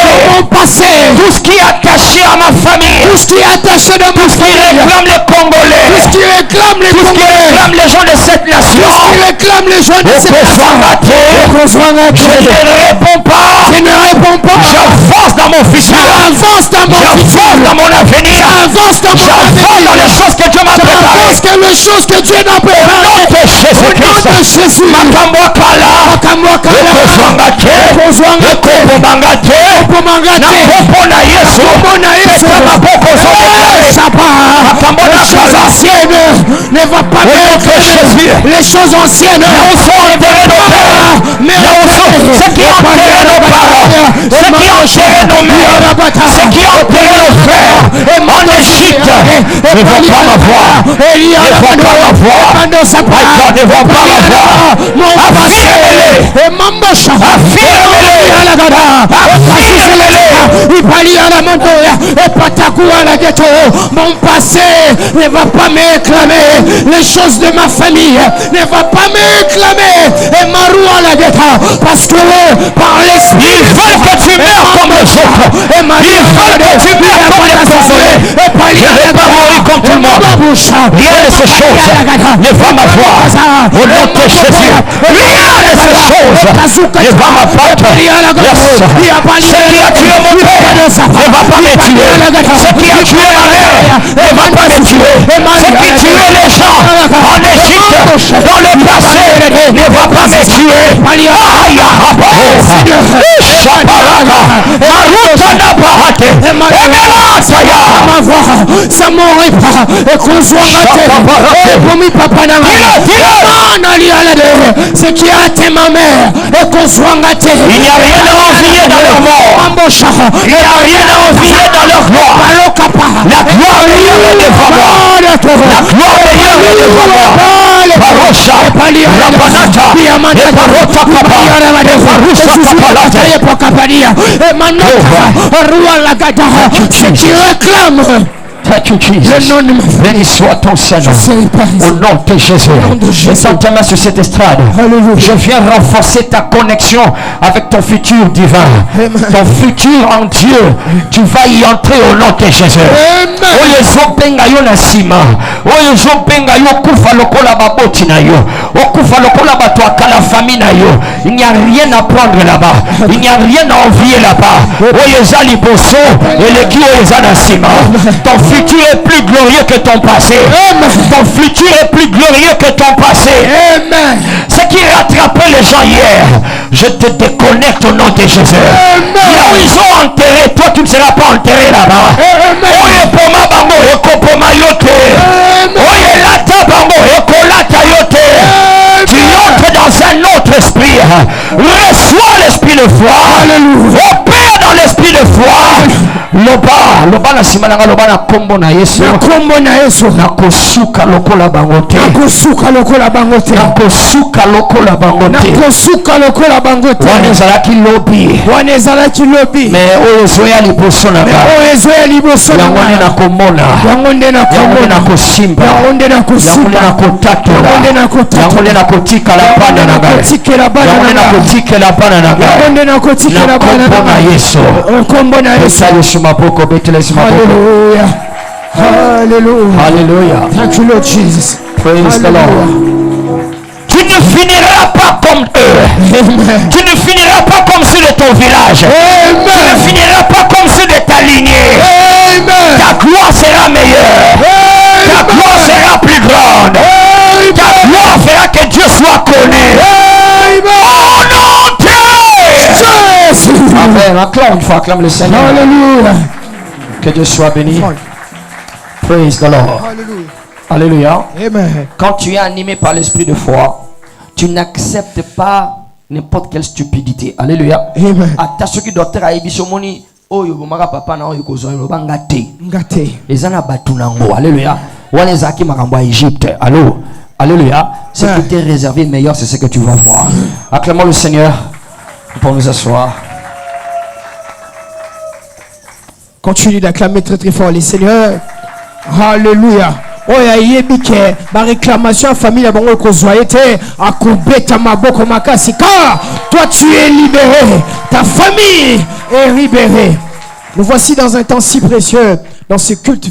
Speaker 2: tout
Speaker 3: ce qui est attaché à ma famille,
Speaker 2: tout ce qui est attaché de ma famille,
Speaker 3: qui réclame les Congolais,
Speaker 2: tout ce qui réclame les
Speaker 3: tout ce qui réclame les gens de cette nation,
Speaker 2: tout ce qui réclame les gens de cette nation,
Speaker 3: je ne réponds pas, j'avance dans mon futur, j'avance dans mon avenir, j'avance dans les choses que Dieu m'a préparées,
Speaker 2: les choses que Dieu n'a préparées.
Speaker 3: Au nom de Jésus-Christ,
Speaker 2: ne va pas les choses anciennes
Speaker 3: sont enterrées nos pères, ce qui a enterré nos parents, ce qui a enterré nos mères, ce qui a enterré nos frères en Égypte, ne vont pas m'avoir, ne vont pas m'avoir, ne vont pas m'avoir.
Speaker 2: Mon passé ne va pas me réclamer, les choses de ma famille ne va pas me réclamer, et Maroua la guetta, parce que par l'esprit
Speaker 3: ils veulent que tu meurs comme les autres, ils veulent que tu meurs comme les Congolais. Je ne vais pas mourir comme tout le monde. Rien de ces choses ne va m'avoir. Au nom de Jésus, rien de ces choses ne va m'abattre. Ce qui a tué mon père ne va pas me tuer. Ce qui a tué ma mère ne va pas me tuer. Ce qui tuait les gens en Égypte dans le passé ne va pas me tuer.
Speaker 2: ça m'aurait pas et qu'on soit raté pour mi papa ce qui a été ma mère et qu'on soit raté.
Speaker 3: Il n'y a rien à envier dans leur mort. Il n'y a rien à envier dans leur gloire. La gloire meilleure est devant moi. La gloire meilleure est devant moi. Parosha, Rabanata, Parota
Speaker 2: ce qui réclame.
Speaker 3: Thank you, Jesus. Béni soit ton Seigneur. Au nom de Jésus. Descends ta main sur cette estrade. Je viens renforcer ta connexion avec ton futur divin. Ton futur en Dieu. Tu vas y entrer au nom de Jésus. Il n'y a rien à prendre là-bas. Il n'y a rien à envier là-bas. Ton futur est plus glorieux que ton passé. Ton futur est plus glorieux que ton passé. Ce qui rattrapait les gens hier, je te déconnecte au nom de Jésus. Là où ils ont enterré, toi tu ne seras pas enterré là-bas. Tu entres dans un autre esprit. Reçois l'esprit de foi. Opère dans l'esprit de foi. Loba na simananga loba na kombo na Yesu.
Speaker 2: Na kombo na Yesu.
Speaker 3: Na kosuka lokola bangote.
Speaker 2: Na kosuka lokola bangote.
Speaker 3: Na kosuka lokola bangote.
Speaker 2: Na kosuka lokola bangote.
Speaker 3: Wanezalaki lobi.
Speaker 2: Wanezalaki lobi.
Speaker 3: Mais ozoya liboso na ba.
Speaker 2: Mais ozoya liboso na ba.
Speaker 3: Yango na komona.
Speaker 2: Yango na komona.
Speaker 3: Yango na kosimba.
Speaker 2: Yango na kosimba.
Speaker 3: Yango na kotatola.
Speaker 2: Yango na kotatola.
Speaker 3: Yango na kotika la bana na ga.
Speaker 2: Kotikela bana na ga.
Speaker 3: Yango na kotikela bana na ga.
Speaker 2: Yango na kotikela bana na ga.
Speaker 3: Kombo na Yesu.
Speaker 2: Kombo na Yesu. Hallelujah. Hallelujah.
Speaker 3: Hallelujah.
Speaker 2: Thank you, Lord Jesus.
Speaker 3: Praise the Lord. Tu ne finiras pas comme eux.
Speaker 2: Amen.
Speaker 3: Tu ne finiras pas comme ceux de ton village.
Speaker 2: Amen.
Speaker 3: Tu ne finiras pas comme ceux de ta lignée.
Speaker 2: Amen.
Speaker 3: Ta gloire sera meilleure.
Speaker 2: Amen.
Speaker 3: Ta gloire sera plus grande.
Speaker 2: Amen.
Speaker 3: Ta gloire fera que Dieu soit connu.
Speaker 2: Amen.
Speaker 3: Oh non, Dieu. Amen. Acclame une fois, acclame le Seigneur.
Speaker 2: Hallelujah.
Speaker 3: Que Dieu soit béni. Praise the Lord.
Speaker 2: Hallelujah.
Speaker 3: Alléluia.
Speaker 2: Amen.
Speaker 3: Quand tu es animé par l'esprit de foi, tu n'acceptes pas n'importe quelle stupidité. Alléluia.
Speaker 2: Amen.
Speaker 3: Attention qui docteur a ebisomoni oyo bomaka papa na oyo kozonyo bangate.
Speaker 2: Ngate.
Speaker 3: Ezana batunango. Alléluia. Wana zaki makambo à Égypte. Allô. Alléluia. Ce qui t'est réservé meilleur, c'est ce que tu vas voir. Acclamons le Seigneur pour nous asseoir.
Speaker 2: Continue d'acclamer très très fort les seigneurs. Alléluia. Oh ya yebike ba réclamation famille ya bango kozoyete akubeta maboko makasi car toi tu es libéré, ta famille est libérée. Nous voici dans un temps si précieux dans ce culte.